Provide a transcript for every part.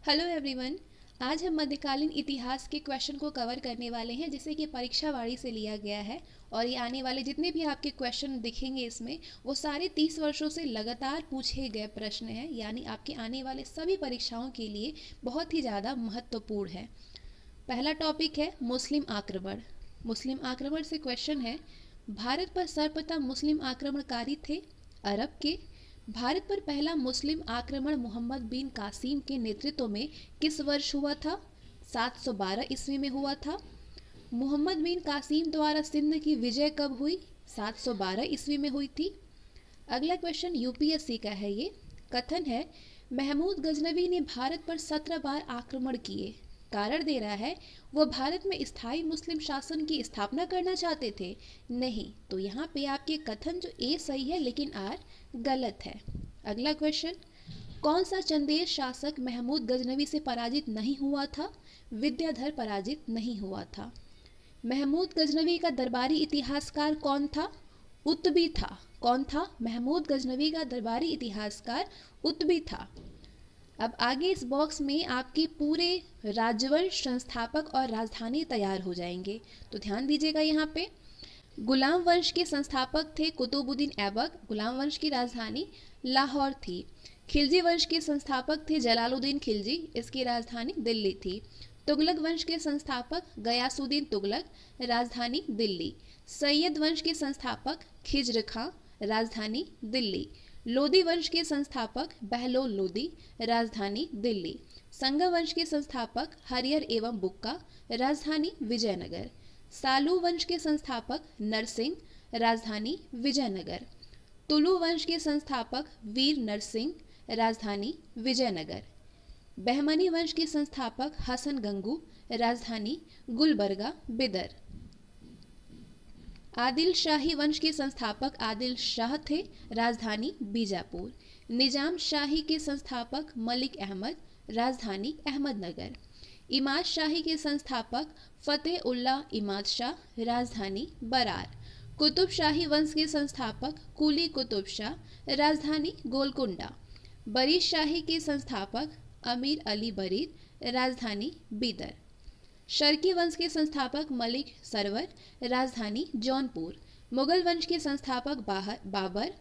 Hello everyone. आज हम मध्यकालीन इतिहास के क्वेश्चन को कवर करने वाले हैं जिसे कि परीक्षावाड़ी से लिया गया है। और ये आने वाले जितने भी आपके क्वेश्चन दिखेंगे इसमें वो सारे 30 वर्षों से लगातार पूछे गए प्रश्न हैं, यानी आपके आने वाले सभी परीक्षाओं के लिए बहुत ही ज़्यादा महत्वपूर्ण है। पहला टॉपिक है मुस्लिम आक्रमण। मुस्लिम आक्रमण से क्वेश्चन है, भारत पर सर्वप्रथम मुस्लिम आक्रमणकारी थे अरब के। भारत पर पहला मुस्लिम आक्रमण मोहम्मद बिन कासिम के नेतृत्व में किस वर्ष हुआ था? 712 ईस्वी में हुआ था। मोहम्मद बिन कासिम द्वारा सिंध की विजय कब हुई? 712 ईस्वी में हुई थी। अगला क्वेश्चन यूपीएससी का है। ये कथन है, महमूद गजनवी ने भारत पर 17 बार आक्रमण किए। कारण दे रहा है वो भारत में स्थायी मुस्लिम शासन की स्थापना करना चाहते थे। नहीं, तो यहाँ पे आपके कथन जो ए सही है लेकिन आर गलत है। अगला क्वेश्चन, कौन सा चंदेल शासक महमूद गजनवी से पराजित नहीं हुआ था? विद्याधर पराजित नहीं हुआ था। महमूद गजनवी का दरबारी इतिहासकार कौन था? उत्बी था। कौन था? महमूद गजनवी का दरबारी इतिहासकार उत्बी था। अब आगे इस बॉक्स में आपके पूरे राजवंश, संस्थापक और राजधानी तैयार हो जाएंगे, तो ध्यान दीजिएगा। यहाँ पे गुलाम वंश के संस्थापक थे कुतुबुद्दीन ऐबक। गुलाम वंश की राजधानी लाहौर थी। खिलजी वंश के संस्थापक थे जलालुद्दीन खिलजी, इसकी राजधानी दिल्ली थी। तुगलक वंश के संस्थापक गयासुद्दीन तुगलक, राजधानी दिल्ली। सैयद वंश के संस्थापक खिज्र खां, राजधानी दिल्ली। लोदी वंश के संस्थापक बहलोल लोदी, राजधानी दिल्ली। संगा वंश के संस्थापक हरियर एवं बुक्का, राजधानी विजयनगर। सालू वंश के संस्थापक नरसिंह, राजधानी विजयनगर। तुलु वंश के संस्थापक वीर नरसिंह, राजधानी विजयनगर। बहमनी वंश के संस्थापक हसन गंगू, राजधानी गुलबर्गा बिदर। आदिल शाही वंश के संस्थापक आदिल शाह थे, राजधानी बीजापुर। निजाम शाही के संस्थापक मलिक अहमद, राजधानी अहमदनगर। इमाद शाही के संस्थापक फतेह उल्लाह इमाद शाह, राजधानी बरार। कुतुब शाही वंश के संस्थापक कुली कुतुब शाह, राजधानी गोलकुंडा। बरीद शाही के संस्थापक अमीर अली बरीद, राजधानी बीदर। शर्की वंश के संस्थापक मलिक सरवर, राजधानी जौनपुर। मुगल वंश के संस्थापक बाबर,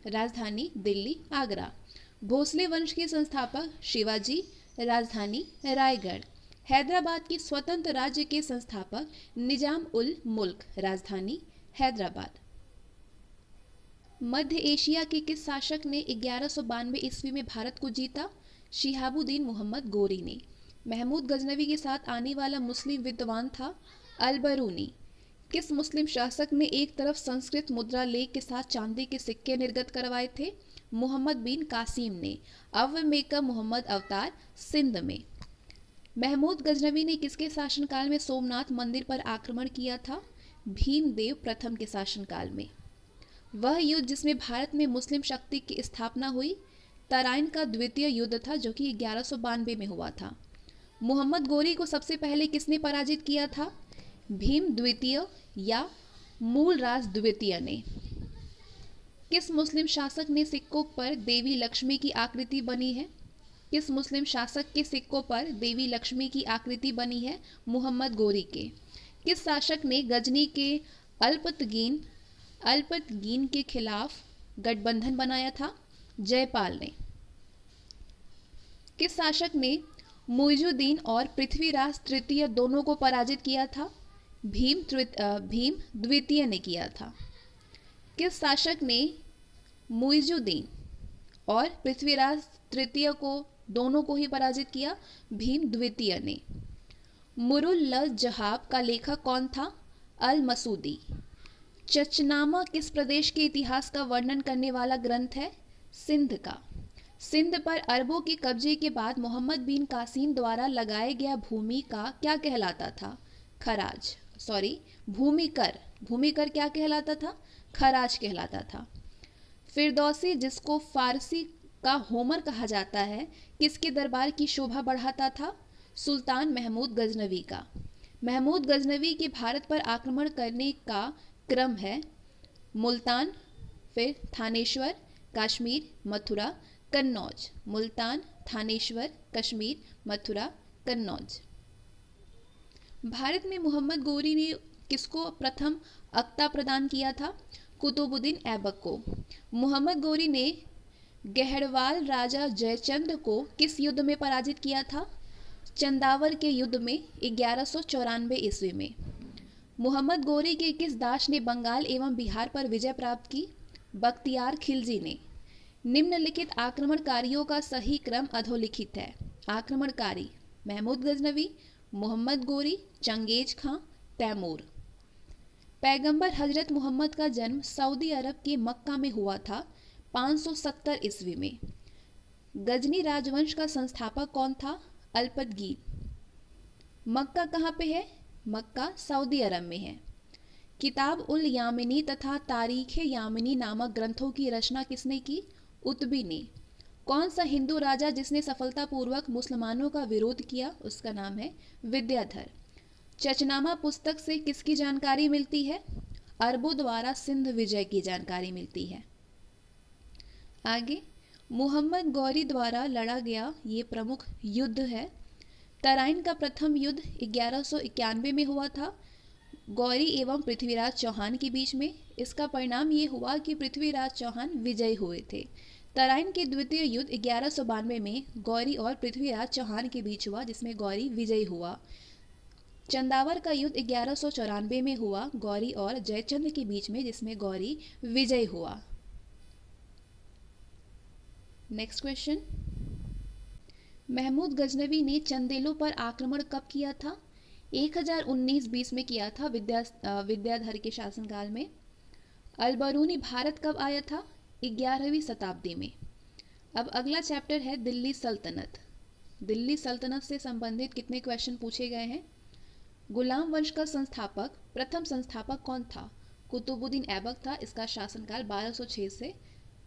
राजधानी दिल्ली आगरा। भोसले वंश के संस्थापक शिवाजी, राजधानी रायगढ़। हैदराबाद की स्वतंत्र राज्य के संस्थापक निजाम उल मुल्क, राजधानी हैदराबाद। मध्य एशिया के किस शासक ने 1192 ईस्वी में भारत को जीता? शिहाबुद्दीन मोहम्मद गोरी ने। महमूद गजनवी के साथ आने वाला मुस्लिम विद्वान था अल-बरूनी। किस मुस्लिम शासक ने एक तरफ संस्कृत मुद्रा लेख के साथ चांदी के सिक्के निर्गत करवाए थे? मोहम्मद बिन कासिम ने। अव्व मेका मोहम्मद अवतार, सिंध में। महमूद गजनवी ने किसके शासनकाल में सोमनाथ मंदिर पर आक्रमण किया था? भीमदेव प्रथम के शासनकाल में। वह युद्ध जिसमें भारत में मुस्लिम शक्ति की स्थापना हुई तराइन का द्वितीय युद्ध था, जो कि 1192 में हुआ था। मोहम्मद गोरी को सबसे पहले किसने पराजित किया था? भीम द्वितीय या मूलराज द्वितीय ने। किस मुस्लिम शासक ने सिक्कों पर देवी लक्ष्मी की आकृति बनी है? किस मुस्लिम शासक के सिक्कों पर देवी लक्ष्मी की आकृति बनी है? मोहम्मद गोरी के। किस शासक ने गजनी के अल्पतगीन के खिलाफ गठबंधन बनाया था? जयपाल ने। किस शासक ने मुइजुद्दीन और पृथ्वीराज तृतीय दोनों को पराजित किया था? भीम द्वितीय ने किया था। किस शासक ने मुइजुद्दीन और पृथ्वीराज तृतीय को दोनों को ही पराजित किया? भीम द्वितीय ने। मुरुल जहाब का लेखक कौन था? अल मसूदी। चचनामा किस प्रदेश के इतिहास का वर्णन करने वाला ग्रंथ है? सिंध का। सिंध पर अरबों के कब्जे के बाद मोहम्मद बिन कासिम द्वारा लगाया गया भूमि का क्या कहलाता था? खराज, भूमिकर। भूमिकर क्या कहलाता था? खराज कहलाता था। फिरदौसी, जिसको फारसी का होमर कहा जाता है, किसके दरबार की शोभा बढ़ाता था? सुल्तान महमूद गजनवी का। महमूद गजनवी के भारत पर आक्रमण करने का क्रम है मुल्तान, फिर थानेश्वर, कश्मीर, मथुरा, कन्नौज, मुल्तान, थानेश्वर, कश्मीर, मथुरा, कन्नौज। भारत में मोहम्मद गोरी ने किसको प्रथम अक्ता प्रदान किया था? कुतुबुद्दीन ऐबक को। मोहम्मद गोरी ने गहरवाल राजा जयचंद को किस युद्ध में पराजित किया था? चंदावर के युद्ध में 1194 ईस्वी में। मोहम्मद गोरी के किस दास ने बंगाल एवं बिहार पर विजय प्राप्त की? बख्तियार खिलजी ने। निम्नलिखित आक्रमणकारियों का सही क्रम अधोलिखित है। आक्रमणकारी: महमूद गजनवी, मोहम्मद गोरी, चंगेज खां, तैमूर। पैगंबर हजरत मोहम्मद का जन्म सऊदी अरब के मक्का में हुआ था 570 ईस्वी में। गजनी राजवंश का संस्थापक कौन था? अल्पतगीन। मक्का कहाँ पे है? मक्का सऊदी अरब में है। किताब उल यामिनी तथा तारीख यामिनी नामक ग्रंथों की रचना किसने की? उतबी ने। कौन सा हिंदू राजा जिसने सफलतापूर्वक मुसलमानों का विरोध किया? उसका नाम है विद्याधर। चचनामा पुस्तक से किसकी जानकारी मिलती है? अरबों द्वारा सिंध विजय की जानकारी मिलती है। आगे, मोहम्मद गौरी द्वारा लड़ा गया ये प्रमुख युद्ध है। तराइन का प्रथम युद्ध 1191 में हुआ था गौरी एवं पृथ्वीराज चौहान के बीच में। इसका परिणाम ये हुआ कि पृथ्वीराज चौहान विजयी हुए थे। तराइन के द्वितीय युद्ध 1192 में गौरी और पृथ्वीराज चौहान के बीच हुआ, जिसमें गौरी विजयी हुआ। चंदावर का युद्ध 1194 में हुआ गौरी और जयचंद के बीच में, जिसमें गौरी विजयी हुआ। नेक्स्ट क्वेश्चन, महमूद गजनवी ने चंदेलों पर आक्रमण कब किया था? 1019-20 में किया था, विद्याधर के शासनकाल में। अलबरूनी भारत कब आया था? 11वीं शताब्दी में। अब अगला चैप्टर है दिल्ली सल्तनत। दिल्ली सल्तनत से संबंधित कितने क्वेश्चन पूछे गए हैं? गुलाम वंश का संस्थापक, प्रथम संस्थापक कौन था? कुतुबुद्दीन ऐबक था। इसका शासनकाल 1206 से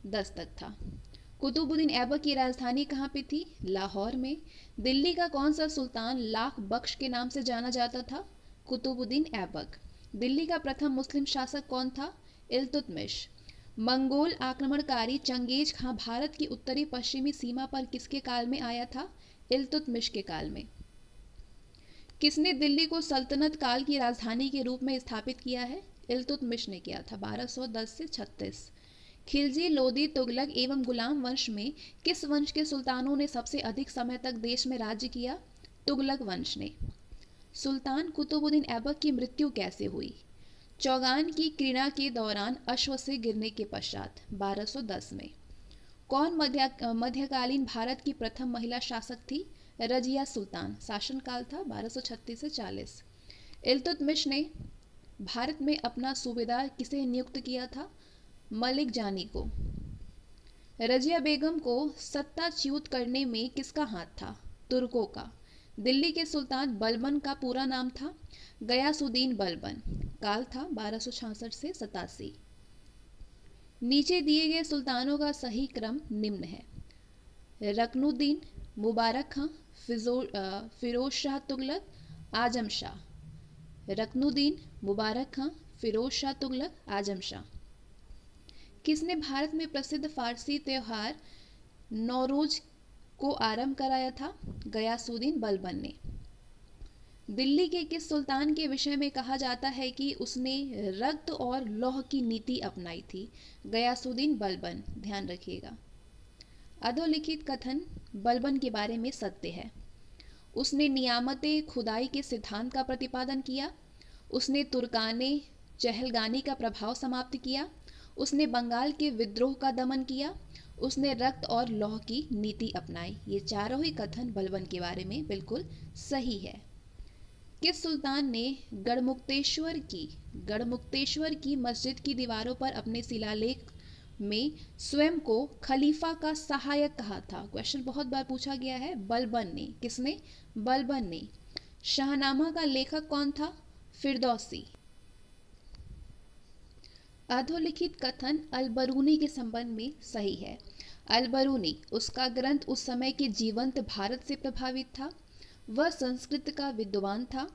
10 तक था। कुतुबुद्दीन ऐबक की राजधानी कहाँ पे थी? लाहौर में। दिल्ली का कौन सा सुल्तान लाख बख्श के नाम से जाना जाता था? कुतुबुद्दीन ऐबक। दिल्ली का प्रथम मुस्लिम शासक कौन था? इल्तुतमिश। मंगोल आक्रमणकारी चंगेज खां भारत की उत्तरी पश्चिमी सीमा पर किसके काल में आया था? इल्तुतमिश के काल में। किसने दिल्ली को सल्तनत काल की राजधानी के रूप में स्थापित किया है? इल्तुतमिश ने किया था 1210 से 36। खिलजी, लोदी, तुगलक एवं गुलाम वंश में किस वंश के सुल्तानों ने सबसे अधिक समय तक देश में राज्य किया? तुगलक वंश ने। सुल्तान कुतुबुद्दीन ऐबक की मृत्यु कैसे हुई? चौगान की क्रीड़ा के दौरान अश्व से गिरने के पश्चात 1210 में। कौन मध्यकालीन भारत की प्रथम महिला शासक थी? रजिया सुल्तान। शासनकाल था 1236 से 40। इल्तुतमिश ने भारत में अपना सूबेदार किसे नियुक्त किया था? मलिक जानी को। रजिया बेगम को सत्ताच्युत करने में किसका हाथ था? तुर्कों का। दिल्ली के सुल्तान बलबन का पूरा नाम था? गयासुद्दीन बलबन। काल था 1266 से 87। नीचे दिए गए सुल्तानों का सही क्रम निम्न है। रकनुद्दीन, मुबारक खां, फिरोज शाह तुगलक, आजम शाह। रकनुद्दीन, मुबारक खां, फिरोज शाह तुगलक, आजम शाह। किसने भारत में प्रसिद्ध फारसी त्योहार नौरोज को आरंभ कराया था? गयासुद्दीन बलबन ने। दिल्ली के किस सुल्तान के विषय में कहा जाता है कि उसने रक्त और लौह की नीति अपनाई थी? गयासुद्दीन बलबन। ध्यान रखिएगा। अधोलिखित कथन बलबन के बारे में सत्य है। उसने नियामते खुदाई के सिद्धांत का प्रतिपादन किया। उसने तुर्काने चहलगानी का प्रभाव समाप्त किया। उसने बंगाल के विद्रोह का दमन किया। उसने रक्त और लौह की नीति अपनाई। ये चारों ही कथन बलबन के बारे में बिल्कुल सही है। किस सुल्तान ने गढ़मुक्तेश्वर की मस्जिद की दीवारों पर अपने शिलालेख में स्वयं को खलीफा का सहायक कहा था? क्वेश्चन बहुत बार पूछा गया है। बलबन ने। किसने? बलबन ने। शाहनामा का लेखक कौन था? फिरदौसी। अधोलिखित कथन अलबरूनी के संबंध में सही है। अलबरूनी, उसका ग्रंथ उस समय के जीवंत भारत से प्रभावित था। वह संस्कृत का विद्वान था।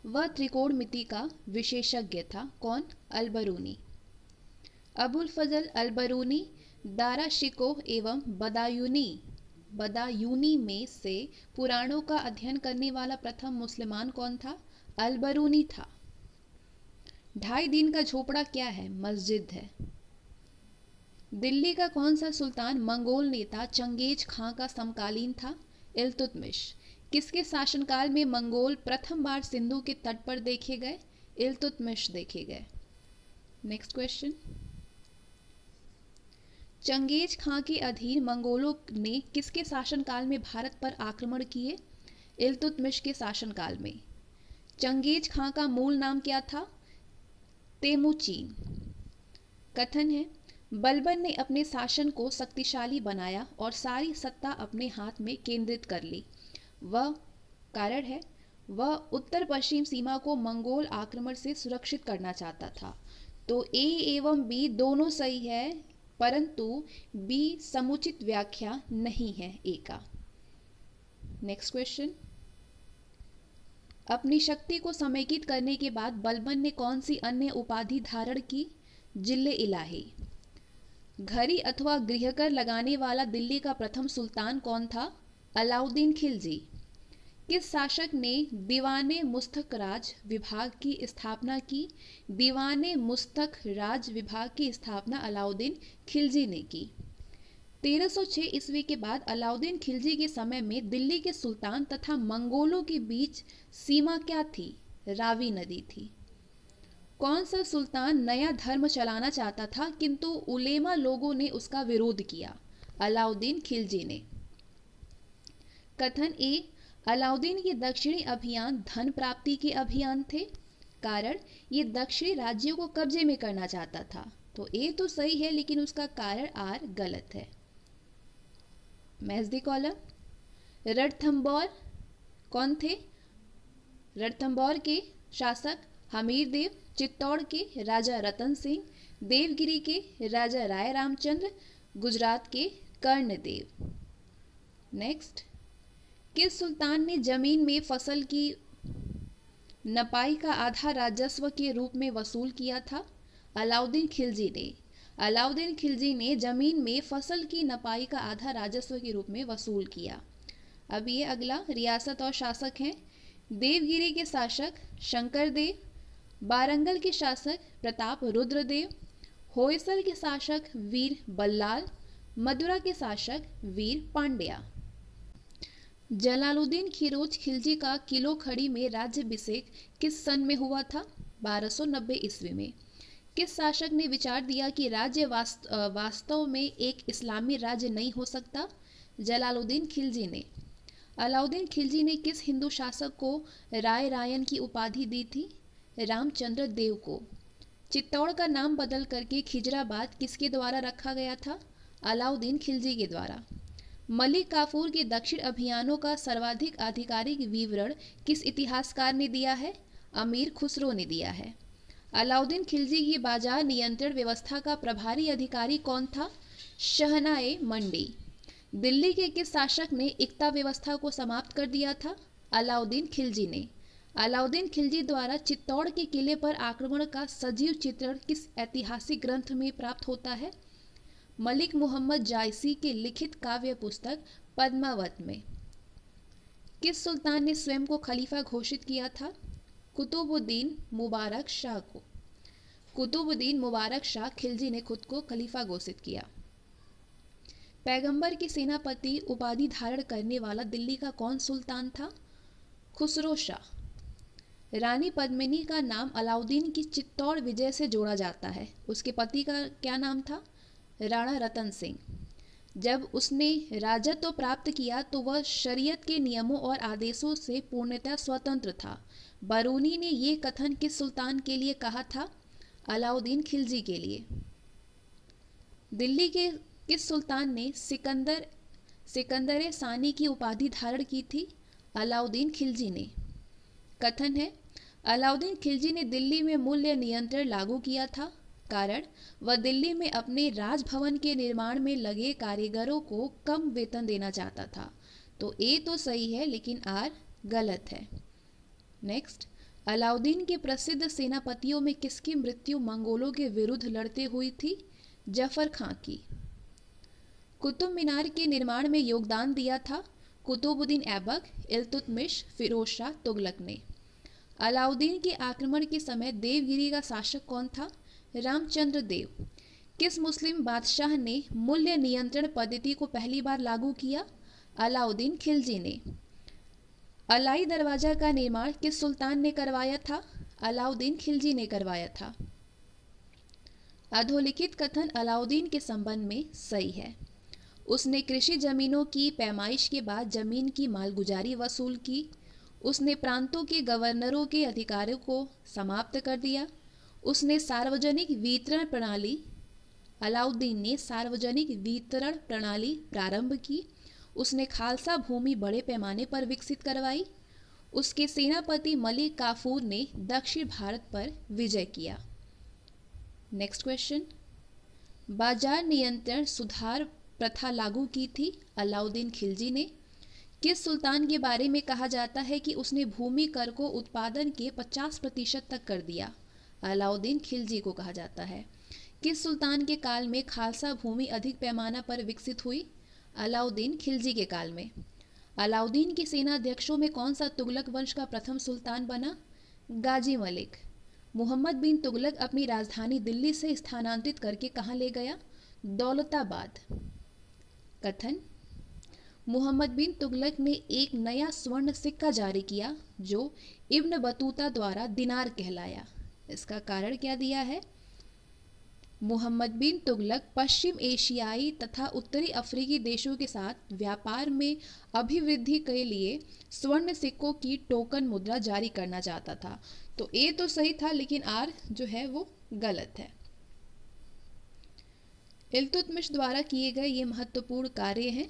वह त्रिकोणमिति का विशेषज्ञ था। कौन? अलबरूनी। अबुल फजल अलबरूनी दारा शिकोह एवं बदायूनी में से पुराणों का अध्ययन करने वाला प्रथम मुसलमान कौन था? अल-बरूनी था। 2.5 दिन का झोपड़ा क्या है? मस्जिद है। दिल्ली का कौन सा सुल्तान मंगोल नेता चंगेज खां का समकालीन था? इल्तुतमिश। किसके शासनकाल में मंगोल प्रथम बार सिंधु के तट पर देखे गए? इल्तुतमिश देखे गए। नेक्स्ट क्वेश्चन, चंगेज खां के अधीन मंगोलों ने किसके शासनकाल में भारत पर आक्रमण किए? इल्तुतमिश के शासनकाल में। चंगेज खां का मूल नाम क्या था? तेमुचीन। कथन है, बलबन ने अपने शासन को शक्तिशाली बनाया और सारी सत्ता अपने हाथ में केंद्रित कर ली। वह कारण है, वह उत्तर पश्चिम सीमा को मंगोल आक्रमण से सुरक्षित करना चाहता था। तो ए एवं बी दोनों सही है, परंतु बी समुचित व्याख्या नहीं है ए का। नेक्स्ट क्वेश्चन, अपनी शक्ति को समेकित करने के बाद बलबन ने कौन सी अन्य उपाधि धारण की? जिले इलाही। घड़ी अथवा गृहकर लगाने वाला दिल्ली का प्रथम सुल्तान कौन था? अलाउद्दीन खिलजी। किस शासक ने दीवाने मुस्तक राज विभाग की स्थापना की? दीवाने मुस्तक राज विभाग की स्थापना अलाउद्दीन खिलजी ने की। 1306 ईस्वी के बाद अलाउद्दीन खिलजी के समय में दिल्ली के सुल्तान तथा मंगोलों के बीच सीमा क्या थी? रावी नदी थी। कौन सा सुल्तान नया धर्म चलाना चाहता था किंतु उलेमा लोगों ने उसका विरोध किया? अलाउद्दीन खिलजी ने। कथन ए, अलाउद्दीन के दक्षिणी अभियान धन प्राप्ति के अभियान थे। कारण, ये दक्षिणी राज्यों को कब्जे में करना चाहता था। तो ए तो सही है, लेकिन उसका कारण आर गलत है। Match the column. रणथंबोर कौन थे? रणथंबोर के शासक हमीर देव, चित्तौड़ के राजा रतन सिंह, देवगिरी के राजा राय रामचंद्र, गुजरात के कर्णदेव। नेक्स्ट, किस सुल्तान ने जमीन में फसल की नपाई का आधा राजस्व के रूप में वसूल किया था? अलाउद्दीन खिलजी ने। अलाउद्दीन खिलजी ने जमीन में फसल की नपाई का आधा राजस्व के रूप में वसूल किया। अब ये अगला रियासत और शासक हैं। देवगिरी के शासक शंकरदेव, बारंगल के शासक प्रताप रुद्रदेव, होयसल के शासक वीर बल्लाल, मदुरा के शासक वीर पांड्या। जलालुद्दीन खिरोज खिलजी का किलो खड़ी में राज्याभिषेक किस सन में हुआ था? 1290 ईस्वी में। किस शासक ने विचार दिया कि राज्य वास्तव में एक इस्लामी राज्य नहीं हो सकता? जलालुद्दीन खिलजी ने। अलाउद्दीन खिलजी ने किस हिंदू शासक को राय रायन की उपाधि दी थी? रामचंद्र देव को। चित्तौड़ का नाम बदल करके खिजराबाद किसके द्वारा रखा गया था? अलाउद्दीन खिलजी के द्वारा। मलिक काफूर के दक्षिण अभियानों का सर्वाधिक आधिकारिक विवरण किस इतिहासकार ने दिया है? अमीर खुसरो ने दिया है। अलाउद्दीन खिलजी की बाजार नियंत्रण व्यवस्था का प्रभारी अधिकारी कौन था? शहनाए मंडी। दिल्ली के किस शासक ने इक्ता व्यवस्था को समाप्त कर दिया था? अलाउद्दीन खिलजी ने। अलाउद्दीन खिलजी द्वारा चित्तौड़ के किले पर आक्रमण का सजीव चित्रण किस ऐतिहासिक ग्रंथ में प्राप्त होता है? मलिक मोहम्मद जायसी के लिखित काव्य पुस्तक पद्मावत में। किस सुल्तान ने स्वयं को खलीफा घोषित किया था? कुतुबुद्दीन मुबारक शाह को। कुतुबुद्दीन मुबारक शाह खिलजी ने खुद को खलीफा घोषित किया। पैगंबर की सेनापति उपाधि धारण करने वाला दिल्ली का कौन सुल्तान था? खुसरो शाह। रानी पद्मिनी का नाम अलाउद्दीन की चित्तौड़ विजय से जोड़ा जाता है। उसके पति का क्या नाम था? राणा रतन सिंह। जब उसने राजत्व प्राप्त किया तो वह शरीयत के नियमों और आदेशों से पूर्णतः स्वतंत्र था। बरूनी ने ये कथन किस सुल्तान के लिए कहा था? अलाउद्दीन खिलजी के लिए। दिल्ली के किस सुल्तान ने सिकंदर सानी की उपाधि धारण की थी? अलाउद्दीन खिलजी ने। कथन है, अलाउद्दीन खिलजी ने दिल्ली में मूल्य नियंत्रण लागू किया था। कारण, वह दिल्ली में अपने राजभवन के निर्माण में लगे कारीगरों को कम वेतन देना चाहता था। तो ए तो सही है, लेकिन आर गलत है। नेक्स्ट, अलाउद्दीन के प्रसिद्ध सेनापतियों में किसकी मृत्यु मंगोलों के विरुद्ध लड़ते हुई थी? जफर खां की। कुतुब मीनार के निर्माण में योगदान दिया था कुतुबुद्दीन ऐबक, इल्तुतमिश, फिरोज शाह तुगलक ने। अलाउद्दीन के आक्रमण के समय देवगिरी का शासक कौन था? रामचंद्र देव। किस मुस्लिम बादशाह ने मूल्य नियंत्रण पद्धति को पहली बार लागू किया? अलाउद्दीन खिलजी ने। अलाई दरवाजा का निर्माण किस सुल्तान ने करवाया था? अलाउद्दीन खिलजी ने करवाया था। अधोलिखित कथन अलाउद्दीन के संबंध में सही है। उसने कृषि जमीनों की पैमाइश के बाद जमीन की मालगुजारी वसूल की। उसने प्रांतों के गवर्नरों के अधिकारों को समाप्त कर दिया। उसने सार्वजनिक वितरण प्रणाली अलाउद्दीन ने सार्वजनिक वितरण प्रणाली प्रारंभ की। उसने खालसा भूमि बड़े पैमाने पर विकसित करवाई। उसके सेनापति मलिक काफूर ने दक्षिण भारत पर विजय किया। नेक्स्ट क्वेश्चन, बाजार नियंत्रण सुधार प्रथा लागू की थी अलाउद्दीन खिलजी ने। किस सुल्तान के बारे में कहा जाता है कि उसने भूमि कर को उत्पादन के 50% तक कर दिया? अलाउद्दीन खिलजी को कहा जाता है। किस सुल्तान के काल में खालसा भूमि अधिक पैमाना पर विकसित हुई? अलाउद्दीन खिलजी के काल में। अलाउद्दीन के सेनाध्यक्षों में कौन सा तुगलक वंश का प्रथम सुल्तान बना? गाजी मलिक। मोहम्मद बिन तुगलक अपनी राजधानी दिल्ली से स्थानांतरित करके कहाँ ले गया? दौलताबाद। कथन, मोहम्मद बिन तुगलक ने एक नया स्वर्ण सिक्का जारी किया जो इब्न बतूता द्वारा दिनार कहलाया। इसका कारण क्या दिया है? मोहम्मद बिन तुगलक पश्चिम एशियाई तथा उत्तरी अफ्रीकी देशों के साथ व्यापार में अभिवृद्धि के लिए स्वर्ण सिक्कों की टोकन मुद्रा जारी करना चाहता था। तो ए तो सही था, लेकिन आर जो है वो गलत है। इल्तुतमिश द्वारा किए गए ये महत्वपूर्ण कार्य हैं।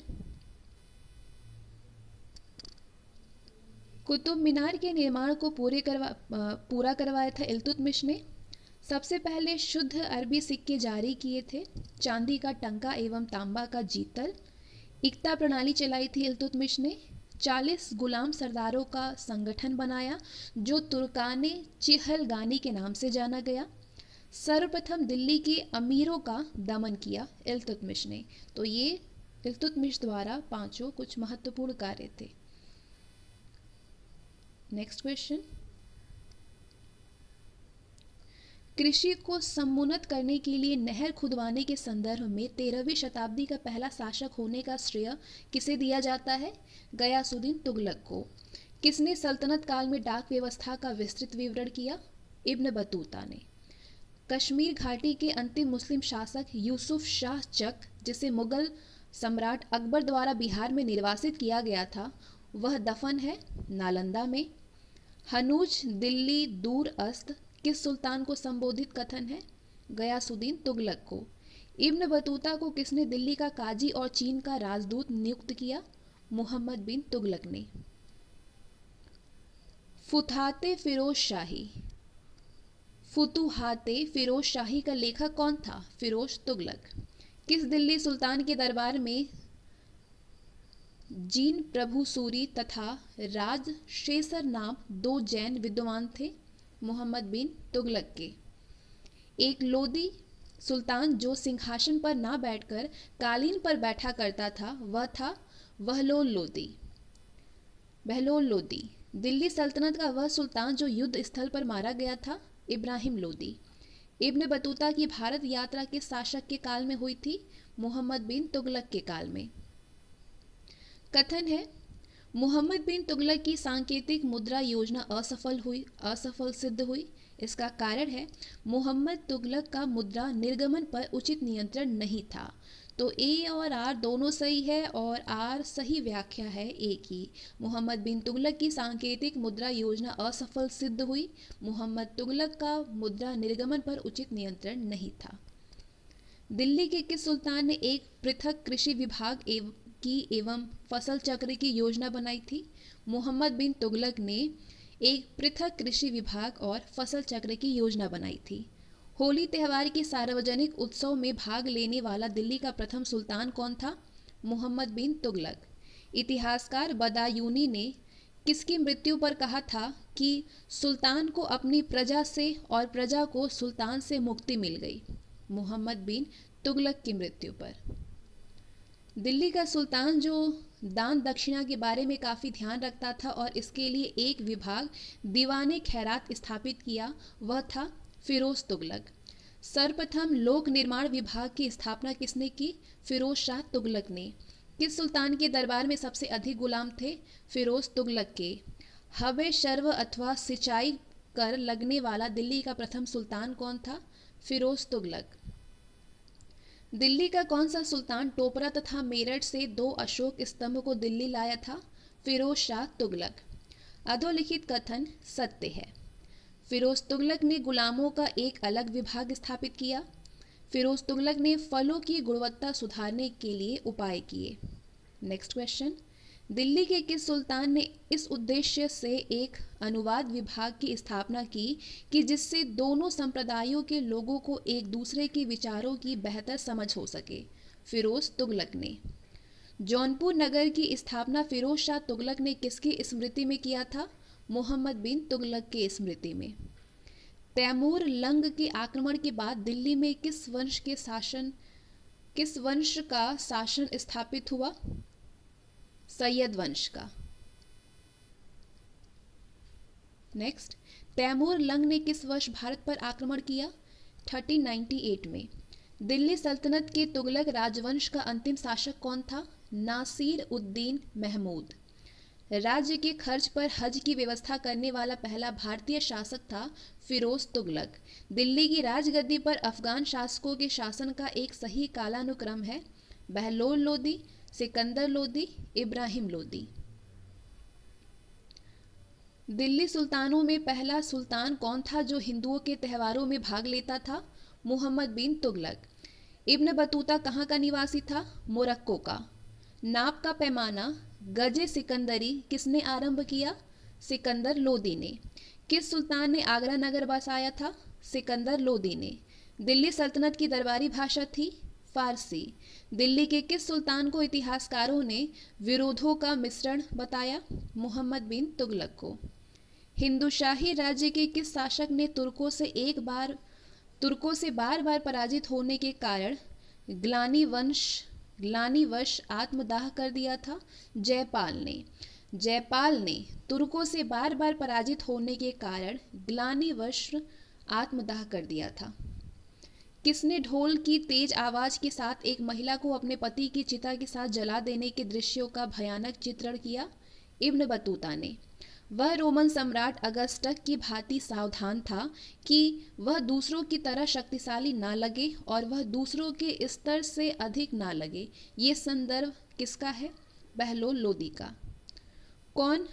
कुतुब मीनार के निर्माण को पूरा करवाया था इल्तुतमिश ने। सबसे पहले शुद्ध अरबी सिक्के जारी किए थे। चांदी का टंका एवं तांबा का जीतल। इक्ता प्रणाली चलाई थी इल्तुतमिश ने। 40 गुलाम सरदारों का संगठन बनाया जो तुर्काने चिहलगानी के नाम से जाना गया। सर्वप्रथम दिल्ली के अमीरों का दमन किया इल्तुतमिश ने। तो ये इल्तुतमिश द्वारा पांचों कुछ महत्वपूर्ण कार्य थे। नेक्स्ट क्वेश्चन, कृषि को समुन्नत करने के लिए नहर खुदवाने के संदर्भ में 13वीं शताब्दी का पहला शासक होने का श्रेय किसे दिया जाता है? गयासुद्दीन तुगलक को। किसने सल्तनत काल में डाक व्यवस्था का विस्तृत विवरण किया? इब्न बतूता ने। कश्मीर घाटी के अंतिम मुस्लिम शासक यूसुफ शाह चक, जिसे मुगल सम्राट अकबर द्वारा बिहार में निर्वासित किया गया था, वह दफन है नालंदा में। हनूज दिल्ली दूर अस्त किस सुल्तान को संबोधित कथन है? गयासुद्दीन तुगलक को। इब्न बतूता को किसने दिल्ली का काजी और चीन का राजदूत नियुक्त किया? मोहम्मद बिन तुगलक ने। फुतहाते फिरोज शाही फुतुहाते फिरोज शाही का लेखक कौन था? फिरोज तुगलक। किस दिल्ली सुल्तान के दरबार में जीन प्रभु सूरी तथा राज शेसर नाम 2 जैन विद्वान थे? मोहम्मद बिन तुगलक के। एक लोदी सुल्तान जो सिंहासन पर ना बैठकर कालीन पर बैठा करता था वह था बहलोल लोदी। दिल्ली सल्तनत का वह सुल्तान जो युद्ध स्थल पर मारा गया था? इब्राहिम लोदी। इब्न बतूता की भारत यात्रा किस शासक के काल में हुई थी? मोहम्मद बिन तुगलक के काल में। कथन है, मोहम्मद बिन तुगलक की सांकेतिक मुद्रा योजना असफल सिद्ध हुई। इसका कारण है मोहम्मद तुगलक का मुद्रा निर्गमन पर उचित नियंत्रण नहीं था। तो ए और आर दोनों सही है और आर सही व्याख्या है ए की। मोहम्मद बिन तुगलक की सांकेतिक मुद्रा योजना असफल सिद्ध हुई। मोहम्मद तुगलक का मुद्रा निर्गमन पर उचित नियंत्रण नहीं था। दिल्ली के किस सुल्तान ने एक पृथक कृषि विभाग एवं फसल चक्र की योजना बनाई थी? मोहम्मद बिन तुगलक ने एक पृथक कृषि विभाग और फसल चक्र की योजना बनाई थी। होली त्यौहार के सार्वजनिक उत्सव में भाग लेने वाला दिल्ली का प्रथम सुल्तान कौन था? मोहम्मद बिन तुगलक। इतिहासकार बदायूनी ने किसकी मृत्यु पर कहा था कि सुल्तान को अपनी प्रजा से और प्रजा को सुल्तान से मुक्ति मिल गई? मोहम्मद बिन तुगलक की मृत्यु पर। दिल्ली का सुल्तान जो दान दक्षिणा के बारे में काफ़ी ध्यान रखता था और इसके लिए एक विभाग दीवाने खैरात स्थापित किया, वह था फिरोज तुगलक। सर्वप्रथम लोक निर्माण विभाग की स्थापना किसने की? फिरोज शाह तुगलक ने। किस सुल्तान के दरबार में सबसे अधिक गुलाम थे? फिरोज तुगलक के। हवे शर्व अथवा सिंचाई कर लगने वाला दिल्ली का प्रथम सुल्तान कौन था? फिरोज तुगलक। दिल्ली का कौन सा सुल्तान टोपरा तथा मेरठ से 2 अशोक स्तंभ को दिल्ली लाया था? फिरोज शाह तुगलक। अधोलिखित कथन सत्य है। फिरोज तुगलक ने गुलामों का एक अलग विभाग स्थापित किया। फिरोज तुगलक ने फलों की गुणवत्ता सुधारने के लिए उपाय किए। नेक्स्ट क्वेश्चन, दिल्ली के किस सुल्तान ने इस उद्देश्य से एक अनुवाद विभाग की स्थापना की कि जिससे दोनों संप्रदायों के लोगों को एक दूसरे के विचारों की बेहतर समझ हो सके? फिरोज तुगलक ने। जौनपुर नगर की स्थापना फिरोज शाह तुगलक ने किसकी स्मृति में किया था? मोहम्मद बिन तुगलक के स्मृति में। तैमूर लंग के आक्रमण के बाद दिल्ली में किस वंश का शासन स्थापित हुआ? सैयद वंश का। नेक्स्ट, तैमूर लंग ने किस वर्ष भारत पर आक्रमण किया? 1398 में। दिल्ली सल्तनत के तुगलक राजवंश का अंतिम शासक कौन था? नासिर उद्दीन महमूद। राज्य के खर्च पर हज की व्यवस्था करने वाला पहला भारतीय शासक था फिरोज तुगलक। दिल्ली की राजगद्दी पर अफगान शासकों के शासन का एक सही कालानुक्रम है। बहलोल लोदी, सिकंदर लोदी, इब्राहिम लोदी। दिल्ली सुल्तानों में पहला सुल्तान कौन था जो हिंदुओं के त्योहारों में भाग लेता था? मोहम्मद बिन तुगलक। इब्न बतूता कहाँ का निवासी था? मोरक्को का। नाप का पैमाना गजे सिकंदरी किसने आरंभ किया? सिकंदर लोदी ने। किस सुल्तान ने आगरा नगर बसाया था? सिकंदर लोदी ने। दिल्ली सल्तनत की दरबारी भाषा थी फारसी। दिल्ली के किस सुल्तान को इतिहासकारों ने विरोधों का मिश्रण बताया? मोहम्मद बिन तुगलक को। हिंदू शाही राज्य के किस शासक ने तुर्कों से बार बार पराजित होने के कारण ग्लानिवश आत्मदाह कर दिया था? जयपाल ने तुर्कों से बार बार पराजित होने के कारण ग्लानिवश आत्मदाह कर दिया था। किसने ढोल की तेज आवाज के साथ एक महिला को अपने पति की चिता के साथ जला देने के दृश्यों का भयानक चित्रण किया? इब्न बतूता ने। वह रोमन सम्राट अगस्टस की भांति सावधान था कि वह दूसरों की तरह शक्तिशाली ना लगे और वह दूसरों के स्तर से अधिक ना लगे। ये संदर्भ किसका है? बहलोल लोदी का। कौन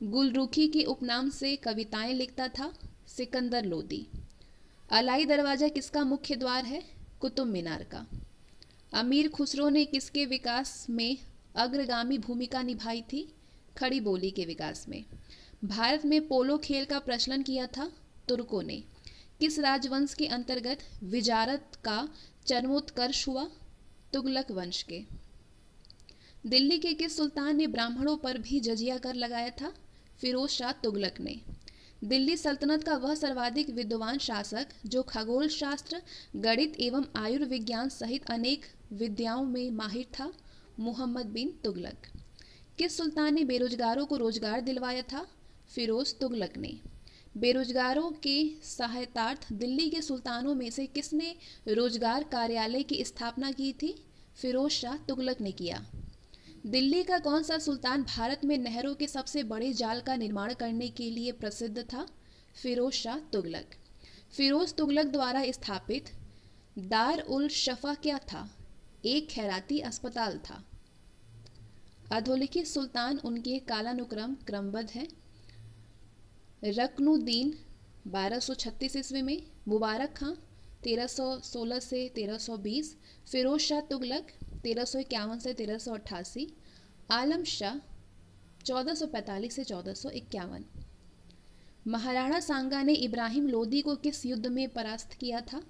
गुलरुखी के उपनाम से कविताएं लिखता था? सिकंदर लोदी। अलाई दरवाजा किसका मुख्य द्वार है? कुतुब मीनार का। अमीर खुसरो ने किसके विकास में अग्रगामी भूमिका निभाई थी? खड़ी बोली के विकास में। भारत में पोलो खेल का प्रचलन किया था तुर्कों ने। किस राजवंश के अंतर्गत विजारत का चरमोत्कर्ष हुआ? तुगलक वंश के। दिल्ली के किस सुल्तान ने ब्राह्मणों पर भी जजिया कर लगाया था? फिरोज शाह तुगलक ने। दिल्ली सल्तनत का वह सर्वाधिक विद्वान शासक जो खगोल शास्त्र, गणित एवं आयुर्विज्ञान सहित अनेक विद्याओं में माहिर था? मोहम्मद बिन तुगलक। किस सुल्तान ने बेरोजगारों को रोजगार दिलवाया था? फिरोज तुगलक ने। बेरोजगारों के सहायतार्थ दिल्ली के सुल्तानों में से किसने रोजगार कार्यालय की स्थापना की थी? फिरोज शाह तुगलक ने किया। दिल्ली का कौन सा सुल्तान भारत में नहरों के सबसे बड़े जाल का निर्माण करने के लिए प्रसिद्ध था? फिरोज शाह तुगलक। फिरोज तुगलक द्वारा स्थापित दार उल शफा क्या था? एक खैराती अस्पताल था। अधोलिखित सुल्तान उनके कालानुक्रम क्रमबद्ध है। रकनुद्दीन 1236 ईस्वी में, मुबारक खां 1316 से 1320, फिरोज शाह तुगलक 1351 से 1388, आलम शाह 1445 से 1451। महाराणा सांगा ने इब्राहिम लोदी को किस युद्ध में परास्त किया था?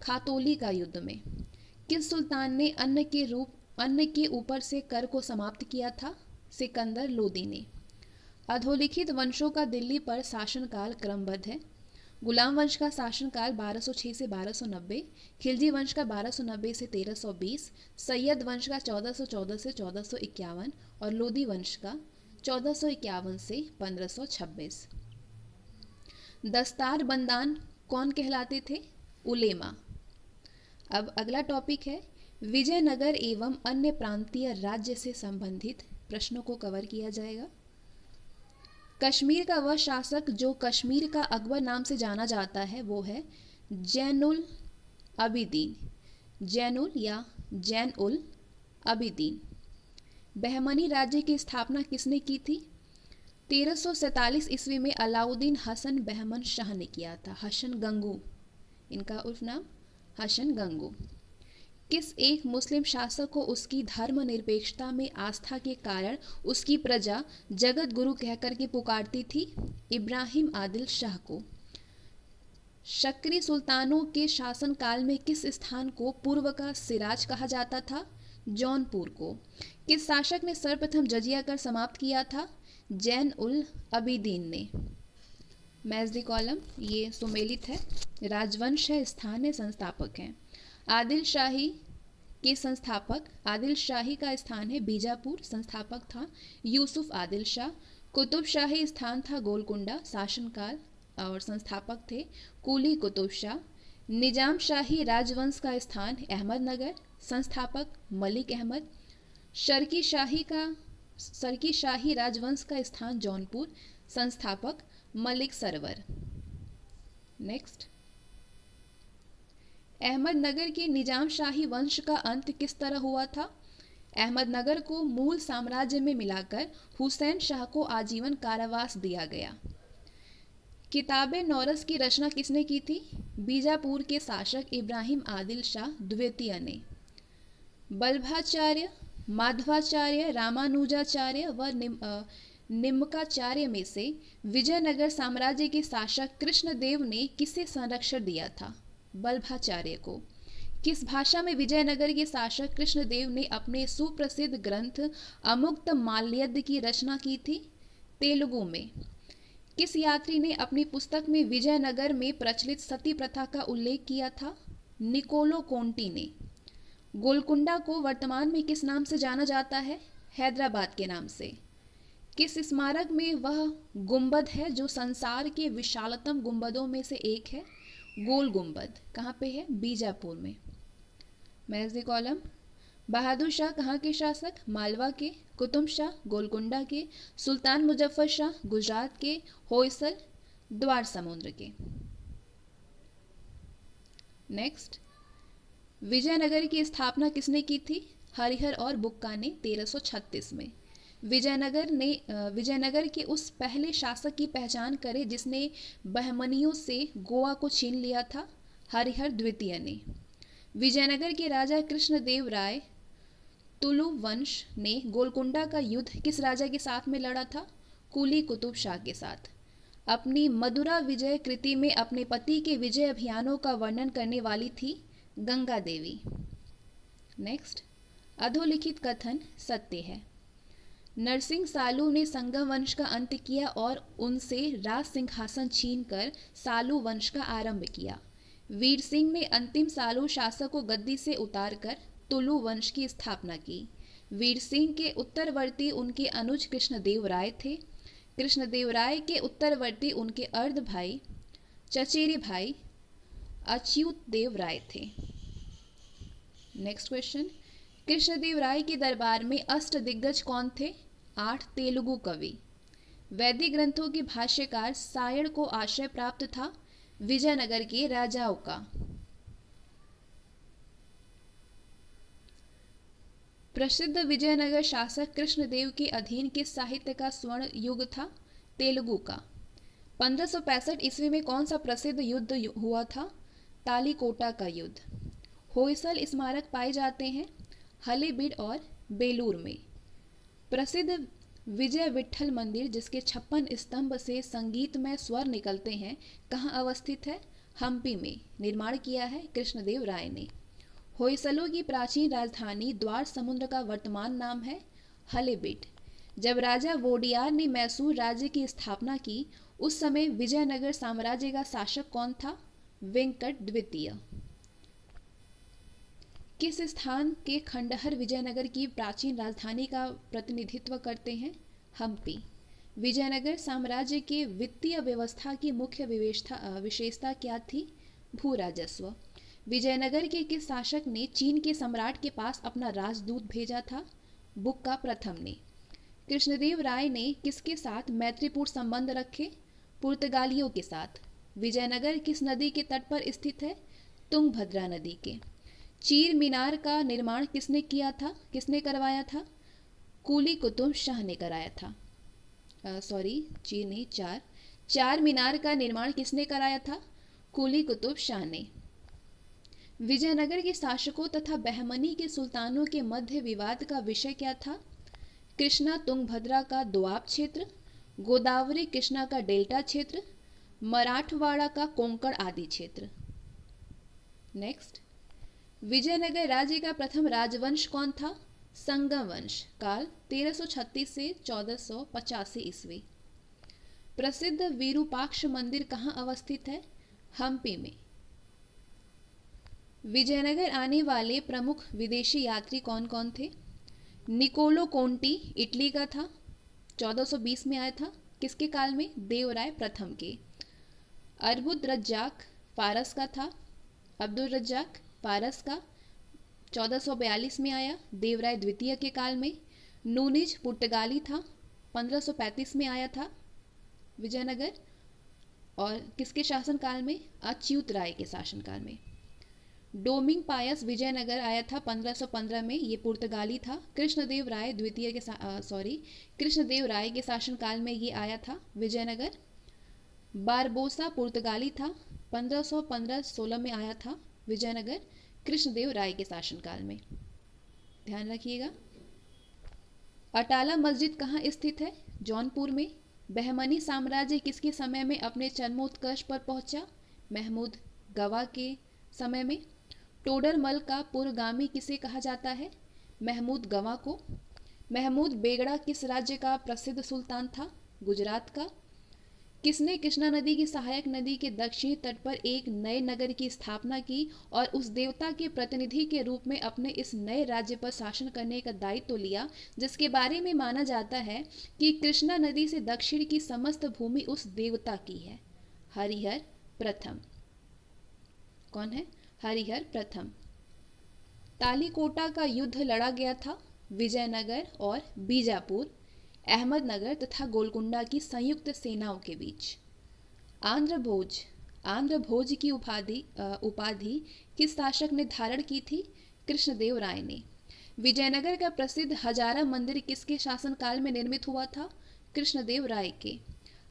खातौली का युद्ध में। किस सुल्तान ने अन्न के ऊपर से कर को समाप्त किया था? सिकंदर लोदी ने। अधोलिखित वंशों का दिल्ली पर शासनकाल क्रमबद्ध है। गुलाम वंश का शासनकाल 1206 से 1290, खिलजी वंश का 1290 से 1320, सैयद वंश का 1414 से 1451 और लोदी वंश का 1451 से 1526। दस्तार बंदान कौन कहलाते थे? उलेमा। अब अगला टॉपिक है विजयनगर एवं अन्य प्रांतीय राज्य से संबंधित प्रश्नों को कवर किया जाएगा। कश्मीर का वह शासक जो कश्मीर का अकबर नाम से जाना जाता है वो है जैनुल अबिदीन। जैनुल या जैन उल अबिदीन। बहमनी राज्य की स्थापना किसने की थी? 1347 ईस्वी में अलाउद्दीन हसन बहमन शाह ने किया था। हसन गंगू इनका उर्फ नाम हसन गंगू। किस एक मुस्लिम शासक को उसकी धर्मनिरपेक्षता में आस्था के कारण उसकी प्रजा जगत गुरु कहकर के पुकारती थी? इब्राहिम आदिल शाह को। शक्री सुल्तानों के शासनकाल में किस स्थान को पूर्व का सिराज कहा जाता था? जौनपुर को। किस शासक ने सर्वप्रथम जजिया कर समाप्त किया था? जैन उल अबिदीन ने। मैच द कॉलम, ये सुमेलित है, राजवंश है, स्थान है, संस्थापक हैं। आदिल शाही के संस्थापक, आदिल शाही का स्थान है बीजापुर, संस्थापक था यूसुफ आदिल शाह। कुतुब शाही स्थान था गोलकुंडा, शासनकाल और संस्थापक थे कुली कुतुब शाह। निजाम शाही राजवंश का स्थान अहमदनगर, संस्थापक मलिक अहमद। शर्की शाही राजवंश का स्थान जौनपुर, संस्थापक मलिक सरवर। नेक्स्ट, अहमदनगर के निजाम शाही वंश का अंत किस तरह हुआ था? अहमदनगर को मूल साम्राज्य में मिलाकर हुसैन शाह को आजीवन कारावास दिया गया। किताबे नौरस की रचना किसने की थी? बीजापुर के शासक इब्राहिम आदिल शाह द्वितीय ने। बल्भाचार्य, माधवाचार्य, रामानुजाचार्य व निम्मकाचार्य में से विजयनगर साम्राज्य के शासक कृष्णदेव ने किसे संरक्षण दिया था? बल्भाचार्य को। किस भाषा में विजयनगर के शासक कृष्णदेव ने अपने सुप्रसिद्ध ग्रंथ अमुक्त माल्यद की रचना की थी? तेलुगु में। किस यात्री ने अपनी पुस्तक में विजयनगर में प्रचलित सती प्रथा का उल्लेख किया था? निकोलो कोंटी ने। गोलकुंडा को वर्तमान में किस नाम से जाना जाता है? हैदराबाद के नाम से। किस स्मारक में वह गुंबद है जो संसार के विशालतम गुंबदों में से एक है? गोल गुंबद। कहाँ पे है? बीजापुर में। Match the column. Bahadur Shah कहाँ के शासक? मालवा के। कुतुब शाह गोलकुंडा के। सुल्तान मुजफ्फर शाह गुजरात के। होयसल द्वार समुद्र के। नेक्स्ट, विजयनगर की स्थापना किसने की थी? हरिहर और बुक्का ने 1336 में। विजयनगर के उस पहले शासक की पहचान करें जिसने बहमनियों से गोवा को छीन लिया था? हरिहर द्वितीय ने। विजयनगर के राजा कृष्णदेव राय तुलु वंश ने गोलकुंडा का युद्ध किस राजा के साथ में लड़ा था? कुली कुतुब शाह के साथ। अपनी मदुरा विजय कृति में अपने पति के विजय अभियानों का वर्णन करने वाली थी गंगा देवी। नेक्स्ट, अधोलिखित कथन सत्य है। नरसिंह सालू ने संगम वंश का अंत किया और उनसे राज सिंहासन छीनकर सालू वंश का आरंभ किया। वीर सिंह ने अंतिम सालू शासक को गद्दी से उतारकर तुलु वंश की स्थापना की। वीर सिंह के उत्तरवर्ती उनके अनुज कृष्णदेव राय थे। कृष्णदेव राय के उत्तरवर्ती उनके अर्ध भाई चचेरे भाई अच्युत देव राय थे। नेक्स्ट क्वेश्चन, कृष्णदेव राय के दरबार में अष्ट दिग्गज कौन थे? 8 तेलुगु कवि। वैदिक ग्रंथों के भाष्यकार सायण को आश्रय प्राप्त था विजयनगर के राजाओं का। प्रसिद्ध विजयनगर शासक कृष्णदेव के अधीन किस साहित्य का स्वर्ण युग था? तेलुगु का। 1565 ईस्वी में कौन सा प्रसिद्ध युद्ध हुआ था? तालीकोटा का युद्ध। होयसल स्मारक पाए जाते हैं हलेबीड और बेलूर में। प्रसिद्ध विजय विट्ठल मंदिर जिसके 56 स्तंभ से संगीतमय स्वर निकलते हैं कहाँ अवस्थित है? हम्पी में। निर्माण किया है कृष्णदेव राय ने। होयसलों की प्राचीन राजधानी द्वार समुद्र का वर्तमान नाम है हलेबीड। जब राजा वोडियार ने मैसूर राज्य की स्थापना की, उस समय विजयनगर साम्राज्य का शासक कौन था? वेंकट द्वितीय। किस स्थान के खंडहर विजयनगर की प्राचीन राजधानी का प्रतिनिधित्व करते हैं? हम्पी। विजयनगर साम्राज्य के वित्तीय व्यवस्था की मुख्य विशेषता क्या थी? भू राजस्व। विजयनगर के किस शासक ने चीन के सम्राट के पास अपना राजदूत भेजा था? बुक्का प्रथम ने। कृष्णदेव राय ने किसके साथ मैत्रीपूर्ण संबंध रखे? पुर्तगालियों के साथ। विजयनगर किस नदी के तट पर स्थित है? तुंगभद्रा नदी के। चीर मीनार का निर्माण किसने किया था? किसने करवाया था? कुली कुतुब शाह ने कराया था। चीर नहीं, चार मीनार का निर्माण किसने कराया था? कुली कुतुब शाह ने। विजयनगर के शासकों तथा बहमनी के सुल्तानों के मध्य विवाद का विषय क्या था? कृष्णा तुंगभद्रा का दोआब क्षेत्र, गोदावरी कृष्णा का डेल्टा क्षेत्र, मराठवाड़ा का कोंकण आदि क्षेत्र। नेक्स्ट, विजयनगर राज्य का प्रथम राजवंश कौन था? संगम वंश। काल 1336 से 1485 ईस्वी। प्रसिद्ध विरूपाक्ष मंदिर कहाँ अवस्थित है? हम्पी में। विजयनगर आने वाले प्रमुख विदेशी यात्री कौन कौन थे? निकोलो कोंटी इटली का था, 1420 में आया था। किसके काल में? देवराय प्रथम के। अरबुद रज्जाक फारस का था, अब्दुल रज्जाक फारस का, 1442 में आया, देवराय द्वितीय के काल में। नूनिज पुर्तगाली था, 1535 में आया था विजयनगर, और किसके शासनकाल में? अच्युत राय के शासनकाल में। डोमिंग पायस विजयनगर आया था 1515 में, ये पुर्तगाली था। कृष्णदेव राय के शासनकाल में ये आया था विजयनगर। बारबोसा पुर्तगाली था, 1515-16 में आया था विजयनगर, कृष्णदेव राय के शासनकाल में। ध्यान रखिएगा। अटाला मस्जिद कहाँ स्थित है? जौनपुर में। बहमनी साम्राज्य किसके समय में अपने चरमोत्कर्ष पर पहुंचा? महमूद गवा के समय में। टोडरमल का पूर्वगामी किसे कहा जाता है? महमूद गवा को। महमूद बेगड़ा किस राज्य का प्रसिद्ध सुल्तान था? गुजरात का। किसने कृष्णा नदी की सहायक नदी के दक्षिणी तट पर एक नए नगर की स्थापना की और उस देवता के प्रतिनिधि के रूप में अपने इस नए राज्य पर शासन करने का दायित्व लिया, जिसके बारे में माना जाता है कि कृष्णा नदी से दक्षिण की समस्त भूमि उस देवता की है? हरिहर प्रथम। कौन है? हरिहर प्रथम। तालीकोटा का युद्ध लड़ा गया था विजयनगर और बीजापुर, अहमदनगर तथा गोलकुंडा की संयुक्त सेनाओं के बीच। आंध्र भोज की उपाधि किस शासक ने धारण की थी? कृष्णदेव राय ने। विजयनगर का प्रसिद्ध हजारा मंदिर किसके शासनकाल में निर्मित हुआ था? कृष्णदेव राय के।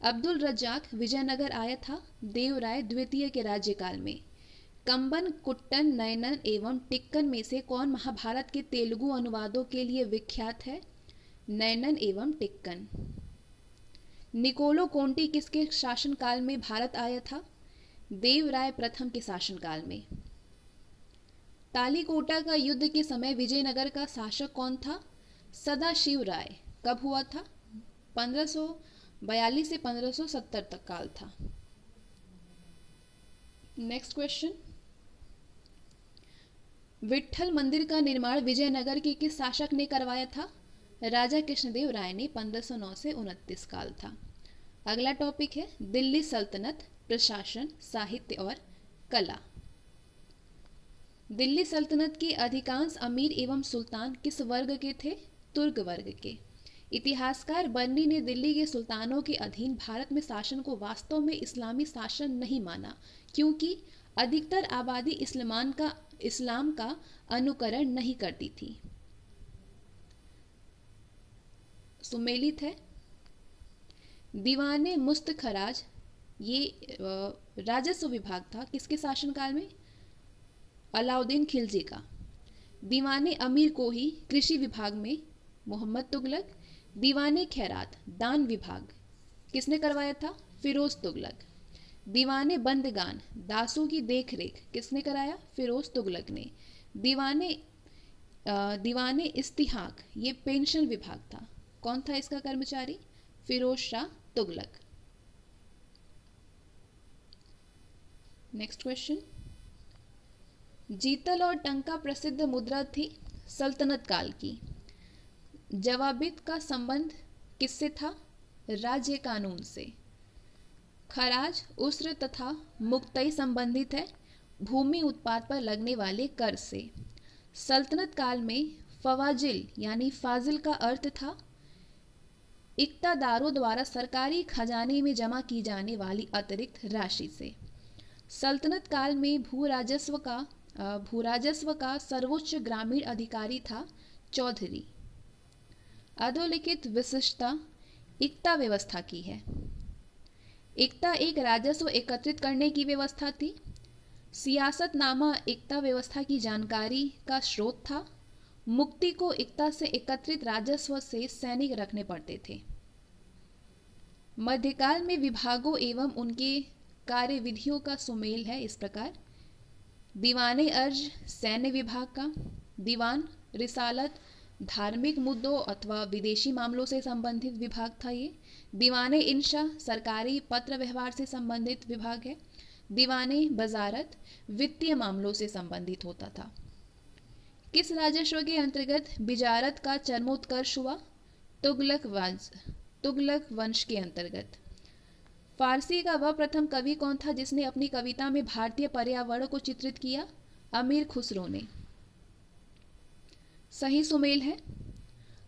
अब्दुल रज्जाक विजयनगर आया था देवराय द्वितीय के राज्यकाल में। कंबन, कुट्टन, नयनन एवं टिक्कन में से कौन महाभारत के तेलुगु अनुवादों के लिए विख्यात है? नयनन एवं टिक्कन। निकोलो कोंटी किसके शासनकाल में भारत आया था? देवराय प्रथम के शासनकाल में। तालीकोटा का युद्ध के समय विजयनगर का शासक कौन था? सदाशिव राय। कब हुआ था? 1542 से 1570 तक काल था। नेक्स्ट क्वेश्चन, विट्ठल मंदिर का निर्माण विजयनगर के किस शासक ने करवाया था? राजा कृष्णदेव राय ने। 1509 से 29 काल था। अगला टॉपिक है दिल्ली सल्तनत, प्रशासन, साहित्य और कला। दिल्ली सल्तनत के अधिकांश अमीर एवं सुल्तान किस वर्ग के थे? तुर्क वर्ग के। इतिहासकार बर्नी ने दिल्ली के सुल्तानों के अधीन भारत में शासन को वास्तव में इस्लामी शासन नहीं माना, क्योंकि अधिकतर आबादी इस्लाम का अनुकरण नहीं करती थी। सुमेलित है। दीवाने मुस्तखराज ये राजस्व विभाग था किसके शासनकाल में? अलाउद्दीन खिलजी का। दीवाने अमीर कोही कृषि विभाग में मोहम्मद तुगलक। दीवाने खैरात दान विभाग किसने करवाया था? फिरोज तुगलक। दीवाने बंदगान दासों की देखरेख किसने कराया? फिरोज तुगलक ने। दीवाने इस्तिहाक ये पेंशन विभाग था कौन था इसका कर्मचारी? फिरोज शाह तुगलक। नेक्स्ट क्वेश्चन, जीतल और टंका प्रसिद्ध मुद्रा थी सल्तनत काल की। जवाबित का संबंध किससे था? राज्य कानून से। खराज उस्र तथा मुक्तई संबंधित है भूमि उत्पाद पर लगने वाले कर से। सल्तनत काल में फवाजिल यानी फाजिल का अर्थ था इक्तादारों द्वारा सरकारी खजाने में जमा की जाने वाली अतिरिक्त राशि से। सल्तनत काल में भूराजस्व का सर्वोच्च ग्रामीण अधिकारी था चौधरी। अधोलिखित विशिष्टता इक्ता व्यवस्था की है। इक्ता एक राजस्व एकत्रित करने की व्यवस्था थी। सियासतनामा इक्ता व्यवस्था की जानकारी का स्रोत था। मुक्ति को इक्ता से एकत्रित राजस्व से सैनिक रखने पड़ते थे। मध्यकाल में विभागों एवं उनके कार्यविधियों का सुमेल है इस प्रकार। दीवाने अर्ज सैन्य विभाग का, दीवान रिसालत धार्मिक मुद्दों अथवा विदेशी मामलों से संबंधित विभाग था ये। दीवाने इंशा सरकारी पत्र व्यवहार से संबंधित विभाग है। दीवाने बजारत वित्तीय मामलों से संबंधित होता था। किस राजस्व के अंतर्गत बिजारत का चरमोत्कर्ष हुआ? तुगलक वंश के अंतर्गत। फारसी का वह प्रथम कवि कौन था जिसने अपनी कविता में भारतीय पर्यावरण को चित्रित किया? अमीर खुसरो ने। सही सुमेल है।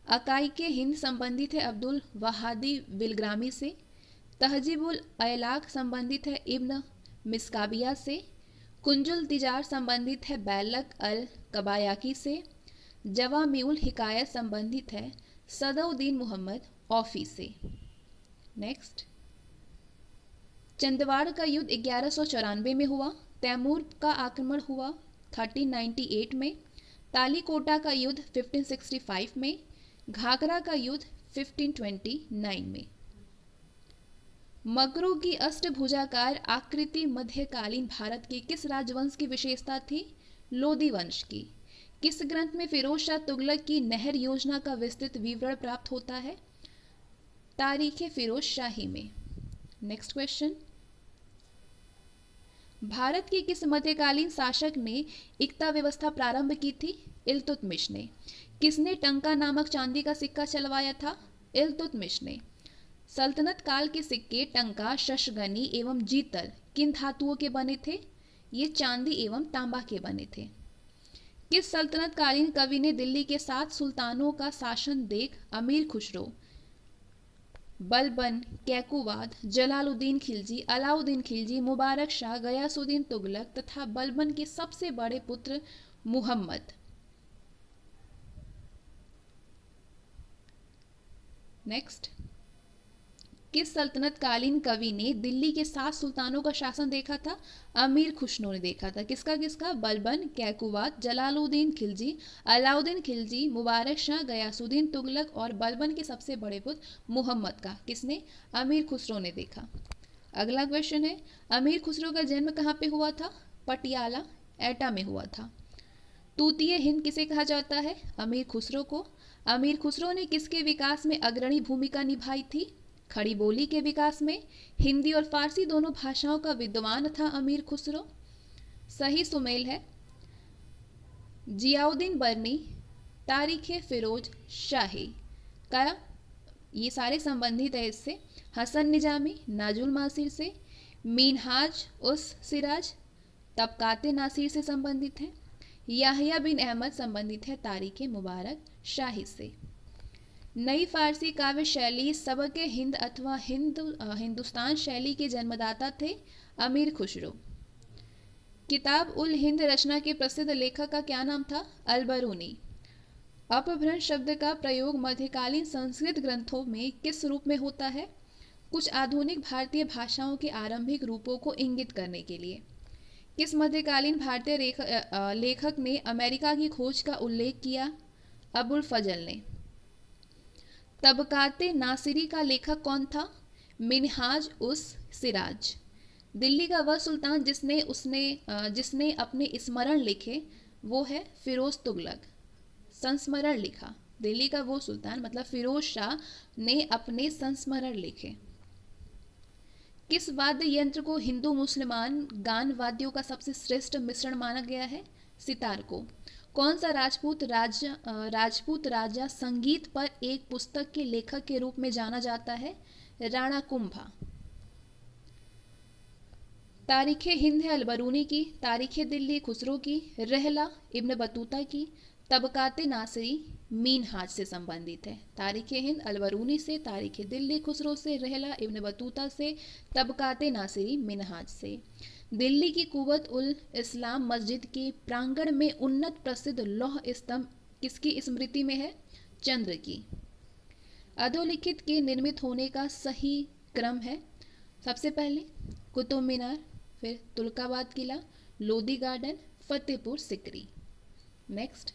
अकाई के हिंद संबंधित है अब्दुल वहादी बिलग्रामी से। तहजीबुल अयलाक संबंधित है इब्न मिस्काबिया से। कुंजुल तिजार संबंधित है बैलक अल कबायाकी से। जवामिउल हिकायत संबंधित है सदउद्दीन मोहम्मद औफी से। नेक्स्ट, चंदवाड़ का युद्ध 1194 में हुआ। तैमूर का आक्रमण हुआ 1398 में। तालीकोटा का युद्ध 1565 में। घाघरा का युद्ध 1529 में। मगरों की अष्टभुजाकार आकृति मध्यकालीन भारत के किस राजवंश की विशेषता थी? लोदी वंश की। किस ग्रंथ में फिरोज शाह तुगलक की नहर योजना का विस्तृत विवरण प्राप्त होता है? तारीख फिरोज शाही में। नेक्स्ट क्वेश्चन, भारत के किस मध्यकालीन शासक ने इक्ता व्यवस्था प्रारंभ की थी? इल्तुतमिश ने। किसने टंका नामक चांदी का सिक्का चलवाया था? इल्तुतमिश ने। सल्तनत काल के सिक्के टंका, शशगनी एवं जीतल किन धातुओं के बने थे? ये चांदी एवं तांबा के बने थे। किस सल्तनत कालीन कवि ने दिल्ली के 7 सुल्तानों का शासन देख अमीर खुसरो, बलबन, कैकुवाद, जलालुद्दीन खिलजी, अलाउद्दीन खिलजी, मुबारक शाह, गयासुद्दीन तुगलक तथा बलबन के सबसे बड़े पुत्र मुहम्मद। नेक्स्ट, किस सल्तनत कालीन कवि ने दिल्ली के 7 सुल्तानों का शासन देखा था? अमीर खुसरो ने देखा था। किसका किसका? बलबन, कैकुवाद, जलालुद्दीन खिलजी, अलाउद्दीन खिलजी, मुबारक शाह, गयासुद्दीन तुगलक और बलबन के सबसे बड़े पुत्र मुहम्मद का। किसने? अमीर खुसरो ने देखा। अगला क्वेश्चन है, अमीर खुसरो का जन्म कहाँ पे हुआ था? पटियाला, एटा में हुआ था। तूतीय हिंद किसे कहा जाता है? अमीर खुसरो को। अमीर खुसरो ने किसके विकास में अग्रणी भूमिका निभाई थी? खड़ी बोली के विकास में। हिंदी और फारसी दोनों भाषाओं का विद्वान था अमीर खुसरो। सही सुमेल है। जियाउद्दीन बर्नी, तारीख फिरोज शाही का, ये सारे संबंधित है इससे। हसन निजामी नाजुल मासिर से। मीनहाज उस सिराज तबकाते नासिर से संबंधित है। याहिया बिन अहमद संबंधित है तारीख मुबारक शाही से। नई फारसी काव्य शैली सबक हिंद अथवा हिंदुस्तान शैली के जन्मदाता थे अमीर खुसरो। किताब उल हिंद रचना के प्रसिद्ध लेखक का क्या नाम था? अलबरूनी। अपभ्रंश शब्द का प्रयोग मध्यकालीन संस्कृत ग्रंथों में किस रूप में होता है? कुछ आधुनिक भारतीय भाषाओं के आरंभिक रूपों को इंगित करने के लिए। किस मध्यकालीन भारतीय लेखक ने अमेरिका की खोज का उल्लेख किया? अबुल फजल ने। तबकाते नासिरी का लेखक कौन था? मिनहाज उस सिराज। दिल्ली का वह सुल्तान जिसने अपने स्मरण लिखे वो है फिरोज तुगलक। संस्मरण लिखा दिल्ली का वो सुल्तान मतलब फिरोज शाह ने अपने संस्मरण लिखे। किस वाद्य यंत्र को हिंदू मुसलमान गान वाद्यों का सबसे श्रेष्ठ मिश्रण माना गया है? सितार को। कौन सा राजपूत राजा संगीत पर एक पुस्तक के लेखक के रूप में जाना जाता है? राणा कुंभा। तारीख हिंद है अलबरूनी की, तारीख दिल्ली खुसरो की, रहला इब्न बतूता की, तबकाते नासिरी मीनहाज से संबंधित है। तारीख हिंद अलबरूनी से, तारीख दिल्ली खुसरो से, रहला इब्न बतूता से, तबकाते नासिरी मिनहाज से। दिल्ली की कुवत उल इस्लाम मस्जिद के प्रांगण में उन्नत प्रसिद्ध लौह स्तंभ किसकी स्मृति में है? चंद्र की। अधोलिखित के निर्मित होने का सही क्रम है? सबसे पहले कुतुब मीनार, फिर तुर्काबाद किला, लोधी गार्डन, फतेहपुर सिकरी। नेक्स्ट,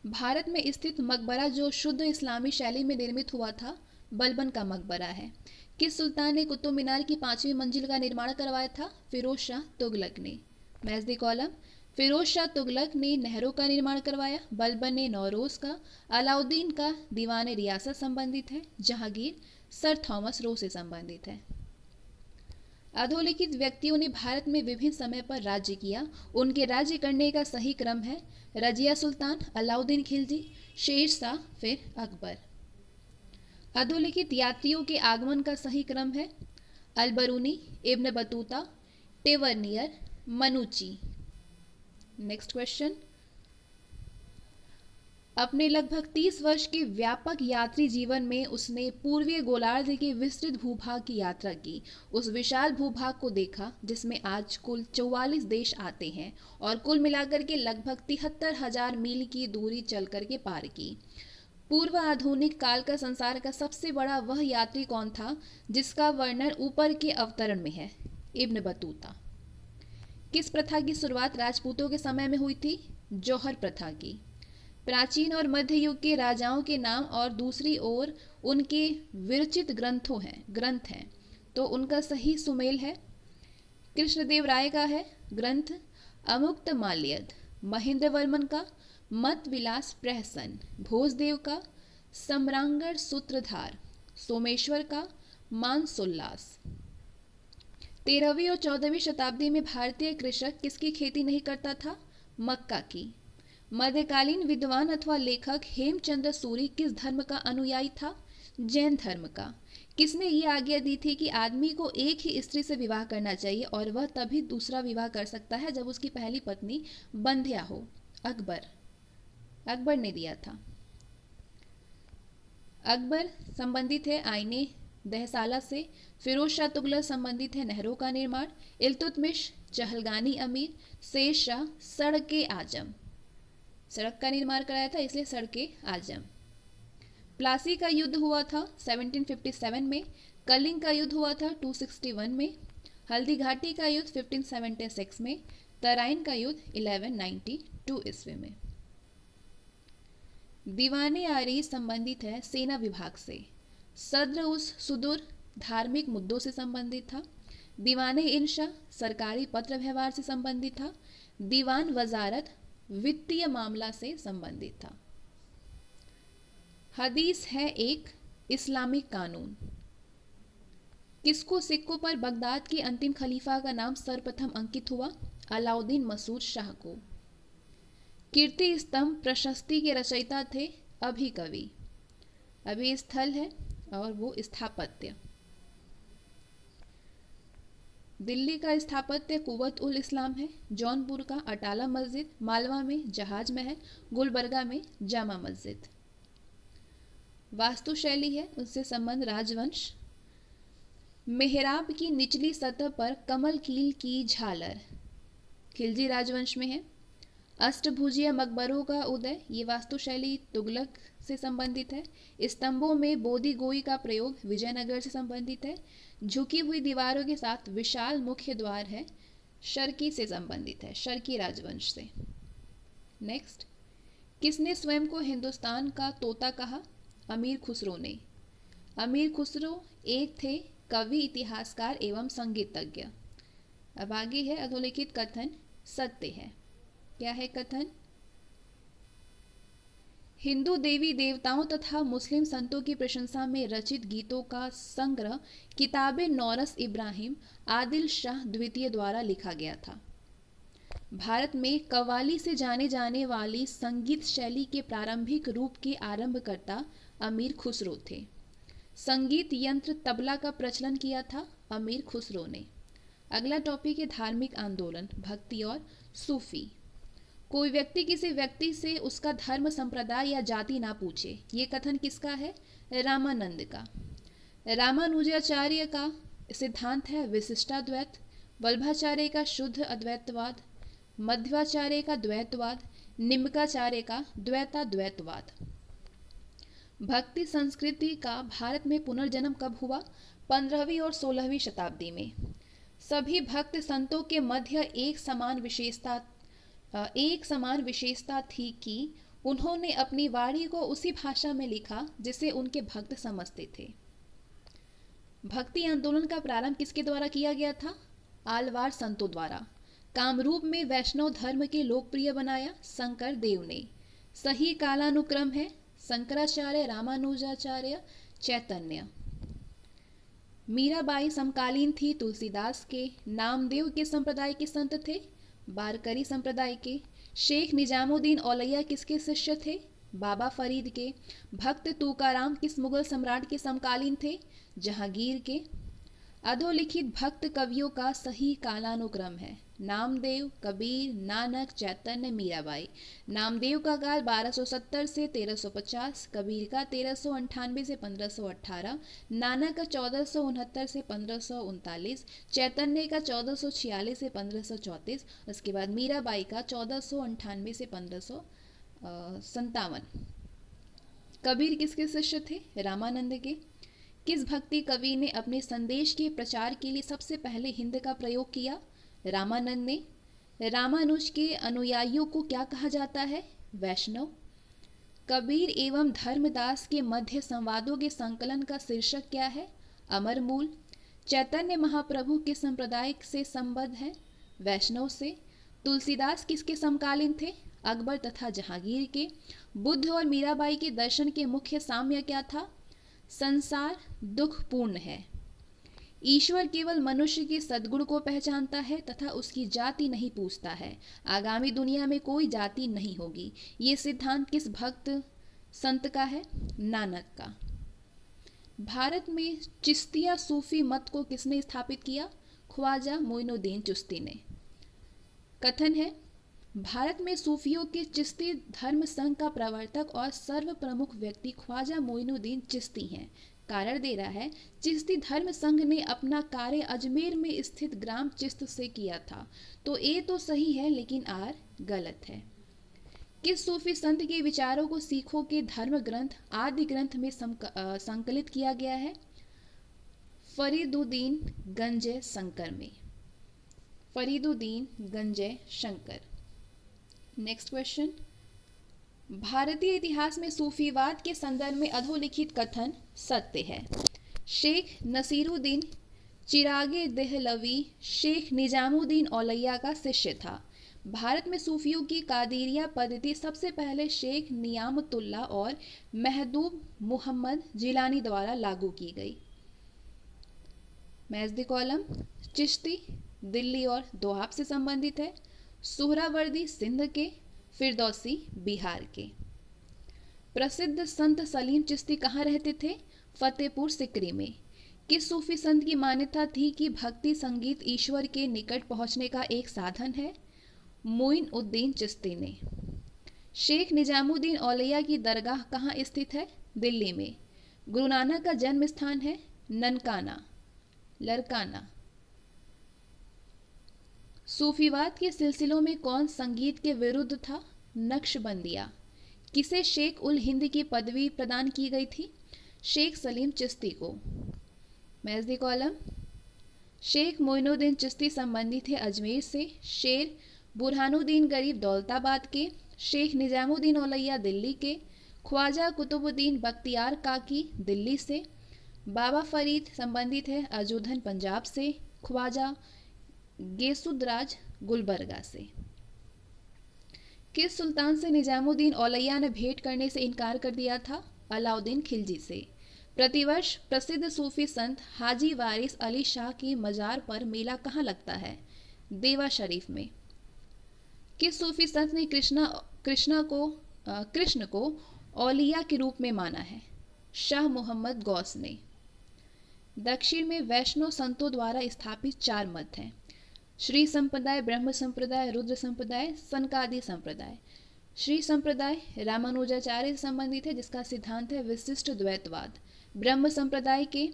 भारत में स्थित मकबरा जो शुद्ध इस्लामी शैली में निर्मित हुआ था, बलबन का मकबरा है। किस सुल्तान ने कुतुब मीनार की 5वीं मंजिल का निर्माण करवाया था? फिरोज शाह तुगलक ने। Match the column. Firoz Shah Tughlaq ने नहरों का निर्माण करवाया, बलबन ने नौरोज का, अलाउद्दीन का दीवान रियासत संबंधित है, जहांगीर सर थॉमस रो से संबंधित है। अधोलिखित व्यक्तियों ने भारत में विभिन्न समय पर राज्य किया, उनके राज्य करने का सही क्रम है? रजिया सुल्तान, अलाउद्दीन खिलजी, शेर शाह, फिर अकबर। अधोलिखित यात्रियों के आगमन का सही क्रम है? Al-Biruni, Ibn Battuta, Tavernier, मनुची। Next question, अपने लगभग 30 वर्ष के व्यापक यात्री जीवन में उसने पूर्वीय गोलार्ध के विस्तृत भूभाग की यात्रा की, उस विशाल भूभाग को देखा जिसमें आज कुल 44 देश आते हैं और कुल मिलाकर के लगभग 73,000 मील की दूरी चल करके पार की। पूर्व आधुनिक काल का संसार का सबसे बड़ा वह यात्री कौन था जिसका वर्णन ऊपर के अवतरण में है? Ibn Battuta. किस प्रथा की शुरुआत राजपूतों के समय में हुई थी? जौहर प्रथा की। प्राचीन और मध्य युग के राजाओं के नाम और दूसरी ओर उनके विरचित ग्रंथ हैं, तो उनका सही सुमेल है? कृष्णदेव राय का है ग्रंथ अमुक्त माल्यद, महेंद्र वर्मन का मत विलास प्रहसन, भोजदेव का सम्रांगण सूत्रधार, सोमेश्वर का मानसोल्लास। 13वीं और 14वीं शताब्दी में भारतीय कृषक किसकी खेती नहीं करता था? मक्का की। मध्यकालीन विद्वान अथवा लेखक हेमचंद्र सूरी किस धर्म का अनुयायी था? जैन धर्म का। किसने ये आज्ञा दी थी कि आदमी को एक ही स्त्री से विवाह करना चाहिए और वह तभी दूसरा विवाह कर सकता है जब उसकी पहली पत्नी बंध्या हो? अकबर। अकबर ने दिया था। अकबर संबंधित है आईने दहसाला से, फिरोज शाह तुगलक संबंधित है नहरों का निर्माण, इल्तुतमिश चहलगानी अमीर, शेर शाह सड़के आजम, सड़क का निर्माण कराया था इसलिए सड़के आजम। प्लासी का युद्ध हुआ था 1757 में, कलिंग का युद्ध हुआ था 261 में, हल्दी घाटी का युद्ध 1576 में, तराइन का युद्ध 1192 ईस्वी में। दीवाने आरी संबंधित है सेना विभाग से, सद्र उस सुदूर धार्मिक मुद्दों से संबंधित था, दीवाने इंशा सरकारी पत्र व्यवहार से संबंधित था, दीवान वजारत वित्तीय मामला से संबंधित था। हदीस है एक इस्लामिक कानून। किसको सिक्कों पर बगदाद के अंतिम खलीफा का नाम सर्वप्रथम अंकित हुआ? अलाउद्दीन मसूद शाह को। कीर्ति स्तंभ प्रशस्ति के रचयिता थे अभी कवि। अभी स्थल है और वो स्थापत्य। दिल्ली का स्थापत्य कुवत उल इस्लाम है, जौनपुर का अटाला मस्जिद, मालवा में जहाज महल, गुलबर्गा में जामा मस्जिद। वास्तुशैली है उससे संबंध राजवंश। मेहराब की निचली सतह पर कमल कील की झालर खिलजी राजवंश में है। अष्टभुजीय मकबरों का उदय, ये वास्तुशैली तुगलक से संबंधित है। स्तंभों में बोधी गोई का प्रयोग विजयनगर से संबंधित है। झुकी हुई दीवारों के साथ विशाल मुख्य द्वार है, शर्की से संबंधित है, शर्की राजवंश से। नेक्स्ट, किसने स्वयं को हिंदुस्तान का तोता कहा? अमीर खुसरो ने। अमीर खुसरो एक थे कवि, इतिहासकार एवं संगीतज्ञ। अब आगे है अधोलिखित कथन सत्य है। क्या है कथन? हिंदू देवी देवताओं तथा मुस्लिम संतों की प्रशंसा में रचित गीतों का संग्रह किताब नौरस इब्राहिम आदिल शाह द्वितीय द्वारा लिखा गया था। भारत में कव्वाली से जाने जाने वाली संगीत शैली के प्रारंभिक रूप के आरंभकर्ता अमीर खुसरो थे। संगीत यंत्र तबला का प्रचलन किया था अमीर खुसरो ने। अगला टॉपिक है धार्मिक आंदोलन, भक्ति और सूफी। कोई व्यक्ति किसी व्यक्ति से उसका धर्म, संप्रदाय या जाति ना पूछे, ये कथन किसका है? रामानंद का। रामानुजाचार्य का सिद्धांत है विशिष्टाद्वैत, वल्लभाचार्य का शुद्ध अद्वैतवाद, मध्वाचार्य का द्वैतवाद, निम्बाचार्य का द्वैताद्वैतवाद। भक्ति संस्कृति का भारत में पुनर्जन्म कब हुआ? 15वीं और 16वीं शताब्दी में। सभी भक्त संतों के मध्य एक समान विशेषता थी कि उन्होंने अपनी वाणी को उसी भाषा में लिखा जिसे उनके भक्त समझते थे। भक्ति आंदोलन का प्रारंभ किसके द्वारा किया गया था? आलवार संतों द्वारा। कामरूप में वैष्णव धर्म के लोकप्रिय बनाया शंकर देव ने। सही कालानुक्रम है शंकराचार्य, रामानुजाचार्य, चैतन्य। मीराबाई समकालीन थी तुलसीदास के। नामदेव के संप्रदाय के संत थे? बारकरी संप्रदाय के। शेख निजामुद्दीन औलैया किसके शिष्य थे? बाबा फरीद के। भक्त तुकाराम किस मुगल सम्राट के समकालीन थे? जहांगीर के। अधोलिखित भक्त कवियों का सही कालानुक्रम है नामदेव, कबीर, नानक, चैतन्य, मीराबाई। नामदेव का काल 1270 से 1350, कबीर का 1398 से 1518, नानक का 1469 से 1539, चैतन्य का 1446 से 1534, उसके बाद मीराबाई का 1498 से 1557। कबीर किसके शिष्य थे? रामानंद के। किस भक्ति कवि ने अपने संदेश के प्रचार के लिए सबसे पहले हिंद का प्रयोग किया? रामानंद ने। रामानुज के अनुयायियों को क्या कहा जाता है? वैष्णव। कबीर एवं धर्मदास के मध्य संवादों के संकलन का शीर्षक क्या है? अमर मूल। चैतन्य महाप्रभु किस संप्रदाय से संबद्ध है? वैष्णव से। तुलसीदास किसके समकालीन थे? अकबर तथा जहांगीर के। बुद्ध और मीराबाई के दर्शन के मुख्य साम्य क्या था? संसार दुखपूर्ण है। ईश्वर केवल मनुष्य के सद्गुण को पहचानता है तथा उसकी जाति नहीं पूछता है। आगामी दुनिया में कोई जाति नहीं होगी। ये सिद्धांत किस भक्त संत का है? नानक का। भारत में चिश्तिया सूफी मत को किसने स्थापित किया? ख्वाजा मोइनुद्दीन चिश्ती ने। कथन है भारत में सूफियों के चिश्ती धर्म संघ का प्रवर्तक और सर्व प्रमुख व्यक्ति ख्वाजा मोइनुद्दीन चिश्ती हैं। कारण दे रहा है चिश्ती धर्म संघ ने अपना कार्य अजमेर में स्थित ग्राम चिश्त से किया था। तो ए तो सही है लेकिन आर गलत है। किस सूफी संत के विचारों को सिखों के धर्म ग्रंथ आदि ग्रंथ में संकलित किया गया है? फरीदुद्दीन गंजय शंकर में। फरीदुद्दीन गंजय शंकर। नेक्स्ट क्वेश्चन, भारतीय इतिहास में सूफीवाद के संदर्भ में अधोलिखित कथन सत्य है? शेख नसीरुद्दीन चिरागे देहलवी शेख निजामुद्दीन औलैया का शिष्य था। भारत में सूफियों की कादिरिया पद्धति सबसे पहले शेख नियामतुल्लाह और महदूब मुहम्मद जिलानी द्वारा लागू की गई। Match the column. Chishti Delhi और दोआब से संबंधित है। सुहरावर्दी सिंध के, फिरदौसी बिहार के। प्रसिद्ध संत सलीम चिश्ती कहाँ रहते थे? फतेहपुर सिकरी में। किस सूफी संत की मान्यता थी कि भक्ति संगीत ईश्वर के निकट पहुंचने का एक साधन है? मोइनुद्दीन चिश्ती ने। शेख निजामुद्दीन औलैया की दरगाह कहाँ स्थित है? दिल्ली में। गुरु नानक का जन्म स्थान है ननकाना, लरकाना। सूफीवाद के सिलसिलों में कौन संगीत के विरुद्ध था? नक्शबंदिया। किसे शेख उल हिंद की पदवी प्रदान की गई थी? शेख सलीम चिश्ती को। Match the column. Sheikh Moinuddin Chishti संबंधित है अजमेर से। शेर बुरहानुद्दीन गरीब दौलताबाद के। शेख निजामुद्दीन औलैया दिल्ली के। ख्वाजा कुतुबुद्दीन बख्तियार काकी दिल्ली से। बाबा फरीद संबंधित है अजूधन पंजाब से। ख्वाजा गेसुद्राज गुलबर्गा से। किस सुल्तान से निजामुद्दीन औलैया ने भेंट करने से इनकार कर दिया था? अलाउद्दीन खिलजी से। प्रतिवर्ष प्रसिद्ध सूफी संत हाजी वारिस अली शाह की मजार पर मेला कहाँ लगता है? देवा शरीफ में। किस सूफी संत ने कृष्ण को औलिया के रूप में माना है? शाह मोहम्मद गौस ने। दक्षिण में वैष्णव संतों द्वारा स्थापित 4 मत हैं: श्री संप्रदाय, ब्रह्म संप्रदाय, रुद्र संप्रदाय, सनकादि संप्रदाय। श्री संप्रदाय रामानुजाचार्य से संबंधित है, जिसका सिद्धांत है विशिष्ट द्वैतवाद। ब्रह्म संप्रदाय के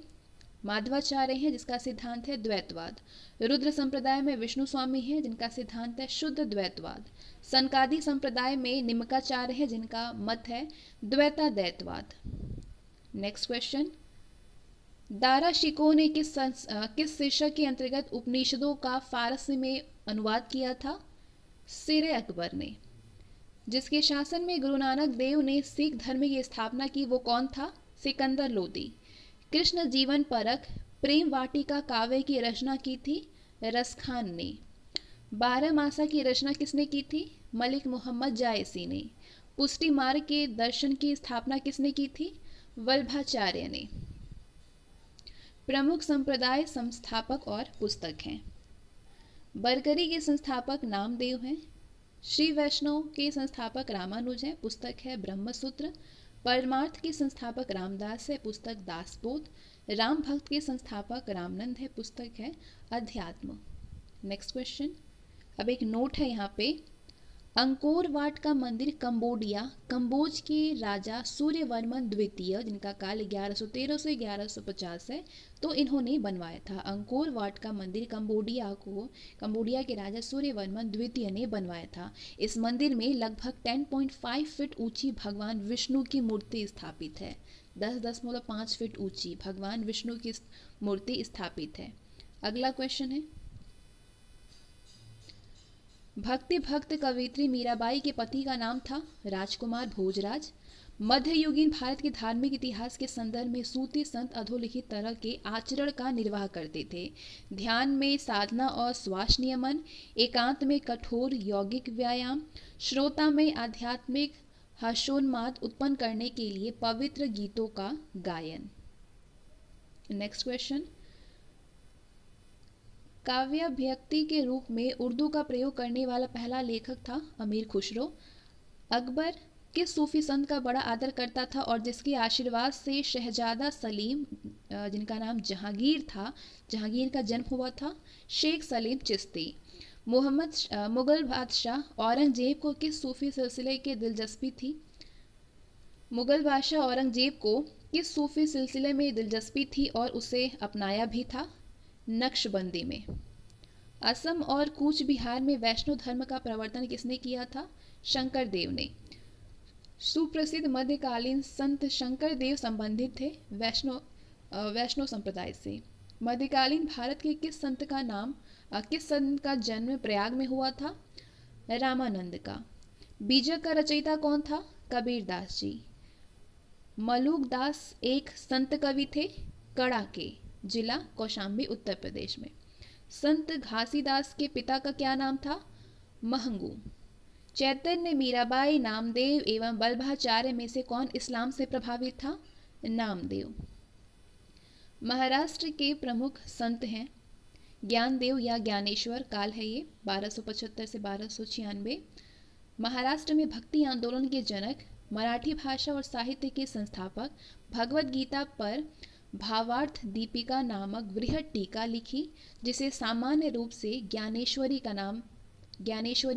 माधवाचार्य हैं, जिसका सिद्धांत है द्वैतवाद। रुद्र संप्रदाय में विष्णु स्वामी हैं, जिनका सिद्धांत है शुद्ध द्वैतवाद। सनकादि संप्रदाय में निमकाचार्य हैं, जिनका मत है द्वैताद्वैतवाद। नेक्स्ट क्वेश्चन, दारा शिकोह ने किस शीर्षक के अंतर्गत उपनिषदों का फारसी में अनुवाद किया था? सिरे अकबर ने। जिसके शासन में गुरु नानक देव ने सिख धर्म की स्थापना की, वो कौन था? सिकंदर लोदी। कृष्ण जीवन परक प्रेम वाटिका काव्य की रचना की थी? रसखान ने। 12 मासा की रचना किसने की थी? मलिक मोहम्मद जायसी ने। पुष्टि मार्ग के दर्शन की स्थापना किसने की थी? वल्लभाचार्य ने। प्रमुख संप्रदाय संस्थापक और पुस्तक हैं। बरगरी के संस्थापक नामदेव हैं। श्री वैष्णव के संस्थापक रामानुज हैं, पुस्तक है ब्रह्मसूत्र। परमार्थ के संस्थापक रामदास है, पुस्तक दासबोध। राम भक्त के संस्थापक रामनंद है, पुस्तक है अध्यात्म। नेक्स्ट क्वेश्चन, अब एक नोट है यहाँ पे, अंकोर वाट का मंदिर कंबोज के राजा सूर्यवर्मन द्वितीय, जिनका काल 1113 से 1150 है, तो इन्होंने बनवाया था। अंकोर वाट का मंदिर कंबोडिया के राजा सूर्यवर्मन द्वितीय ने बनवाया था। इस मंदिर में लगभग 10.5 फीट ऊंची भगवान विष्णु की मूर्ति स्थापित है। 10.5 फीट ऊंची भगवान विष्णु की मूर्ति स्थापित है। अगला क्वेश्चन है, भक्ति भक्त कवियत्री मीराबाई के पति का नाम था? राजकुमार भोजराज। मध्ययुगीन भारत के धार्मिक इतिहास के संदर्भ में सूती संत अधोलिखित तरह के आचरण का निर्वाह करते थे। ध्यान में साधना और श्वास नियमन, एकांत में कठोर यौगिक व्यायाम, श्रोता में आध्यात्मिक हर्षोन्माद उत्पन्न करने के लिए पवित्र गीतों का गायन। नेक्स्ट क्वेश्चन, काव्याभ्यक्ति के रूप में उर्दू का प्रयोग करने वाला पहला लेखक था अमीर खुसरो। अकबर किस सूफी संत का बड़ा आदर करता था और जिसके आशीर्वाद से शहजादा सलीम, जिनका नाम जहांगीर था, जहांगीर का जन्म हुआ था? शेख सलीम चिश्ती। मुगल बादशाह औरंगजेब को किस सूफी सिलसिले की दिलचस्पी थी? मुगल बादशाह औरंगजेब को किस सूफी सिलसिले में दिलचस्पी थी और उसे अपनाया भी था? नक्शबंदी में। असम और कूच बिहार में वैष्णव धर्म का प्रवर्तन किसने किया था? शंकर देव ने। सुप्रसिद्ध मध्यकालीन संत शंकर देव संबंधित थे वैष्णव संप्रदाय से। मध्यकालीन भारत के किस संत का जन्म प्रयाग में हुआ था? रामानंद का। बीजक का रचयिता कौन था? कबीर दास जी। मलूक दास एक संत कवि थे, कड़ा के, जिला कौशाम्बी, उत्तर प्रदेश में। संत घासीदास के पिता का क्या नाम था? महंगू। चैतन्य, मीराबाई, नामदेव एवं वल्लभाचार्य में से कौन इस्लाम से प्रभावित था? नामदेव। महाराष्ट्र के प्रमुख संत हैं ज्ञानदेव या ज्ञानेश्वर, काल है ये 1275 से 1296। महाराष्ट्र में भक्ति आंदोलन के जनक, मराठी भाषा और साहित्य के संस्थापक, भगवद गीता पर भावार्थ दीपिका नामक बृहद टीका लिखी, जिसे सामान्य रूप से ज्ञानेश्वरी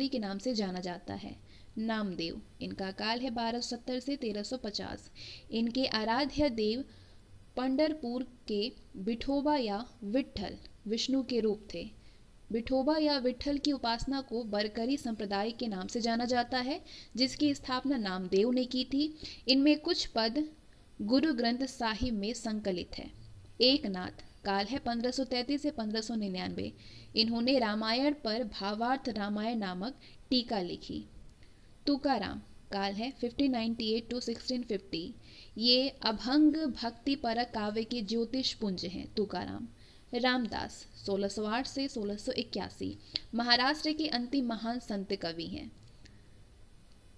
के नाम से जाना जाता है। नामदेव। इनका काल है 1270 से 1350। इनके आराध्य देव पंढरपुर के विठोबा या विट्ठल विष्णु के रूप थे। विठोबा या विट्ठल की उपासना को बरकरी संप्रदाय के नाम से जाना जाता है, जिसकी स्थापना नामदेव ने की थी। इनमें कुछ पद गुरु ग्रंथ साहिब में संकलित है। एकनाथ, काल है 1533 से 1599। इन्होंने रामायण पर भावार्थ रामायण नामक टीका लिखी। तुकाराम, काल है 1598 टू 1650। ये अभंग भक्ति परक काव्य के ज्योतिष पुंज हैं। तुकाराम। रामदास 1608 से 1681 महाराष्ट्र के अंतिम महान संत कवि हैं।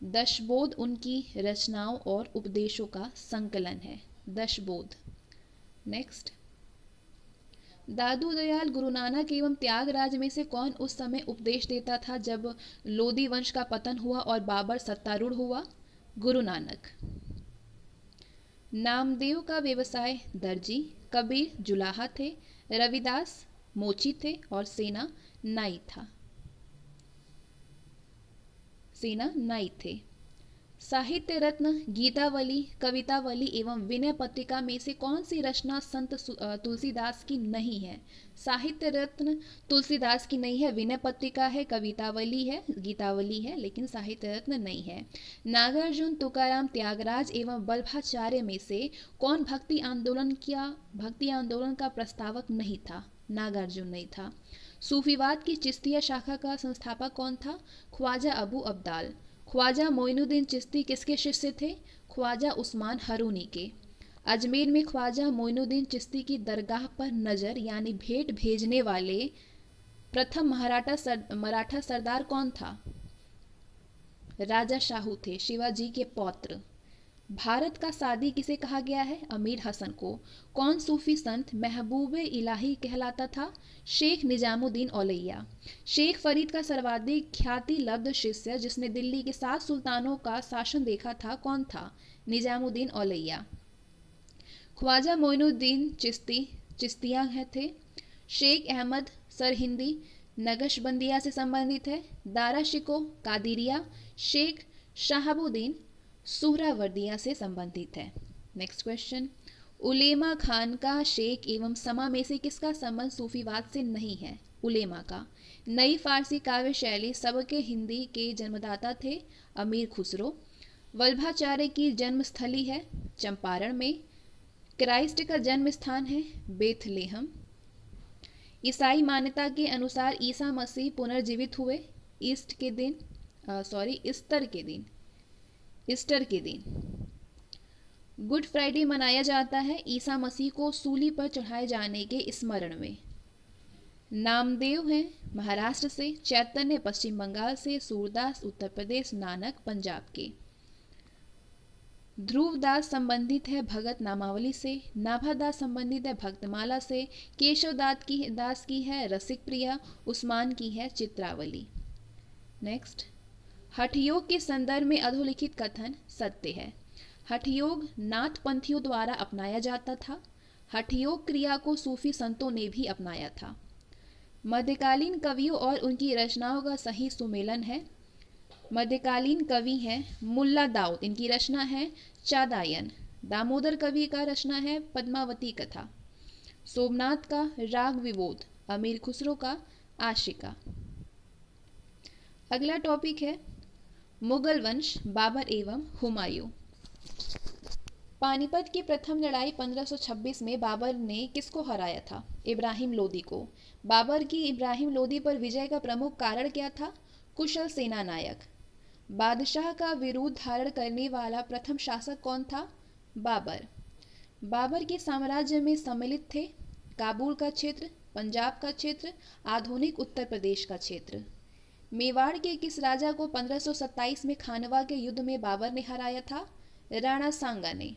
दशबोध उनकी रचनाओं और उपदेशों का संकलन है। दशबोध। नेक्स्ट, दादू दयाल गुरु नानक एवं त्यागराज में से कौन उस समय उपदेश देता था जब लोदी वंश का पतन हुआ और बाबर सत्तारूढ़ हुआ? गुरु नानक। नामदेव का व्यवसाय दर्जी, कबीर जुलाहा थे, रविदास मोची थे और सेना नाई था। सेना नाई थे। साहित्य रत्न गीतावली, कवितावली एवं विनय पत्रिका में से कौन सी रचना संत तुलसीदास की नहीं है? साहित्य रत्न तुलसीदास की नहीं है, विनय पत्रिका है, कवितावली है, गीतावली है, लेकिन साहित्य रत्न नहीं है। नागार्जुन, तुकाराम, त्यागराज एवं वल्लभाचार्य में से कौन भक्ति आंदोलन का प्रस्तावक नहीं था? नागार्जुन नहीं था। सूफीवाद की चिश्तिया शाखा का संस्थापक कौन था? ख्वाजा अबू अब्दाल। ख्वाजा मोइनुद्दीन चिश्ती किसके शिष्य थे? ख्वाजा उस्मान हरूनी के। अजमेर में ख्वाजा मोइनुद्दीन चिश्ती की दरगाह पर नज़र यानी भेंट भेजने वाले प्रथम मराठा सरदार कौन था? राजा शाहू थे, शिवाजी के पौत्र। भारत का सादी किसे कहा गया है? अमीर हसन को। कौन सूफी संत महबूबे इलाही कहलाता था? शेख निजामुद्दीन औलैया। शेख फरीद का सर्वाधिक ख्याति लब्ध शिष्य जिसने दिल्ली के 7 सुल्तानों का शासन देखा था कौन था? निजामुद्दीन औलैया। ख्वाजा मोइनुद्दीन चिश्तिया थे। शेख अहमद सरहिंदी नक्शबंदिया से संबंधित है। दारा शिको कादिरिया। शेख शहाबुद्दीन सुहरावर्दिया से संबंधित है। नेक्स्ट क्वेश्चन, उलेमा खान का शेख एवं समा में से किसका संबंध सूफीवाद से नहीं है? उलेमा का। नई फारसी काव्य शैली सबके हिंदी के जन्मदाता थे, अमीर खुसरो। वल्लभाचार्य की जन्मस्थली है चंपारण में। क्राइस्ट का जन्म स्थान है बेथलेहम। ईसाई मान्यता के अनुसार ईसा मसीह पुनर्जीवित हुए ईस्टर के दिन। गुड फ्राइडे मनाया जाता है ईसा मसीह को सूली पर चढ़ाए जाने के स्मरण में। नामदेव हैं महाराष्ट्र से, चैतन्य पश्चिम बंगाल से, सूरदास उत्तर प्रदेश, नानक पंजाब के। ध्रुवदास संबंधित है भगत नामावली से, नाभादास संबंधित है भक्तमाला से, केशव दास की है रसिक प्रिया, उस्मान की है चित्रावली। नेक्स्ट, हठयोग के संदर्भ में अधोलिखित कथन सत्य है। हठयोग नाथ पंथियों द्वारा अपनाया जाता था। हठयोग क्रिया को सूफी संतों ने भी अपनाया था। मध्यकालीन कवियों और उनकी रचनाओं का सही सुमेलन है। मध्यकालीन कवि हैं मुल्ला दाऊद, इनकी रचना है चादायन। दामोदर कवि का रचना है पद्मावती कथा। सोमनाथ का राग विबोध, अमीर खुसरो का आशिका। अगला टॉपिक है मुगल वंश, बाबर एवं हुमायूं। पानीपत की प्रथम लड़ाई 1526 में बाबर ने किसको हराया था? इब्राहिम लोदी को। बाबर की इब्राहिम लोदी पर विजय का प्रमुख कारण क्या था? कुशल सेना नायक। बादशाह का विरोध धारण करने वाला प्रथम शासक कौन था? बाबर। बाबर के साम्राज्य में सम्मिलित थे काबुल का क्षेत्र, पंजाब का क्षेत्र, आधुनिक उत्तर प्रदेश का क्षेत्र। मेवाड़ के किस राजा को 1527 में खानवा के युद्ध में बाबर ने हराया था? राणा सांगा ने।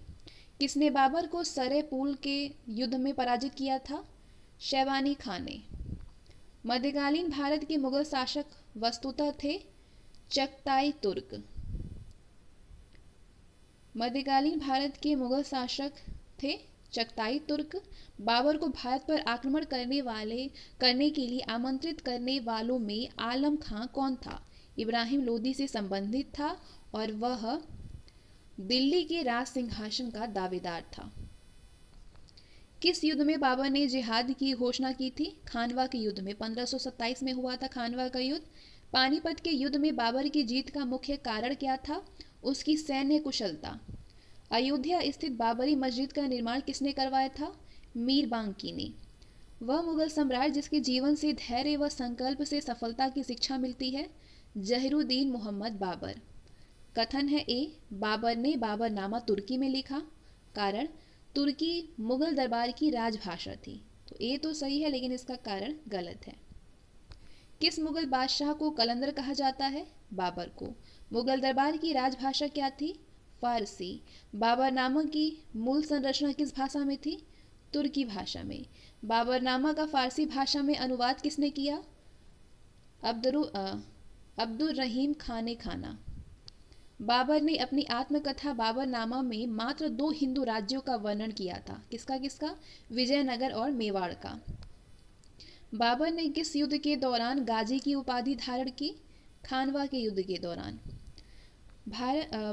किसने बाबर को सरे पुल के युद्ध में पराजित किया था? शैबानी खान ने। मध्यकालीन भारत के मुगल शासक वस्तुतः थे चगताई तुर्क। मध्यकालीन भारत के मुगल शासक थे चगताई तुर्क। बाबर को भारत पर आक्रमण करने के लिए आमंत्रित करने वालों में आलम खां कौन था? इब्राहिम लोदी से संबंधित था और वह दिल्ली के राज सिंहासन का दावेदार था। किस युद्ध में बाबर ने जिहाद की घोषणा की थी? खानवा के युद्ध में 1527 में हुआ था खानवा का युद्ध। पानीपत के युद्ध में बाबर की जीत का मुख्य कारण क्या था? उसकी सैन्य कुशलता। अयोध्या स्थित बाबरी मस्जिद का निर्माण किसने करवाया था? मीर बांकी ने। वह मुगल सम्राट जिसके जीवन से धैर्य व संकल्प से सफलता की शिक्षा मिलती है? जहीरुद्दीन मोहम्मद बाबर। कथन है ए, बाबर ने बाबरनामा तुर्की में लिखा, कारण तुर्की मुगल दरबार की राजभाषा थी। तो ए तो सही है लेकिन इसका कारण गलत है। किस मुगल बादशाह को कलंदर कहा जाता है? बाबर को। मुगल दरबार की राजभाषा क्या थी? फारसी। बाबरनामा की मूल संरचना किस भाषा में थी? तुर्की भाषा में। बाबरनामा का फारसी भाषा में अनुवाद किसने किया? अब्दुल रहीम खान ने खाना। बाबर ने अपनी आत्मकथा बाबरनामा में मात्र 2 हिंदू राज्यों का वर्णन किया था। किसका किसका? विजयनगर और मेवाड़ का। बाबर ने किस युद्ध के दौरान गाजी की उपाधि धारण की? खानवा के युद्ध के दौरान।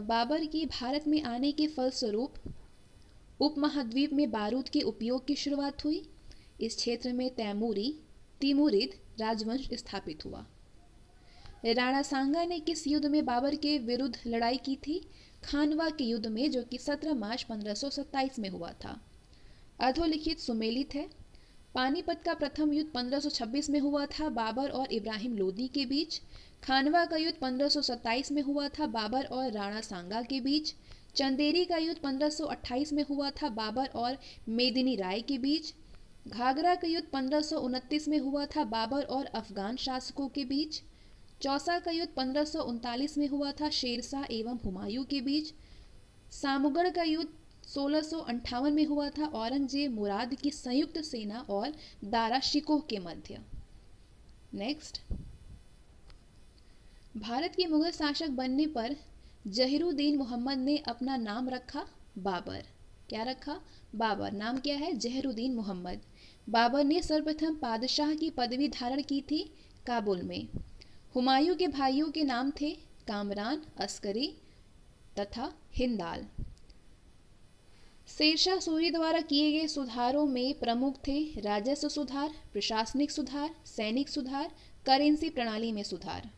बाबर की भारत में आने के फलस्वरूप उपमहाद्वीप में बारूद के उपयोग की शुरुआत हुई। इस क्षेत्र में तिमुरिद राजवंश स्थापित हुआ। राणा सांगा ने किस युद्ध में बाबर के विरुद्ध लड़ाई की थी? खानवा के युद्ध में, जो कि 17 मार्च 1527 में हुआ था। अधोलिखित सुमेलित है। पानीपत का प्रथम युद्ध 1526 में हुआ था, बाबर और इब्राहिम लोदी के बीच। खानवा का युद्ध 1527 में हुआ था, बाबर और राणा सांगा के बीच। चंदेरी का युद्ध 1528 में हुआ था, बाबर और मेदिनी राय के बीच। घाघरा का युद्ध 1529 में हुआ था, बाबर और अफगान शासकों के बीच। चौसा का युद्ध 1539 में हुआ था, शेरशाह एवं हुमायूं के बीच। सामुगढ़ का युद्ध 1658 में हुआ था, औरंगजेब मुराद की संयुक्त सेना और दारा शिकोह के मध्य। नेक्स्ट, भारत के मुगल शासक बनने पर जहीरुद्दीन मोहम्मद ने अपना नाम रखा बाबर। क्या रखा? बाबर। नाम क्या है? जहीरुद्दीन मोहम्मद। बाबर ने सर्वप्रथम पादशाह की पदवी धारण की थी काबुल में। हुमायूं के भाइयों के नाम थे कामरान, अस्करी तथा हिंदाल। शेरशाह सूरी द्वारा किए गए सुधारों में प्रमुख थे राजस्व सुधार, प्रशासनिक सुधार, सैनिक सुधार, करेंसी प्रणाली में सुधार।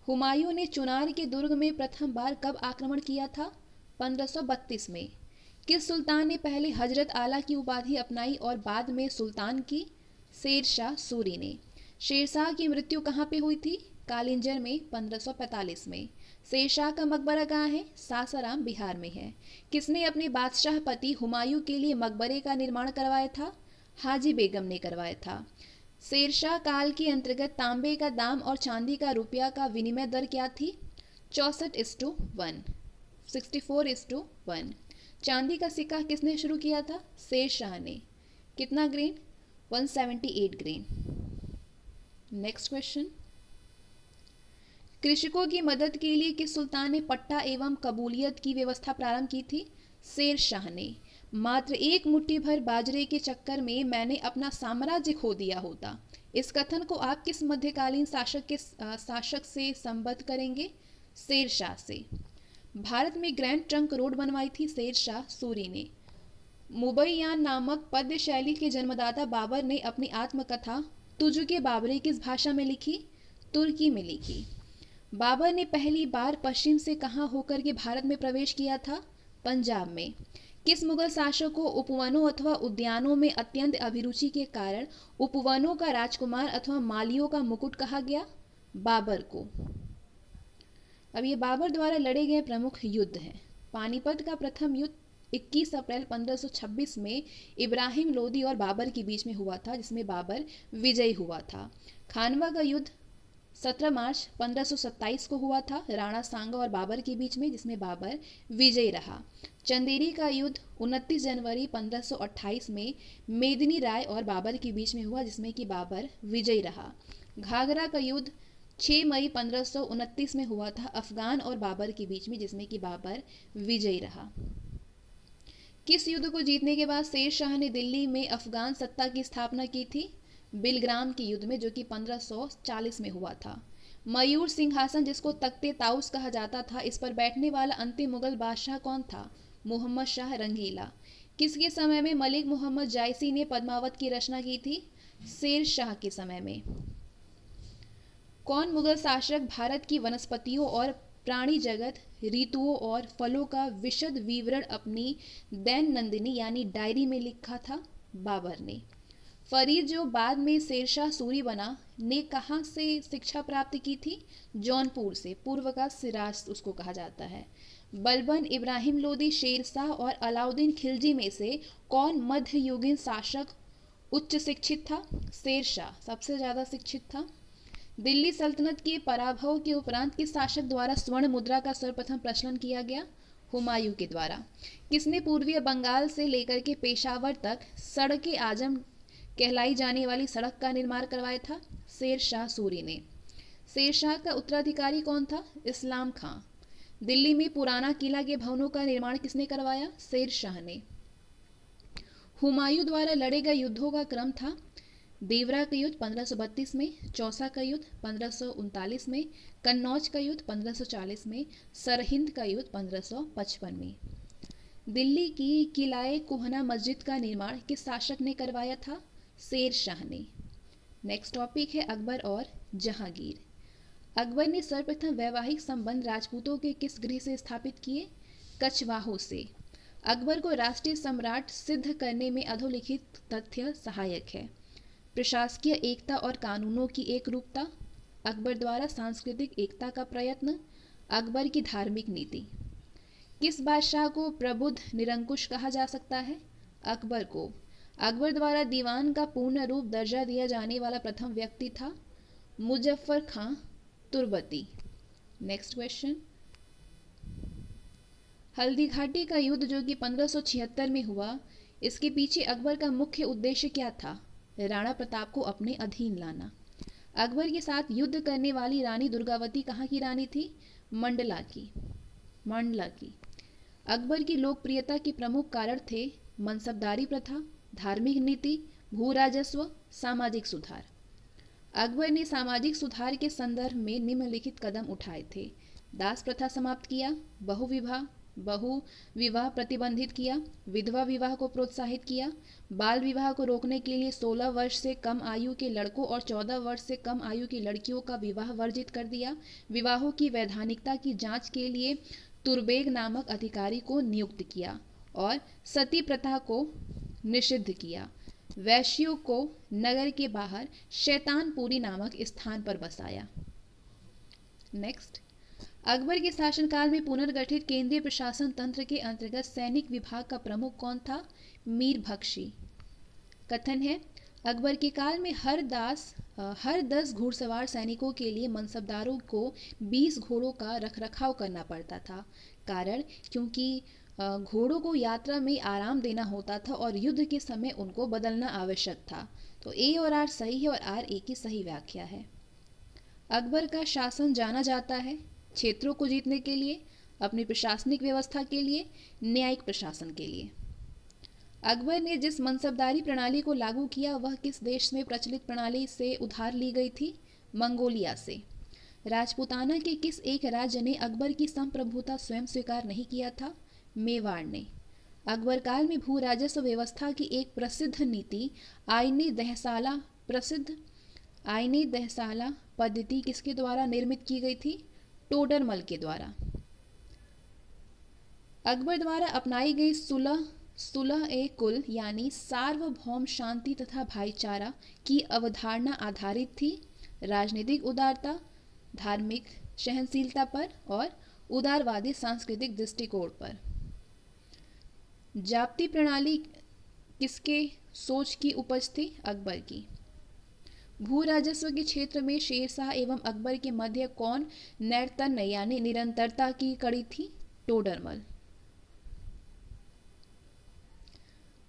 हुमायूं ने चुनार के दुर्ग में प्रथम बार कब आक्रमण किया था? 1532 में। किस सुल्तान ने पहले हजरत आला की उपाधि अपनाई और बाद में सुल्तान की? शेरशाह सूरी ने। शेरशाह की मृत्यु कहाँ पे हुई थी? कालिंजर में 1545 में। शेरशाह का मकबरा कहाँ है? सासाराम, बिहार में है। किसने अपने बादशाह पति हुमायूं के लिए मकबरे का निर्माण करवाया था? हाजी बेगम ने करवाया था। शेरशाह काल के अंतर्गत तांबे का दाम और चांदी का रुपया का विनिमय दर क्या थी? 64:1, 64:1। चांदी का सिक्का किसने शुरू किया था? शेरशाह ने। कितना ग्रेन? 178 ग्रेन। नेक्स्ट क्वेश्चन, कृषकों की मदद के लिए किस सुल्तान ने पट्टा एवं कबूलियत की व्यवस्था प्रारंभ की थी? शेरशाह ने। मात्र एक मुट्ठी भर बाजरे के चक्कर में मैंने अपना साम्राज्य खो दिया होता। इस कथन को आप किस मध्यकालीन शासक से संबद्ध करेंगे? शेरशाह से। भारत में ग्रैंड ट्रंक रोड बनवाई थी शेरशाह सूरी ने। मुबैयान नामक पद्य शैली के जन्मदाता बाबर ने अपनी आत्मकथा तुजुके बाबरी किस भाषा में लिखी? तुर्की में लिखी। बाबर ने पहली बार पश्चिम से कहां होकर के भारत में प्रवेश किया था? पंजाब में। किस मुगल शासक को उपवनों अथवा उद्यानों में अत्यंत अभिरुचि के कारण उपवनों का राजकुमार अथवा मालियों का मुकुट कहा गया? बाबर को। अब ये बाबर द्वारा लड़े गए प्रमुख युद्ध हैं। पानीपत का प्रथम युद्ध 21 अप्रैल 1526 में इब्राहिम लोदी और बाबर के बीच में हुआ था, जिसमें बाबर विजयी हुआ था। खानवा का युद्ध 17 मार्च 1527 को हुआ था राणा सांगा और बाबर के बीच में, जिसमें बाबर विजयी रहा। चंदेरी का युद्ध 29 जनवरी 1528 में मेदिनी राय और बाबर के बीच में हुआ, जिसमें कि बाबर विजयी रहा। घाघरा का युद्ध 6 मई 1529 में हुआ था अफगान और बाबर के बीच में, जिसमें कि बाबर विजयी रहा। किस युद्ध को जीतने के बाद शेरशाह ने दिल्ली में अफगान सत्ता की स्थापना की थी? बिलग्राम के युद्ध में, जो कि 1540 में हुआ था। मयूर सिंहासन, जिसको तख्ते ताउस कहा जाता था, इस पर बैठने वाला अंतिम मुगल बादशाह कौन था? मोहम्मद शाह रंगीला। किसके समय में मलिक मोहम्मद जायसी ने पद्मावत की रचना की थी? शेरशाह के समय में। कौन मुगल शासक भारत की वनस्पतियों और प्राणी जगत, ऋतुओं और फलों का विशद विवरण अपनी दैन नंदिनी यानी डायरी में लिखा था? बाबर ने। फरीद, जो बाद में शेरशाह सूरी बना, ने कहाँ से शिक्षा प्राप्त की थी? जौनपुर से। पूर्व का सिराज उसको कहा जाता है। बलबन, इब्राहिम लोदी, शेरशाह और अलाउद्दीन खिलजी में से कौन मध्ययुगीन शासक उच्च शिक्षित था? शेरशाह सबसे ज्यादा शिक्षित था। दिल्ली सल्तनत के पराभव के उपरांत किस शासक द्वारा स्वर्ण मुद्रा का सर्वप्रथम प्रचलन किया गया? हुमायूं के द्वारा। किसने पूर्वीय बंगाल से लेकर के पेशावर तक सड़के आजम कहलाई जाने वाली सड़क का निर्माण करवाया था? शेर शाह सूरी ने। शेर शाह का उत्तराधिकारी कौन था? इस्लाम खां। दिल्ली में पुराना किला के भवनों का निर्माण किसने करवाया? शेर शाह ने। हुमायूं द्वारा लड़े गए युद्धों का क्रम था? देवरा का युद्ध 1532 में, चौसा का युद्ध 1539 में, कन्नौज का युद्ध 1540 में, सरहिंद का युद्ध 1555 में। दिल्ली की किलाए कोहना मस्जिद का निर्माण किस शासक ने करवाया था? शेर शाह ने। नेक्स्ट टॉपिक है अकबर और जहांगीर। अकबर ने सर्वप्रथम वैवाहिक संबंध राजपूतों के किस गृह से स्थापित किए? कछवाहों से। अकबर को राष्ट्रीय सम्राट सिद्ध करने में अधोलिखित तथ्य सहायक है। प्रशासकीय एकता और कानूनों की एक रूपता, अकबर द्वारा सांस्कृतिक एकता का प्रयत्न, अकबर की धार्मिक नीति। किस बादशाह को प्रबुद्ध निरंकुश कहा जा सकता है? अकबर को। अकबर द्वारा दीवान का पूर्ण रूप दर्जा दिया जाने वाला प्रथम व्यक्ति था मुजफ्फर खां तुर्बती। नेक्स्ट क्वेश्चन, हल्दी घाटी का युद्ध जो कि 1576 में हुआ, इसके पीछे अकबर का मुख्य उद्देश्य क्या था? राणा प्रताप को अपने अधीन लाना। अकबर के साथ युद्ध करने वाली रानी दुर्गावती कहाँ की रानी थी? मंडला की। अकबर की लोकप्रियता के प्रमुख कारण थे मनसबदारी प्रथा, धार्मिक नीति, भू राजस्व, सामाजिक सुधार। अकबर ने सामाजिक सुधार के संदर्भ में निम्नलिखित कदम उठाए थे? दास प्रथा समाप्त किया, बहु विवाह प्रतिबंधित किया, विधवा विवाह को प्रोत्साहित किया, बाल विवाह को रोकने के लिए 16 वर्ष से कम आयु के लड़कों और 14 वर्ष से कम आयु की लड़कियों का विवाह वर्जित कर दिया, विवाहों की वैधानिकता की जांच के लिए तुरबेग नामक अधिकारी को नियुक्त किया और सती प्रथा को निषिद्ध किया। वैश्यों को नगर के बाहर शैतानपुरी नामक स्थान पर बसाया। नेक्स्ट, अकबर के शासनकाल में पुनर्गठित केंद्रीय प्रशासन तंत्र के अंतर्गत सैनिक विभाग का प्रमुख कौन था? मीर बख्शी। कथन है, अकबर के काल में हर 10 घुड़सवार सैनिकों के लिए मनसबदारों को 20 घोड़ों का रखरखाव करना पड़ता था। कारण, क्योंकि घोड़ों को यात्रा में आराम देना होता था और युद्ध के समय उनको बदलना आवश्यक था। तो ए और आर सही है और आर ए की सही व्याख्या है। अकबर का शासन जाना जाता है क्षेत्रों को जीतने के लिए, अपनी प्रशासनिक व्यवस्था के लिए, न्यायिक प्रशासन के लिए। अकबर ने जिस मनसबदारी प्रणाली को लागू किया वह किस देश में प्रचलित प्रणाली से उधार ली गई थी? मंगोलिया से। राजपूताना के किस एक राज्य ने अकबर की संप्रभुता स्वयं स्वीकार नहीं किया था? मेवाड़ ने। अकबर काल में भू राजस्व व्यवस्था की एक प्रसिद्ध नीति आईने दहसाला पद्धति किसके द्वारा निर्मित की गई थी? टोडरमल के द्वारा। अकबर द्वारा अपनाई गई सुलह ए कुल यानी सार्वभौम शांति तथा भाईचारा की अवधारणा आधारित थी राजनीतिक उदारता, धार्मिक सहनशीलता पर और उदारवादी सांस्कृतिक दृष्टिकोण पर। जाप्ती प्रणाली किसके सोच की उपज थी? अकबर की। भू राजस्व के क्षेत्र में शेरशाह एवं अकबर के मध्य कौन नैरतन्य यानी निरंतरता की कड़ी थी? टोडरमल।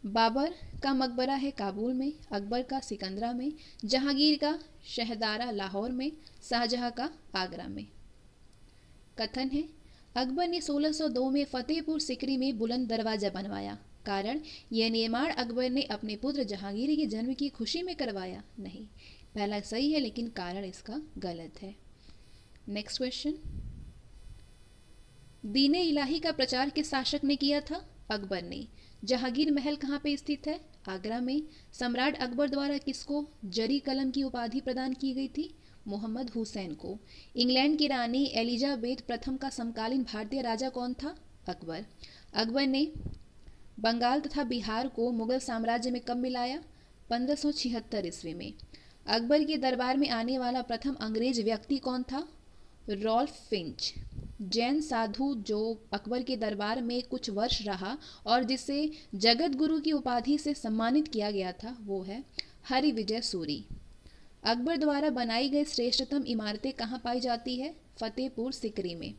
बाबर का मकबरा है काबुल में, अकबर का सिकंदरा में, जहांगीर का शहदारा लाहौर में, शाहजहां का आगरा में। कथन है, अकबर ने 1602 में फतेहपुर सिकरी में बुलंद दरवाजा बनवाया। कारण, यह निर्माण अकबर ने अपने पुत्र जहांगीर के जन्म की खुशी में करवाया नहीं। पहला सही है लेकिन कारण इसका गलत है। नेक्स्ट क्वेश्चन, दीने इलाही का प्रचार किस शासक ने किया था? अकबर ने। जहांगीर महल कहाँ पे स्थित है? आगरा में। सम्राट अकबर द्वारा किसको जरी कलम की उपाधि प्रदान की गई थी? मोहम्मद हुसैन को। इंग्लैंड की रानी एलिजाबेथ प्रथम का समकालीन भारतीय राजा कौन था? अकबर। अकबर ने बंगाल तथा बिहार को मुगल साम्राज्य में कब मिलाया? 1576 ईस्वी में। अकबर के दरबार में आने वाला प्रथम अंग्रेज व्यक्ति कौन था? Rolf Finch. जैन साधु जो अकबर के दरबार में कुछ वर्ष रहा और जिसे जगत गुरु की उपाधि से सम्मानित किया गया था वो है हरिविजय सूरी। अकबर द्वारा बनाई गई श्रेष्ठतम इमारतें कहाँ पाई जाती है? फतेहपुर सिकरी में।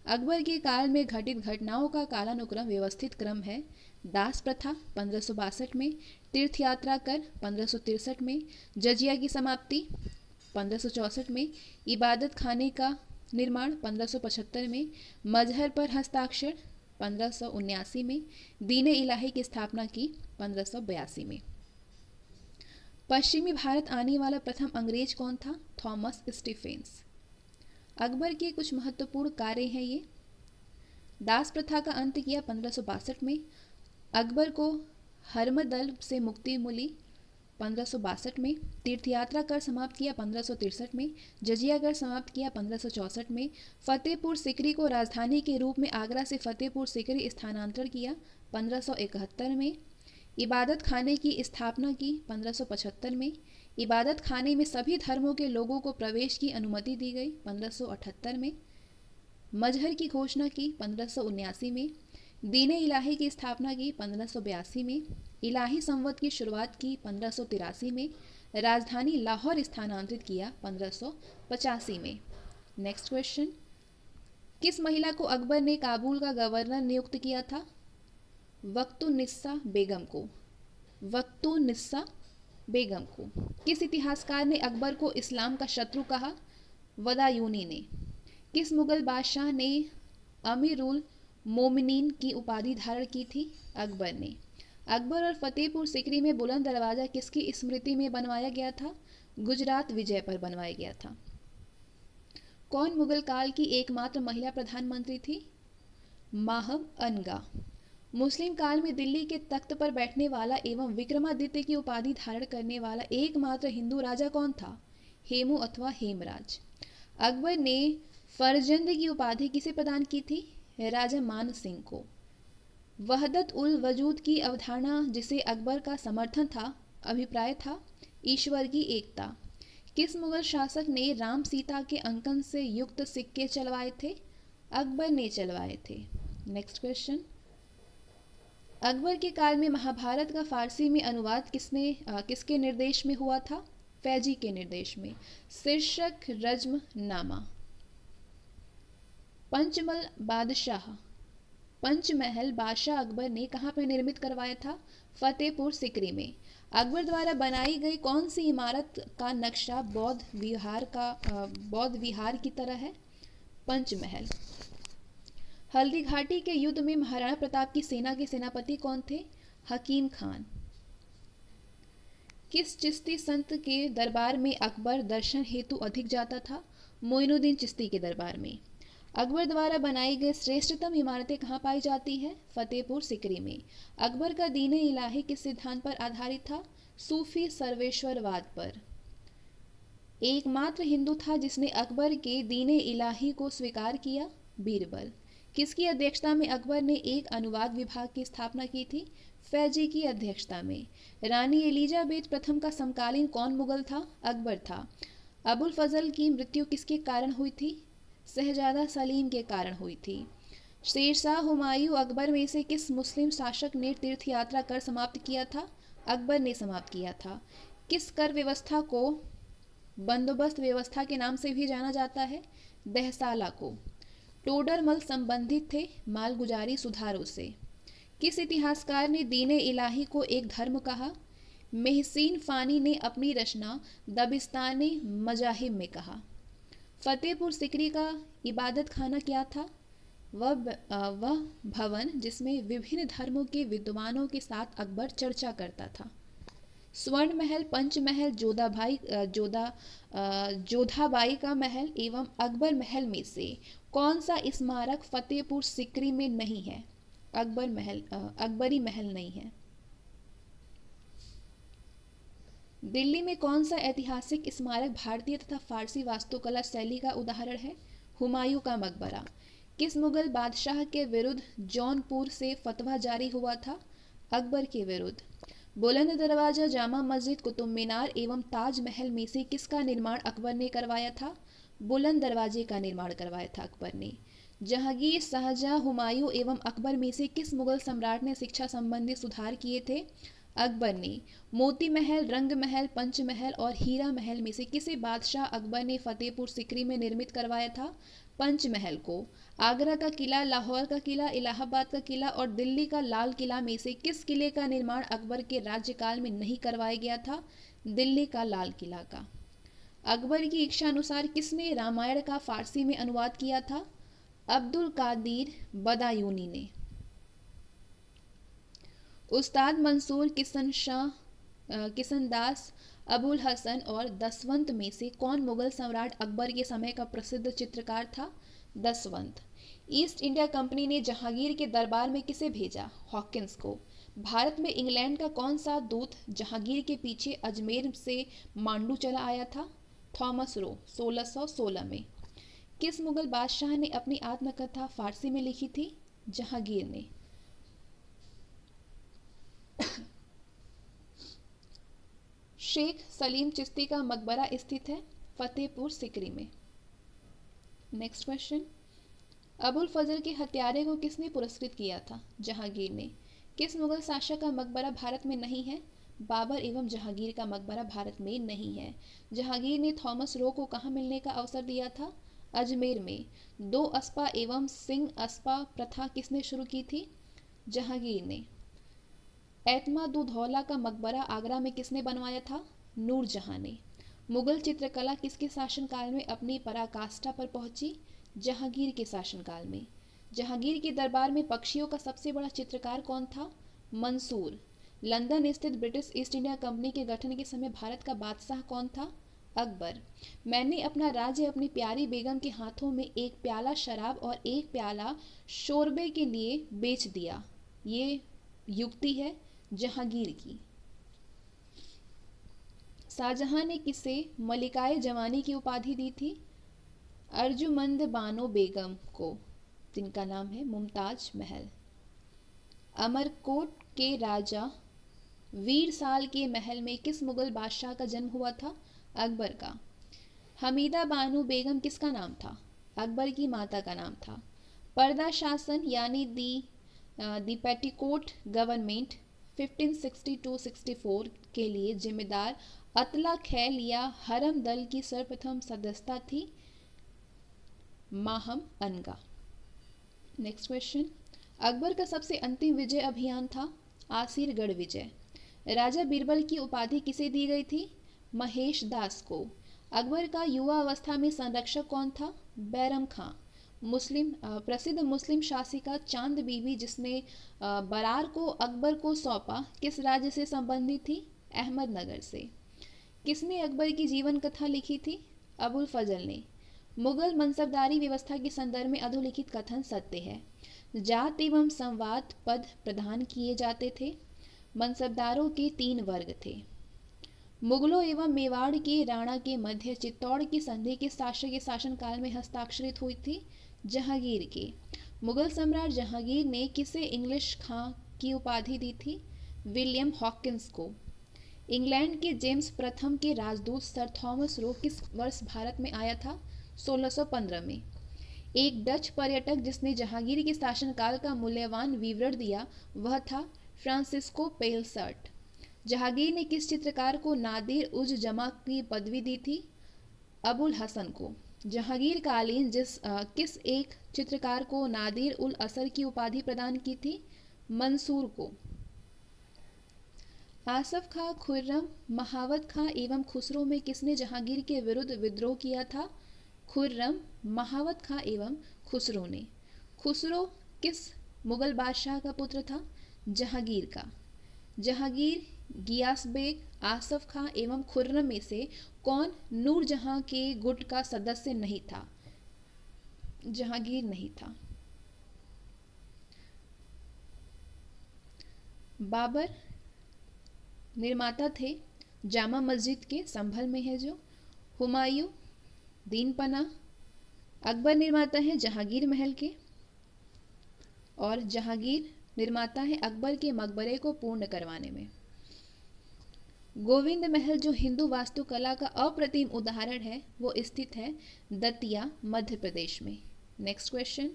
अकबर के काल में घटित घटनाओं का कालानुक्रम व्यवस्थित क्रम है। दास प्रथा 1562 में, तीर्थ यात्रा कर 1563 में, जजिया की समाप्ति 1564 में, इबादत खाने का निर्माण 1575 में, मजहर पर हस्ताक्षर 1579 में, दीन इलाही की स्थापना की 1582 में। पश्चिमी भारत आने वाला प्रथम अंग्रेज कौन था? Thomas Stephen's. अकबर के कुछ महत्वपूर्ण कार्य हैं ये। दास प्रथा का अंत किया 1562 में। अकबर को हरमदल से मुक्ति मिली 1562 में। तीर्थ यात्रा कर समाप्त किया 1563 में। जजिया कर समाप्त किया 1564 में। फतेहपुर सिकरी को राजधानी के रूप में आगरा से फतेहपुर सिकरी स्थानांतरण किया 1571 में। इबादत खाने की स्थापना की 1575 में। इबादत खाने में सभी धर्मों के लोगों को प्रवेश की अनुमति दी गई 1578 में। मजहर की घोषणा की 1579 में। दीन इलाही की स्थापना की 1582 में। इलाही संवत की शुरुआत की 1583 में। राजधानी लाहौर स्थानांतरित किया 1585 में। नेक्स्ट क्वेश्चन, किस महिला को अकबर ने काबुल का गवर्नर नियुक्त किया था? वक्तुन्निस्सा बेगम को। वक्तुन्निस्सा बेगम को। किस इतिहासकार ने अकबर को इस्लाम का शत्रु कहा? वदायूनी ने। किस मुगल बादशाह ने अमीरुल मोमिनीन की उपाधि धारण की थी? अकबर ने। अकबर और फतेहपुर सिकरी में बुलंद दरवाजा किसकी स्मृति में बनवाया गया था? गुजरात विजय पर बनवाया गया था। कौन मुगल काल की एकमात्र महिला प्रधानमंत्री थी? माहब अनगा। मुस्लिम काल में दिल्ली के तख्त पर बैठने वाला एवं विक्रमादित्य की उपाधि धारण करने वाला एकमात्र हिंदू राजा कौन था? हेमू अथवा हेमराज। अकबर ने फरजंद की उपाधि किसे प्रदान की थी? राजा मान सिंह को। वहदत उल वजूद की अवधारणा जिसे अकबर का समर्थन था, अभिप्राय था ईश्वर की एकता। किस मुगल शासक ने राम सीता के अंकन से युक्त सिक्के चलवाए थे? अकबर ने चलवाए थे। नेक्स्ट क्वेश्चन, अकबर के काल में महाभारत का फारसी में अनुवाद किसके निर्देश में हुआ था? फैजी के निर्देश में। शीर्षक रज्म नामा। पंचमहल बादशाह अकबर ने कहाँ पर निर्मित करवाया था? फतेहपुर सिकरी में। अकबर द्वारा बनाई गई कौन सी इमारत का नक्शा बौद्ध विहार की तरह है? पंचमहल। हल्दी घाटी के युद्ध में महाराणा प्रताप की सेना के सेनापति कौन थे? हकीम खान। किस चिश्ती संत के दरबार में अकबर दर्शन हेतु अधिक जाता था? मोइनुद्दीन चिश्ती के दरबार में। अकबर द्वारा बनाई गई श्रेष्ठतम इमारतें कहाँ पाई जाती हैं? फतेहपुर सिकरी में। अकबर का दीन इलाही किस सिद्धांत पर आधारित था? सूफी सर्वेश्वरवाद पर। एकमात्र हिंदू था जिसने अकबर के दीन इलाही को स्वीकार किया? बीरबल। किसकी अध्यक्षता में अकबर ने एक अनुवाद विभाग की स्थापना की थी? फैजी की अध्यक्षता में। रानी एलिजाबेथ प्रथम का समकालीन कौन मुगल था? अकबर था। अबुल फजल की मृत्यु किसके कारण हुई थी? शहजादा सलीम के कारण हुई थी। शेरशाह हुमायूं अकबर में से किस मुस्लिम शासक ने तीर्थ यात्रा कर समाप्त किया था? अकबर ने समाप्त किया था। किस कर व्यवस्था को बंदोबस्त व्यवस्था के नाम से भी जाना जाता है? दहसाला को। टोडरमल संबंधित थे मालगुजारी सुधारों से। किस इतिहासकार ने दीन इलाही को एक धर्म कहा? मेहसीन फानी ने अपनी रचना दबिस्तान मजाहिब में कहा। फतेहपुर सिकरी का इबादत खाना क्या था? वह भवन जिसमें विभिन्न धर्मों के विद्वानों के साथ अकबर चर्चा करता था। स्वर्ण महल, पंचमहल, जोधाबाई का महल एवं अकबर महल में से कौन सा स्मारक फतेहपुर सिकरी में नहीं है? अकबरी महल नहीं है। दिल्ली में कौन सा ऐतिहासिक स्मारक भारतीय तथा फारसी वास्तुकला शैली का उदाहरण है? हुमायूं का मकबरा। किस मुगल बादशाह के विरुद्ध जौनपुर से फतवा जारी हुआ था? अकबर के विरुद्ध। बुलंद दरवाजा, जामा मस्जिद, कुतुब मीनार एवं ताजमहल में से किसका निर्माण अकबर ने करवाया था? बुलंद दरवाजे का निर्माण करवाया था अकबर ने। जहांगीर, शाहजहां, हुमायूं एवं अकबर में से किस मुगल सम्राट ने शिक्षा संबंधी सुधार किए थे? अकबर ने मोती महल, रंग महल, पंच महल और हीरा महल में से किसे बादशाह अकबर ने फतेहपुर सिकरी में निर्मित करवाया था? पंच महल को। आगरा का किला, लाहौर का किला, इलाहाबाद का किला और दिल्ली का लाल किला में से किस किले का निर्माण अकबर के राज्यकाल में नहीं करवाया गया था? दिल्ली का लाल किला का। अकबर की इच्छा अनुसार किसने रामायण का फारसी में अनुवाद किया था? अब्दुल कादिर बदायूनी ने। उस्ताद मंसूर, किशन शाह, किशन दास, अबुल हसन और दसवंत में से कौन मुगल सम्राट अकबर के समय का प्रसिद्ध चित्रकार था? दसवंत। ईस्ट इंडिया कंपनी ने जहांगीर के दरबार में किसे भेजा? हॉकिंस को। भारत में इंग्लैंड का कौन सा दूत जहांगीर के पीछे अजमेर से मांडू चला आया था? थॉमस रो, 1616 में। किस मुगल बादशाह ने अपनी आत्मकथा फारसी में लिखी थी? जहांगीर ने। शेख सलीम चिश्ती का मकबरा स्थित है फतेहपुर सिकरी में। नेक्स्ट क्वेश्चन, अबुल फजल के हत्यारे को किसने पुरस्कृत किया था? जहांगीर ने। किस मुगल शासक का मकबरा भारत में नहीं है? बाबर एवं जहांगीर का मकबरा भारत में नहीं है। जहांगीर ने थॉमस रो को कहाँ मिलने का अवसर दिया था? अजमेर में। दो अस्पा एवं सिंह अस्पा प्रथा किसने शुरू की थी? जहांगीर ने। एतमादुद्दौला का मकबरा आगरा में किसने बनवाया था? नूरजहां ने। मुगल चित्रकला किसके शासनकाल में अपनी पराकाष्ठा पर पहुंची? जहांगीर के शासनकाल में। जहांगीर के दरबार में पक्षियों का सबसे बड़ा चित्रकार कौन था? मंसूर। लंदन स्थित ब्रिटिश ईस्ट इंडिया कंपनी के गठन के समय भारत का बादशाह कौन था? अकबर। मैंने अपना राज्य अपनी प्यारी बेगम के हाथों में एक प्याला शराब और एक प्याला शोरबे के लिए बेच दिया। ये युक्ति है जहांगीर की। शाहजहां ने किसे मलिकाए जवानी की उपाधि दी थी? अर्जुमंद बानो बेगम को, जिनका नाम है मुमताज महल। अमरकोट के राजा वीरसाल के महल में किस मुगल बादशाह का जन्म हुआ था? अकबर का। हमीदा बानो बेगम किसका नाम था? अकबर की माता का नाम था। पर्दा शासन यानी दी पेटीकोट गवर्नमेंट 1562-64 के लिए जिम्मेदार अतला खैल या हरम दल की सर्वप्रथम सदस्यता थी? माहम अनगा। नेक्स्ट क्वेश्चन, अकबर का सबसे अंतिम विजय अभियान था आसिरगढ़ विजय। राजा बीरबल की उपाधि किसे दी गई थी? महेश दास को। अकबर का युवा अवस्था में संरक्षक कौन था? बैरम खां। प्रसिद्ध मुस्लिम शासिका चांद बीबी जिसने बरार को अकबर को सौंपा किस राज्य से संबंधित थी? अहमदनगर से। किसने अकबर की जीवन कथा लिखी थी? अबुल फजल ने। मुगल मनसबदारी व्यवस्था के संदर्भ में अधोलिखित कथन सत्य है? जात एवं संवाद पद प्रदान किए जाते थे। मनसबदारों के 3 वर्ग थे। मुगलों एवं मेवाड़ के राणा के मध्य चित्तौड़ की संधि किस शासक के शासनकाल में हस्ताक्षरित हुई थी? जहांगीर के। मुगल सम्राट जहांगीर ने किसे इंग्लिश खां की उपाधि दी थी? विलियम हॉकिंस को। इंग्लैंड के जेम्स प्रथम के राजदूत सर थॉमस रो किस वर्ष भारत में आया था? 1615 में। एक डच पर्यटक जिसने जहांगीर के शासनकाल का मूल्यवान विवरण दिया वह था फ्रांसिस्को पेलसर्ट। जहांगीर ने किस चित्रकार को नादिर उज जमा की पदवी दी थी? अबुल हसन को। जहांगीर कालीन किस एक चित्रकार को नादिर उल असर की उपाधि प्रदान की थी? मंसूर को। आसफ खां, खुर्रम, महावत खां एवं खुसरो में किसने जहांगीर के विरुद्ध विद्रोह किया था? खुर्रम, महावत खां एवं खुसरो ने। खुसरो किस मुगल बादशाह का पुत्र था? जहांगीर का। जहांगीर, गियास बेग, आसफ खां एवं खुर्रम में से कौन नूरजहां के गुट का सदस्य नहीं था? जहांगीर नहीं था। बाबर निर्माता थे जामा मस्जिद के, संभल में है जो। हुमायूं, दीन पना। अकबर निर्माता है जहांगीर महल के और जहांगीर निर्माता है अकबर के मकबरे को पूर्ण करवाने में। गोविंद महल जो हिंदू वास्तुकला का अप्रतिम उदाहरण है वो स्थित है दतिया, मध्य प्रदेश में। नेक्स्ट क्वेश्चन,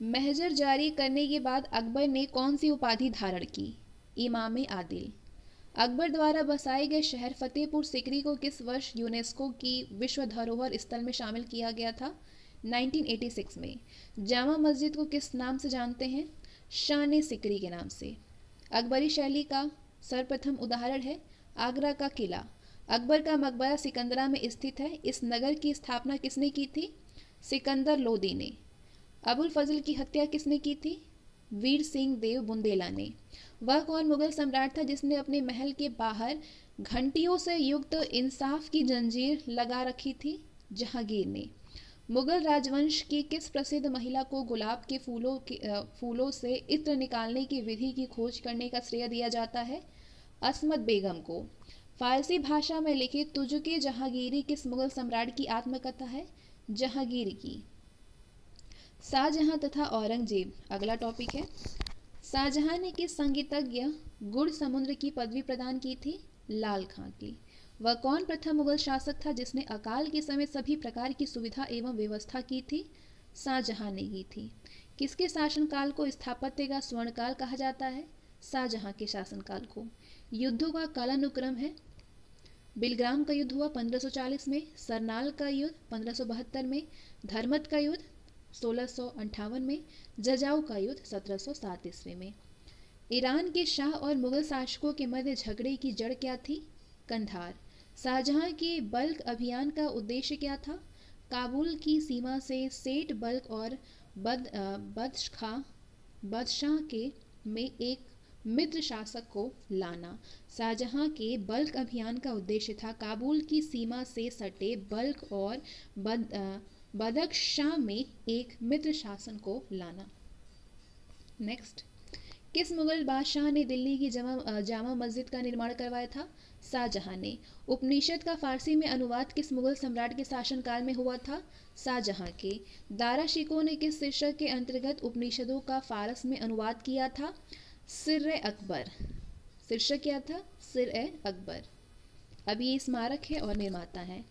महजर जारी करने के बाद अकबर ने कौन सी उपाधि धारण की? इमाम आदिल। अकबर द्वारा बसाए गए शहर फतेहपुर सिकरी को किस वर्ष यूनेस्को की विश्व धरोहर स्थल में शामिल किया गया था? 1986 में। जामा मस्जिद को किस नाम से जानते हैं? शान सिकरी के नाम से। अकबरी शैली का सर्वप्रथम उदाहरण है आगरा का किला। अकबर का मकबरा सिकंदरा में स्थित है। इस नगर की स्थापना किसने की थी? सिकंदर लोदी ने। अबुल फजल की हत्या किसने की थी? वीर सिंह देव बुंदेला ने। वह कौन मुगल सम्राट था जिसने अपने महल के बाहर घंटियों से युक्त इंसाफ की जंजीर लगा रखी थी? जहांगीर ने। मुगल राजवंश की किस प्रसिद्ध महिला को गुलाब के फूलों से इत्र निकालने की विधि की खोज करने का श्रेय दिया जाता है? असमत बेगम को। फारसी भाषा में लिखित तुजुके जहांगीरी किस मुगल सम्राट की आत्मकथा है? जहांगीर की। शाहजहां तथा औरंगजेब अगला टॉपिक है। शाहजहां ने किस संगीतज्ञ गुड़ समुद्र की पदवी प्रदान की थी? लाल खां की। वह कौन प्रथम मुगल शासक था जिसने अकाल के समय सभी प्रकार की सुविधा एवं व्यवस्था की थी? शाहजहां ने की थी। किसके शासनकाल को स्थापत्य का स्वर्णकाल कहा जाता है? शाहजहां के शासनकाल को। युद्धों का कालानुक्रम है। बिलग्राम का युद्ध हुआ 1540 में, सरनाल का युद्ध 1572 में, धर्मत का युद्ध 1658 में, जजाऊ का युद्ध 1707 ईस्वी में। ईरान के शाह और मुगल शासकों के मध्य झगड़े की जड़ क्या थी? कंधार। शाहजहां के बल्क अभियान का उद्देश्य क्या था? काबुल की सीमा से सेठ बल्क और बदशाह के में एक मित्र शासक को लाना। शाहजहां के बल्क अभियान का उद्देश्य था काबुल की सीमा से सटे बल्क और बदख्शां में एक मित्र शासन को लाना। नेक्स्ट, किस मुगल बादशाह ने दिल्ली की जामा मस्जिद का निर्माण करवाया था? शाहजहां ने। उपनिषद का फारसी में अनुवाद किस मुगल सम्राट के शासनकाल में हुआ था? शाहजहां के। दारा शिकोह ने किस शीर्षक के अंतर्गत उपनिषदों का फारस में अनुवाद किया था? सिर-ए अकबर। शीर्षक क्या था? सिर-ए अकबर। अब ये स्मारक है और निर्माता है।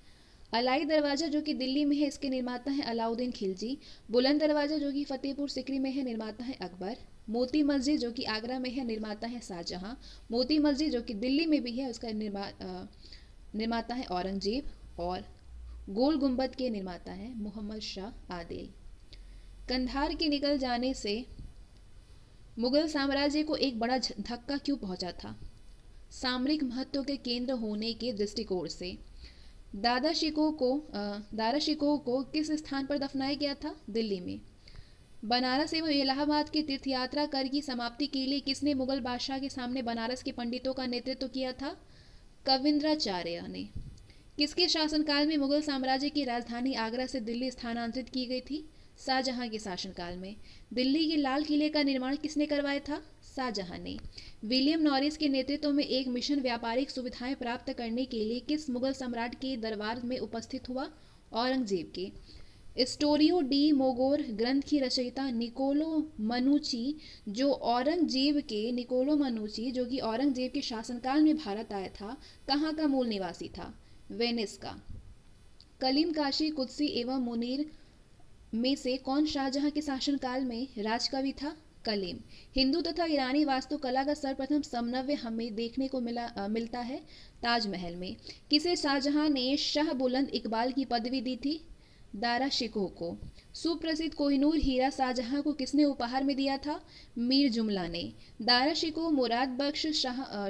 अलाई दरवाजा जो कि दिल्ली में है, इसके निर्माता है अलाउद्दीन खिलजी। बुलंद दरवाजा जो कि फतेहपुर सिकरी में है, निर्माता है अकबर। मोती मस्जिद जो कि आगरा में है, निर्माता है शाहजहां। मोती मस्जिद जो कि दिल्ली में भी है, उसका निर्माता है औरंगजेब। और गोल गुंबद के निर्माता है मोहम्मद शाह आदिल। कंधार के निकल जाने से मुगल साम्राज्य को एक बड़ा धक्का क्यों पहुंचा था? सामरिक महत्व के केंद्र होने के दृष्टिकोण से। दारा शिकोह को किस स्थान पर दफनाया गया था? दिल्ली में। बनारस एवं इलाहाबाद के तीर्थयात्रा कर की समाप्ति के लिए किसने मुगल बादशाह के सामने बनारस के पंडितों का नेतृत्व किया था? कविंद्राचार्य ने। किसके शासनकाल में मुगल साम्राज्य की राजधानी आगरा से दिल्ली स्थानांतरित की गई थी? शाहजहां के शासनकाल में। दिल्ली के लाल किले का निर्माण किसने करवाया था? शाहजहां ने। विलियम नॉरिस के नेतृत्व में एक मिशन व्यापारिक सुविधाएं प्राप्त करने के लिए किस मुगल सम्राट के दरबार में उपस्थित हुआ? औरंगजेब के। स्टोरियो डी मोगोर ग्रंथ की रचयिता निकोलो मनुची जो कि औरंगजेब के शासनकाल में भारत आया था, कहाँ का मूल निवासी था? वेनिस का। कलीम काशी कुदसी एवं मुनीर में से कौन शाहजहां के शासनकाल में राजकवि था? कलीम। हिंदू तथा ईरानी वास्तुकला का सर्वप्रथम समन्वय हमें देखने को मिलता है ताजमहल में। किसे शाहजहां ने शाह बुलंद इकबाल की पदवी दी थी? दारा शिकोह को। सुप्रसिद्ध कोहिनूर हीरा शाहजहां को किसने उपहार में दिया था? मीर जुमला ने। दारा शिकोह, मुराद बख्श,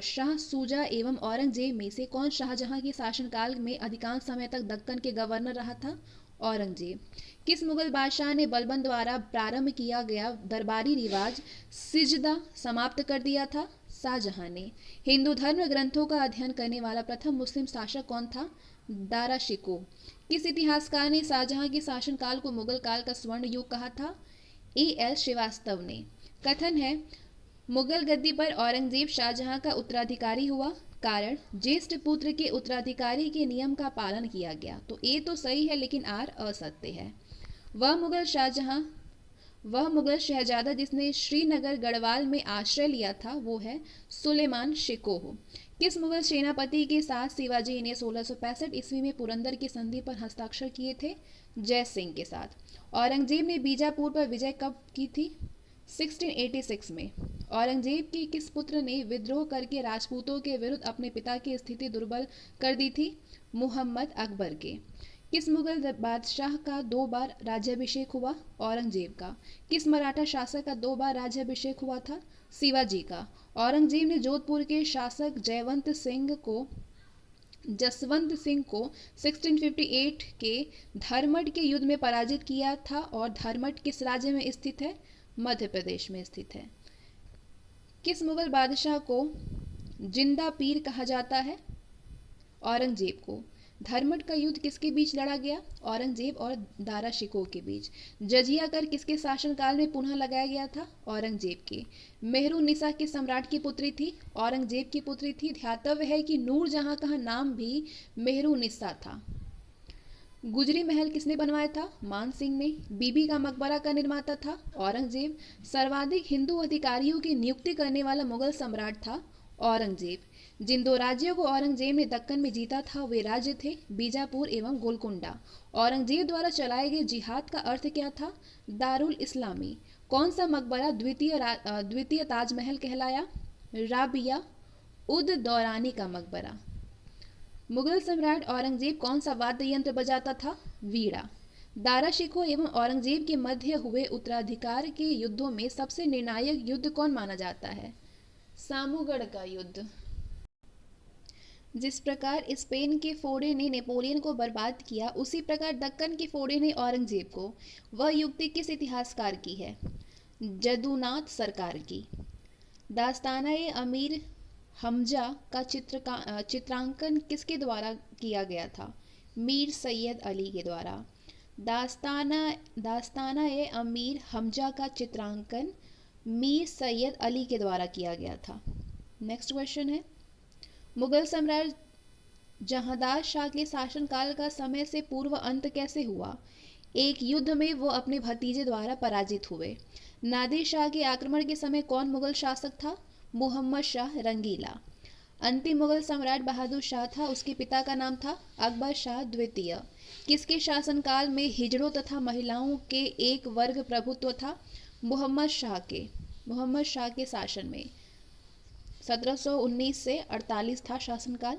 शाह सूजा एवं औरंगजेब में से कौन शाहजहां के शासनकाल में अधिकांश समय तक दक्कन के गवर्नर रहा था? औरंगजेब। किस मुगल बादशाह ने बलबन द्वारा प्रारंभ किया गया दरबारी रिवाज सिजदा समाप्त कर दिया था? शाहजहां ने। हिंदू धर्म ग्रंथों का अध्ययन करने वाला प्रथम मुस्लिम शासक कौन था? दारा शिकोह। किस इतिहासकार ने शाहजहां के शासनकाल को मुगल काल का स्वर्ण युग कहा था? A.L. श्रीवास्तव ने। कथन है मुगल गद्दी पर औरंगजेब शाहजहां का उत्तराधिकारी हुआ, कारण ज्येष्ठ पुत्र के उत्तराधिकारी के नियम का पालन किया गया। तो ए तो सही है लेकिन आर असत्य है। वह मुगल शहजादा जिसने श्रीनगर गढ़वाल में आश्रय लिया था वो है सुलेमान शिकोह। किस मुगल सेनापति के साथ शिवाजी ने 1665 ईस्वी में पुरंदर की संधि पर हस्ताक्षर किए थे? जय सिंह के साथ। औरंगजेब ने बीजापुर पर विजय कब की थी? 1686 में। औरंगजेब के किस पुत्र ने विद्रोह करके राजपूतों के विरुद्ध अपने पिता की स्थिति दुर्बल कर दी थी? मुहम्मद अकबर के। किस मुगल बादशाह का 2 बार राज्याभिषेक हुआ? औरंगजेब का। किस मराठा शासक का 2 बार राज्याभिषेक हुआ था? शिवाजी का। औरंगजेब ने जोधपुर के शासक जसवंत सिंह को 1658 के धर्मट के युद्ध में पराजित किया था और धर्मट किस राज्य में स्थित है? मध्य प्रदेश में स्थित है। किस मुगल बादशाह को जिंदा पीर कहा जाता है? औरंगजेब को। धर्मट का युद्ध किसके बीच लड़ा गया? औरंगजेब और दारा शिकोह के बीच। जजिया कर किसके शासनकाल में पुनः लगाया गया था? औरंगजेब के। मेहरुन्निसा किस सम्राट की पुत्री थी? औरंगजेब की पुत्री थी। ध्यातव्य है कि नूरजहां का नाम भी मेहरुन्निसा था। गुजरी महल किसने बनवाया था? मान सिंह ने। बीबी का मकबरा का निर्माता था? औरंगजेब। सर्वाधिक हिंदू अधिकारियों की नियुक्ति करने वाला मुगल सम्राट था? औरंगजेब। जिन 2 राज्यों को औरंगजेब ने दक्कन में जीता था वे राज्य थे बीजापुर एवं गोलकुंडा। औरंगजेब द्वारा चलाए गए जिहाद का अर्थ क्या था? दारुल इस्लामी। कौन सा मकबरा द्वितीय ताजमहल कहलाया? राबिया उद दौरानी का मकबरा। मुगल सम्राट औरंगजेब कौन सा वाद्य यंत्र बजाता था? वीणा। दारा शिकोह एवं औरंगजेब के मध्य हुए उत्तराधिकार के युद्धों में सबसे निर्णायक युद्ध कौन माना जाता है? सामूगढ़ का युद्ध। जिस प्रकार स्पेन के फोड़े ने नेपोलियन को बर्बाद किया उसी प्रकार दक्कन के फोड़े ने औरंगजेब को। वह युक्ति किस इतिहासकार की है? जदुनाथ सरकार की। दास्ताना ए अमीर हमजा का चित्रांकन किसके द्वारा किया गया था? मीर सैयद अली के द्वारा। दास्ताना ए अमीर हमजा का चित्रांकन मीर सैयद अली के द्वारा किया गया था। नेक्स्ट क्वेश्चन है, मुगल सम्राट जहांदार शाह के शासनकाल का समय से पूर्व अंत कैसे हुआ? एक युद्ध में वो अपने भतीजे द्वारा पराजित हुए। नादिर शाह के आक्रमण के समय कौन मुगल शासक था? मुहम्मद शाह रंगीला। अंतिम मुगल सम्राट बहादुर शाह था, उसके पिता का नाम था अकबर शाह द्वितीय। किसके शासनकाल में हिजड़ों तथा महिलाओं के एक वर्ग प्रभुत्व था? मुहम्मद शाह के शासन में 1719 से 48 था शासनकाल।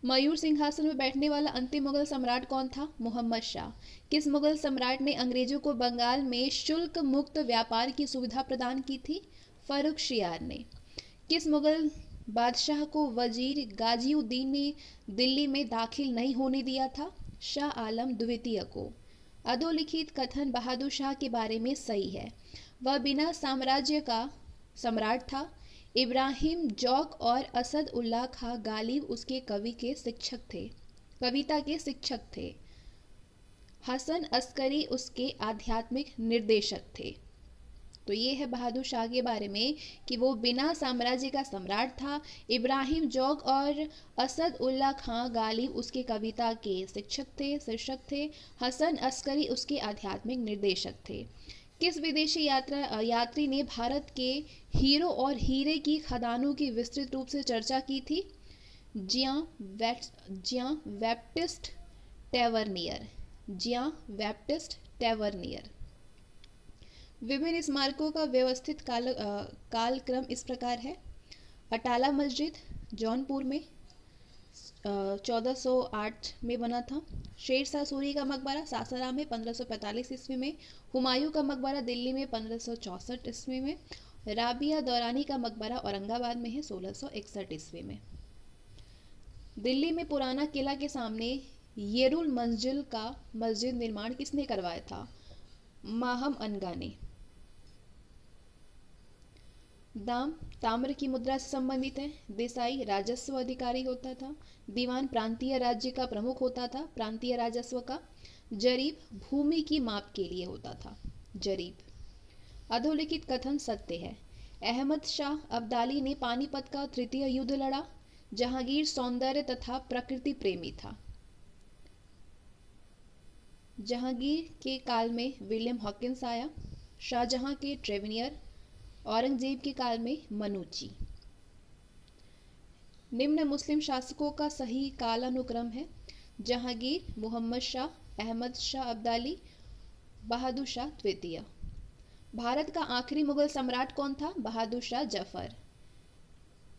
मयूर सिंहासन में बैठने वाला अंतिम मुगल सम्राट कौन था? मुहम्मद शाह। किस मुगल सम्राट ने अंग्रेजों को बंगाल में शुल्क मुक्त व्यापार की सुविधा प्रदान की थी? फर्रुखशियार ने। किस मुगल बादशाह को वजीर गाजिउद्दीन ने दिल्ली में दाखिल नहीं होने दिया था? शाह आलम द्वितीय को। अधोलिखित कथन बहादुर शाह के बारे में सही है। वह बिना साम्राज्य का सम्राट था। इब्राहिम जौक और असद उल्लाह खां गालिब उसके कविता के शिक्षक थे। हसन अस्करी उसके आध्यात्मिक निर्देशक थे। तो ये है बहादुर शाह के बारे में कि वो बिना साम्राज्य का सम्राट था। इब्राहिम जौक और असद उल्लाह खां गालिब उसके कविता के शीर्षक थे। हसन अस्करी उसके आध्यात्मिक निर्देशक थे। किस विदेशी यात्री ने भारत के हीरो और हीरे की खदानों की विस्तृत रूप से चर्चा की थी? जियां बैप्टिस्ट टैवर्नियर। विभिन्न स्मारकों का व्यवस्थित कालक्रम इस प्रकार है। अटाला मस्जिद जौनपुर में 1408 में बना था। शेरशाह सूरी का मकबरा सासाराम में 1545 ईस्वी में। हुमायूं का मकबरा दिल्ली में 1564 ईस्वी में। राबिया दौरानी का मकबरा औरंगाबाद में है 1661 ईस्वी में। दिल्ली में पुराना किला के सामने येरुल मंजिल का मस्जिद निर्माण किसने करवाया था? माहम अनगा ने। दाम ताम्र की मुद्रा से संबंधित है। देसाई राजस्व अधिकारी होता था। दीवान प्रांतीय राज्य का प्रमुख होता था, प्रांतीय राजस्व का। जरीब भूमि की माप के लिए होता था। जरीब। अधोलिखित कथन सत्य है। अहमद शाह अब्दाली ने पानीपत का तृतीय युद्ध लड़ा। जहांगीर सौंदर्य तथा प्रकृति प्रेमी था। जहांगीर के काल में विलियम हॉकिंस आया। शाहजहां के ट्रेवेनियर। औरंगजेब के काल में मनुची। निम्न मुस्लिम शासकों का सही कालानुक्रम है: जहांगीर, मुहम्मद शाह, अहमद शाह अब्दाली, बहादुर शाह द्वितीय। भारत का आखिरी मुगल सम्राट कौन था? बहादुर शाह जफर।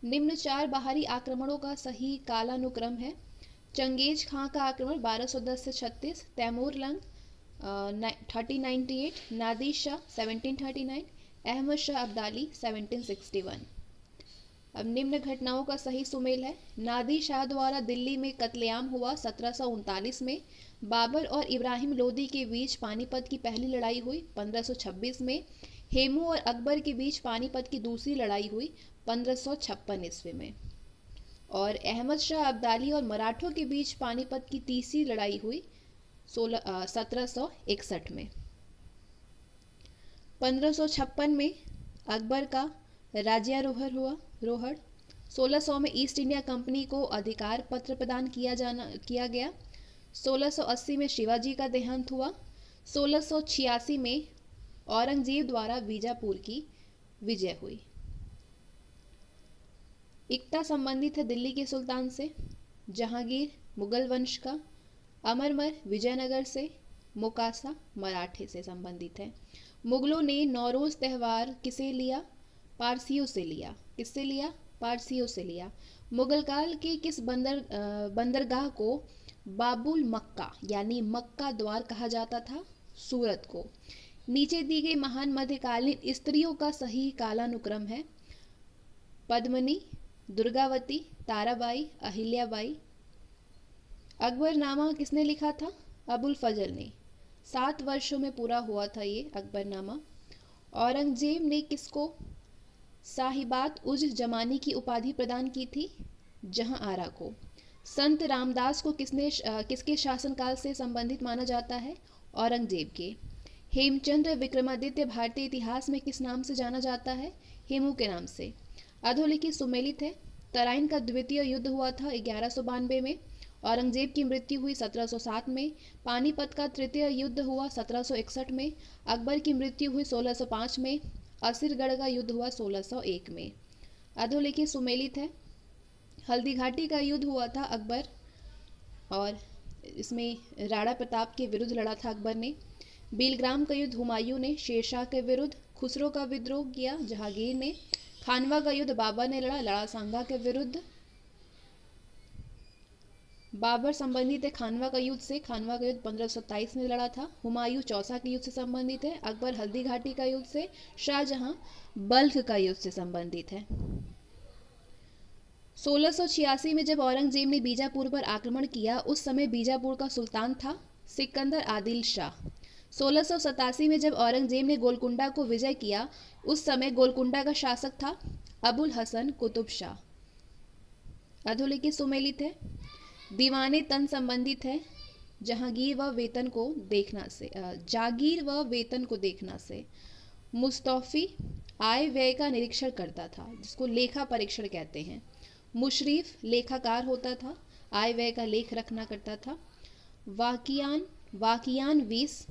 निम्न 4 बाहरी आक्रमणों का सही कालानुक्रम है। चंगेज खां का आक्रमण 1210 से 36, तैमूर लंग 1398, नादिर शाह 1739, अहमद शाह अब्दाली 1761। अब निम्न घटनाओं का सही सुमेल है। नादिर शाह द्वारा दिल्ली में कत्लेआम हुआ 1739 में। बाबर और इब्राहिम लोदी के बीच पानीपत की पहली लड़ाई हुई 1526 में। हेमू और अकबर के बीच पानीपत की दूसरी लड़ाई हुई 1556 ईस्वी में। और अहमद शाह अब्दाली और मराठों के बीच पानीपत की तीसरी लड़ाई हुई 1761 में। 1556 में अकबर का राज्यारोहण हुआ। 1600 में ईस्ट इंडिया कंपनी को अधिकार पत्र प्रदान किया गया। 1680 में शिवाजी का देहांत हुआ। 1686 में औरंगजेब द्वारा बीजापुर की विजय हुई। इक्ता संबंधित है दिल्ली के सुल्तान से। जहांगीर मुगल वंश का। अमरमर विजयनगर से। मोकासा मराठे से संबंधित है। मुगलों ने नौरोज त्यौहार किसे लिया? पारसियों से लिया। किससे लिया? पारसियों से लिया। मुगल काल के किस बंदरगाह को बाबुल मक्का यानी मक्का द्वार कहा जाता था? सूरत को। नीचे दी गई महान मध्यकालीन स्त्रियों का सही कालानुक्रम है। पद्मिनी, दुर्गावती, ताराबाई, अहिल्याबाई। अकबरनामा किसने लिखा था? अबुल फजल ने। 7 वर्षों में पूरा हुआ था ये अकबरनामा। औरंगजेब ने किसको साहिबात उज जमानी की उपाधि प्रदान की थी? जहां आरा को। संत रामदास को किसके शासनकाल से संबंधित माना जाता है? औरंगजेब के। हेमचंद्र विक्रमादित्य भारतीय इतिहास में किस नाम से जाना जाता है? हेमू के नाम से। अधोलिखित सुमेलित है। तराइन का द्वितीय युद्ध हुआ था 1192 में। औरंगजेब की मृत्यु हुई 1707 में। पानीपत का तृतीय युद्ध हुआ 1761 में। अकबर की मृत्यु हुई 1605 में। असीरगढ़ का युद्ध हुआ 1601 में। अधोलिखित सुमेलित है। हल्दी घाटी का युद्ध हुआ था अकबर और इसमें राणा प्रताप के विरुद्ध लड़ा था अकबर ने। बीलग्राम का युद्ध हुमायूं ने शेरशाह के विरुद्ध। खुसरो का विद्रोह किया जहांगीर ने। खानवा का युद्ध बाबर ने लड़ा सांगा के विरुद्ध। बाबर संबंधित है खानवा का युद्ध से। खानवा का युद्ध 1527 में लड़ा था। हुमायूं चौसा के युद्ध से संबंधित है। अकबर हल्दी घाटी का युद्ध से। शाहजहां बल्ख का युद्ध से संबंधित है। 1686 में जब औरंगजेब ने बीजापुर पर आक्रमण किया उस समय बीजापुर का सुल्तान था सिकंदर आदिल शाह। 1687 में जब औरंगजेब ने गोलकुंडा को विजय किया उस समय गोलकुंडा का शासक था अबुल हसन कुतुब शाह। अधोलिखित सुमेलित है। दीवाने तन संबंधित है जहांगीर व वेतन को देखना से। जागीर व वेतन को देखना से। मुस्तौफी आय व्यय का निरीक्षण करता था जिसको लेखा परीक्षण कहते हैं। मुशरीफ लेखाकार होता था, आय व्यय का लेख रखना करता था। वाकियान 20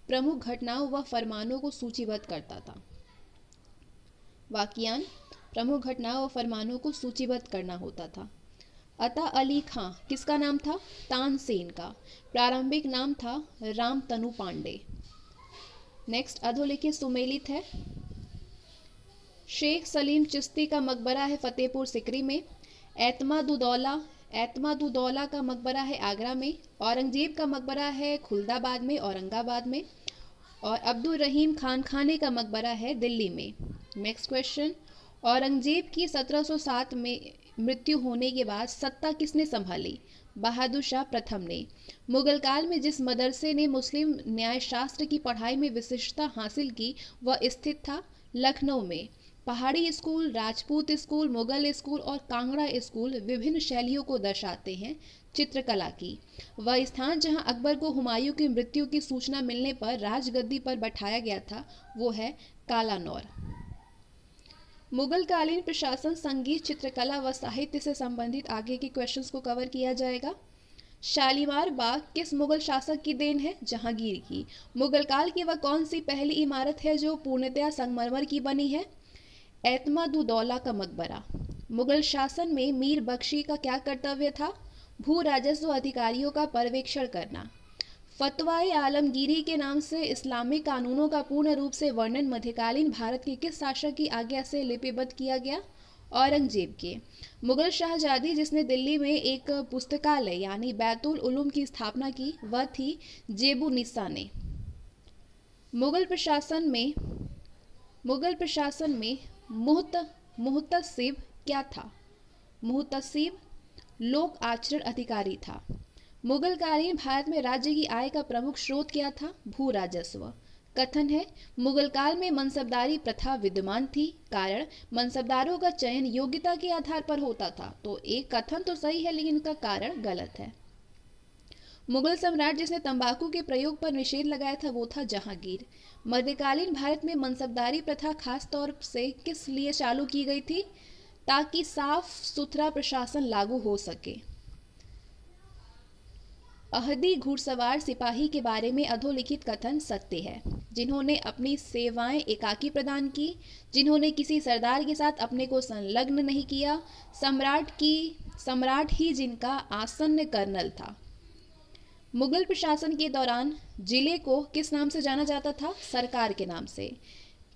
प्रमुख घटनाओं व फरमानों को सूचीबद्ध करता था। वाकियान प्रमुख घटनाओं व फरमानों को सूचीबद्ध करना होता था। अता अली खां किसका नाम था? तानसेन का। प्रारंभिक नाम था राम तनु पांडे। नेक्स्ट अधोलिखित सुमेलित है। शेख सलीम चिश्ती का मकबरा है फतेहपुर सिकरी में। एतमादुद्दौला का मकबरा है आगरा में। औरंगजेब का मकबरा है खुलदाबाद में औरंगाबाद में। और अब्दुल रहीम खान खाने का मकबरा है दिल्ली में। Next question. औरंगजेब की 1707 में मृत्यु होने के बाद सत्ता किसने संभाली? बहादुर शाह प्रथम ने। मुगल काल में जिस मदरसे ने मुस्लिम न्यायशास्त्र की पढ़ाई में विशिष्टता हासिल की वह स्थित था लखनऊ में। पहाड़ी school, Rajput school, Mughal school और कांगड़ा स्कूल विभिन्न शैलियों को दर्शाते हैं चित्रकला की। वह स्थान जहां अकबर को हुमायूं की मृत्यु की सूचना मिलने पर राजगद्दी पर बैठाया गया था वो है कालानौर। मुगल कालीन प्रशासन, संगीत, चित्रकला व साहित्य से संबंधित आगे के क्वेश्चंस को कवर किया जाएगा। शालीमार बाग किस मुगल शासक की देन है? जहांगीर की। मुगल काल की वह कौन सी पहली इमारत है जो पूर्णतया संगमरमर की बनी है? एतमादुद्दौला का मकबरा। मुगल शासन में मीर बख्शी का क्या कर्तव्य था? भू राजस्व अधिकारियों का पर्यवेक्षण करना। फतवाए आलमगीरी के नाम से इस्लामिक कानूनों का पूर्ण रूप से वर्णन मध्यकालीन भारत के किस शासक की आज्ञा से लिपिबद्ध किया गया? औरंगजेब के। मुगल शाहजादी जिसने दिल्ली में एक पुस्तकालय यानी बैतुल उलूम की स्थापना की वह थी जेबू निस्सा ने। मुगल प्रशासन में मुहतसिब क्या था? मुहतसिब लोक आचरण अधिकारी था। मुगलकालीन भारत में राज्य की आय का प्रमुख स्रोत क्या था? भू राजस्व। कथन है मुगल काल में मनसबदारी प्रथा विद्यमान थी, कारण मनसबदारों का चयन योग्यता के आधार पर होता था। तो एक कथन तो सही है लेकिन इसका कारण गलत है। मुगल सम्राट जिसने तंबाकू के प्रयोग पर निषेध लगाया था वो था जहांगीर। मध्यकालीन भारत में मनसबदारी प्रथा खास तौर से किस लिए चालू की गई थी? ताकि साफ सुथरा प्रशासन लागू हो सके। अहदी घुड़सवार सिपाही के बारे में अधोलिखित कथन सत्य है? जिन्होंने अपनी सेवाएं एकाकी प्रदान की, जिन्होंने किसी सरदार के साथ अपने को संलग्न नहीं किया, सम्राट ही जिनका आसन्न कर्नल था। मुगल प्रशासन के दौरान जिले को किस नाम से जाना जाता था? सरकार के नाम से।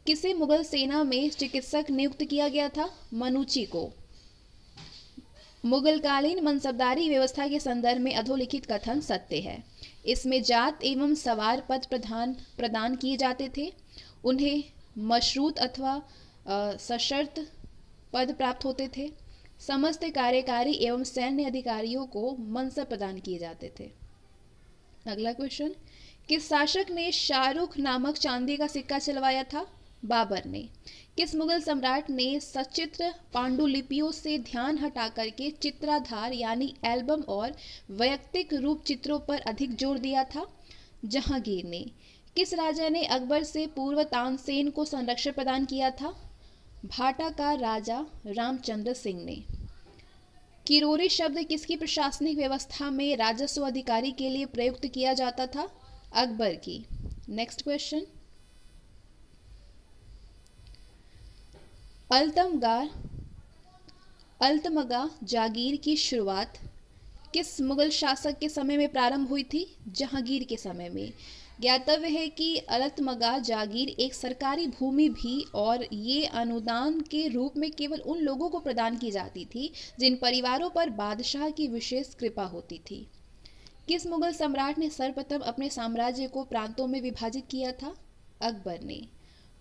किसे मुगल सेना में चिकित्सक नियुक्त किया गया था? मनुची को। मुगलकालीन मनसबदारी व्यवस्था के संदर्भ में अधोलिखित कथन सत्य है। इसमें जात एवं सवार पद प्रदान किए जाते थे। उन्हें मशरूत अथवा सशर्त पद प्राप्त होते थे। समस्त कार्यकारी एवं सैन्य अधिकारियों को मनसब प्रदान किए जाते थे। अगला क्वेश्चन, किस शासक ने शाहरुख नामक चांदी का सिक्का चलवाया था? बाबर ने। किस मुगल सम्राट ने सचित्र पांडुलिपियों से ध्यान हटा करके चित्राधार यानी एल्बम और वैयक्तिक रूप चित्रों पर अधिक जोर दिया था? जहांगीर ने। किस राजा ने अकबर से पूर्व तानसेन को संरक्षण प्रदान किया था? भाटा का राजा रामचंद्र सिंह ने। किरोरी शब्द किसकी प्रशासनिक व्यवस्था में राजस्व अधिकारी के लिए प्रयुक्त किया जाता था? अकबर की। नेक्स्ट क्वेश्चन, अल्तमगा जागीर की शुरुआत किस मुगल शासक के समय में प्रारंभ हुई थी? जहांगीर के समय में। ज्ञातव्य है कि अल्तमगा जागीर एक सरकारी भूमि भी और ये अनुदान के रूप में केवल उन लोगों को प्रदान की जाती थी जिन परिवारों पर बादशाह की विशेष कृपा होती थी। किस मुगल सम्राट ने सर्वप्रथम अपने साम्राज्य को प्रांतों में विभाजित किया था? अकबर ने।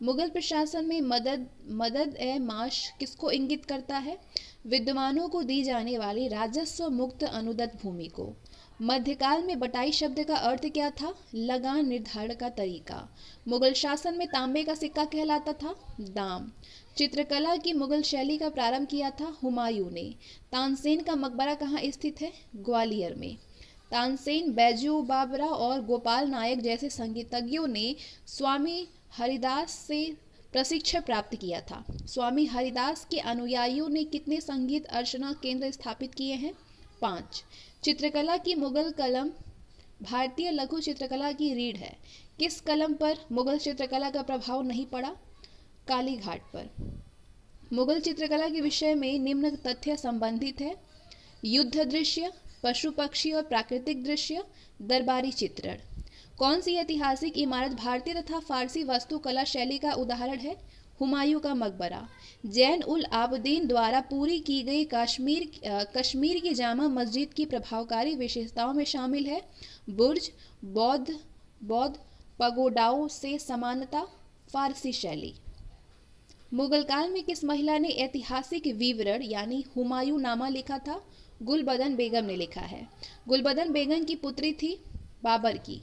मुगल प्रशासन में मदद ए माश किसको इंगित करता है? विद्वानों को दी जाने वाली राजस्व मुक्त अनुदत्त भूमि को। मध्यकाल में बटाई शब्द का अर्थ क्या था? लगान निर्धारण का तरीका। मुगल शासन में तांबे का सिक्का कहलाता था दाम। चित्रकला की मुगल शैली का प्रारंभ किया था हुमायूं ने। तानसेन का मकबरा कहाँ स्थित है? ग्वालियर में। तानसेन, बैजू बाबरा और गोपाल नायक जैसे संगीतज्ञों ने स्वामी हरिदास से प्रशिक्षण प्राप्त किया था। स्वामी हरिदास के अनुयायियों ने कितने संगीत अर्चना केंद्र स्थापित किए हैं? 5। चित्रकला की मुगल कलम भारतीय लघु चित्रकला की रीढ़ है। किस कलम पर मुगल चित्रकला का प्रभाव नहीं पड़ा? काली घाट पर। मुगल चित्रकला के विषय में निम्न तथ्य संबंधित है: युद्ध दृश्य, पशु पक्षी और प्राकृतिक दृश्य, दरबारी चित्रण। कौन सी ऐतिहासिक इमारत भारतीय तथा फारसी वास्तुकला शैली का उदाहरण है? हुमायूं का मकबरा। जैन उल आबदीन द्वारा पूरी की गई कश्मीर की जामा मस्जिद की प्रभावकारी विशेषताओं में शामिल है बुर्ज, बौद्ध पगोडाओं से समानता, फारसी शैली। मुगल काल में किस महिला ने ऐतिहासिक विवरण यानी हुमायूं नामा लिखा था? गुलबदन बेगम ने लिखा है। गुलबदन बेगम की पुत्री थी बाबर की।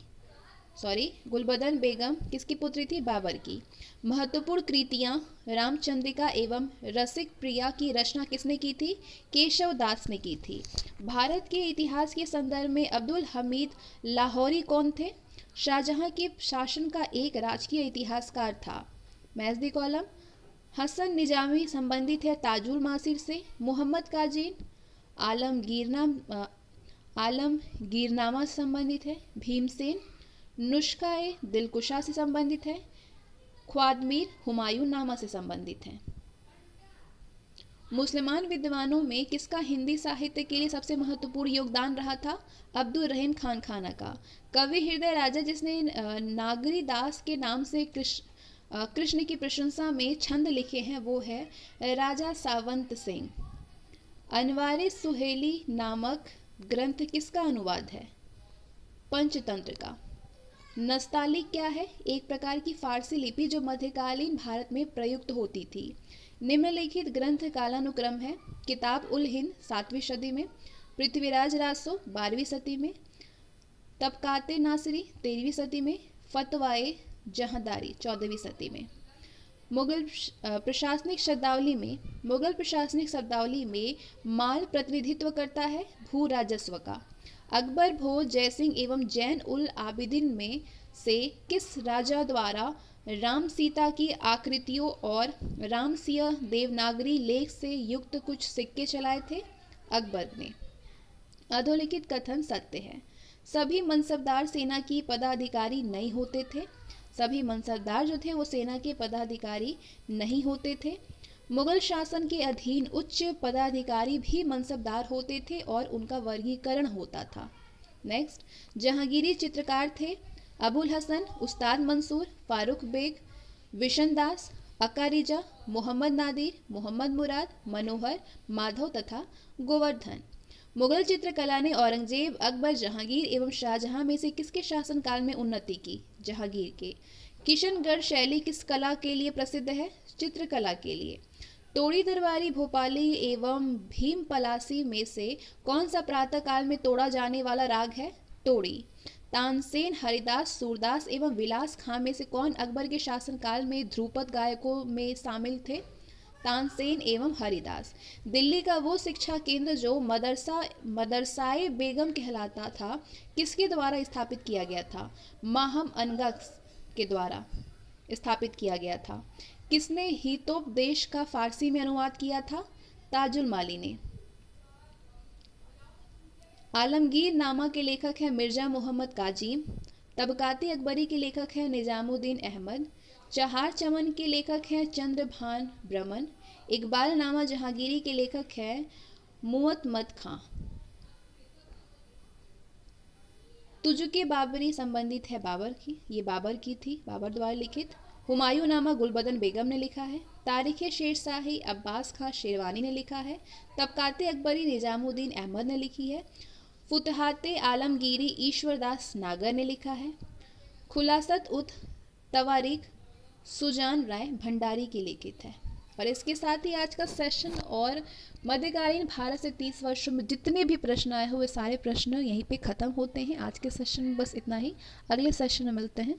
गुलबदन बेगम किसकी पुत्री थी? बाबर की। महत्वपूर्ण कृतियां रामचंद्रिका एवं रसिक प्रिया की रचना किसने की थी? केशव दास ने की थी। भारत के इतिहास के संदर्भ में अब्दुल हमीद लाहौरी कौन थे? शाहजहां के शासन का एक राजकीय इतिहासकार था। Match the column. Hasan Nizami संबंधित है ताजुल मासिर से। मोहम्मद काजीन आलमगीरनामा से संबंधित है। भीमसेन नुस्खा-ए दिलकुशा से संबंधित है। ख्वादमीर हुमायूं नामा से संबंधित है। मुसलमान विद्वानों में किसका हिंदी साहित्य के लिए सबसे महत्वपूर्ण योगदान रहा था? अब्दुल रहीम खान खाना का। कवि हृदय राजा जिसने नागरी दास के नाम से कृष्ण की प्रशंसा में छंद लिखे हैं वो है राजा सावंत सिंह। अनवारे सुहेली नामक ग्रंथ किसका अनुवाद है? पंचतंत्र का। नस्तालिक क्या है? एक प्रकार की फारसी लिपि जो मध्यकालीन भारत में प्रयुक्त होती थी। निम्नलिखित ग्रंथ कालानुक्रम है। किताब उल हिंद 7वीं सदी में, पृथ्वीराज रासो 12वीं सदी में, तबकाते नासरी 13वीं सदी में, फतवाए जहांदारी 14वीं सदी में। मुगल प्रशासनिक शब्दावली में माल प्रतिनिधित्व करता है भू राजस्व का। अकबर, भोज, जयसिंह एवं जैन उल आबिदीन में से किस राजा द्वारा राम सीता की आकृतियों और रामसिया देवनागरी लेख से युक्त कुछ सिक्के चलाए थे? अकबर ने। अधोलिखित कथन सत्य है। सभी मनसबदार सेना की पदाधिकारी नहीं होते थे। सभी मनसबदार जो थे वो सेना के पदाधिकारी नहीं होते थे। मुगल शासन के अधीन उच्च पदाधिकारी भी मनसबदार होते थे और उनका वर्गीकरण होता था। नेक्स्ट, जहांगीरी चित्रकार थे अबुल हसन, उस्ताद मंसूर, फारूक बेग, विशन दास, अकारिजा, मोहम्मद नादिर, मोहम्मद मुराद, मनोहर, माधव तथा गोवर्धन। मुगल चित्रकला ने औरंगजेब, अकबर, जहांगीर एवं शाहजहां में से किसके शासनकाल में उन्नति की? जहांगीर के। किशनगढ़ शैली किस कला के लिए प्रसिद्ध है? चित्रकला के लिए। तोड़ी दरबारी, भोपाली एवं भीम पलासी में से कौन सा प्रातः काल में तोड़ा जाने वाला राग है? तोड़ी। तानसेन, हरिदास, सूरदास एवं विलास खां में से कौन अकबर के शासनकाल में ध्रुपद गायकों में शामिल थे? तानसेन एवं हरिदास। दिल्ली का वो शिक्षा केंद्र जो मदरसाए बेगम कहलाता था किसके द्वारा स्थापित किया गया था? माहम अनगस के द्वारा स्थापित किया गया था। किसने हितोपदेश का फारसी में अनुवाद किया था? ताजुल माली ने। आलमगीर नामा के लेखक है मिर्जा मोहम्मद काजिम। तबकाते अकबरी के लेखक है निजामुद्दीन अहमद। चहार चमन के लेखक हैं चंद्रभान ब्रह्मन। इकबाल नामा जहांगीरी के लेखक है मुअत्तमद खां। तुजुके बाबरी संबंधित है बाबर की, ये बाबर की थी, बाबर द्वारा लिखित। हुमायूं नामा गुलबदन बेगम ने लिखा है। तारीख शेरशाही अब्बास खां शेरवानी ने लिखा है। तबकाते अकबरी निजामुद्दीन अहमद ने लिखी है। फुतहाते आलमगीरी ईश्वरदास नागर ने लिखा है। खुलासत उत तवारीख सुजान राय भंडारी की लिखित है। और इसके साथ ही आज का सेशन और मध्यकालीन भारत से 30 वर्षों में जितने भी प्रश्न आए हुए सारे प्रश्न यहीं पे ख़त्म होते हैं। आज के सेशन में बस इतना ही। अगले सेशन में मिलते हैं।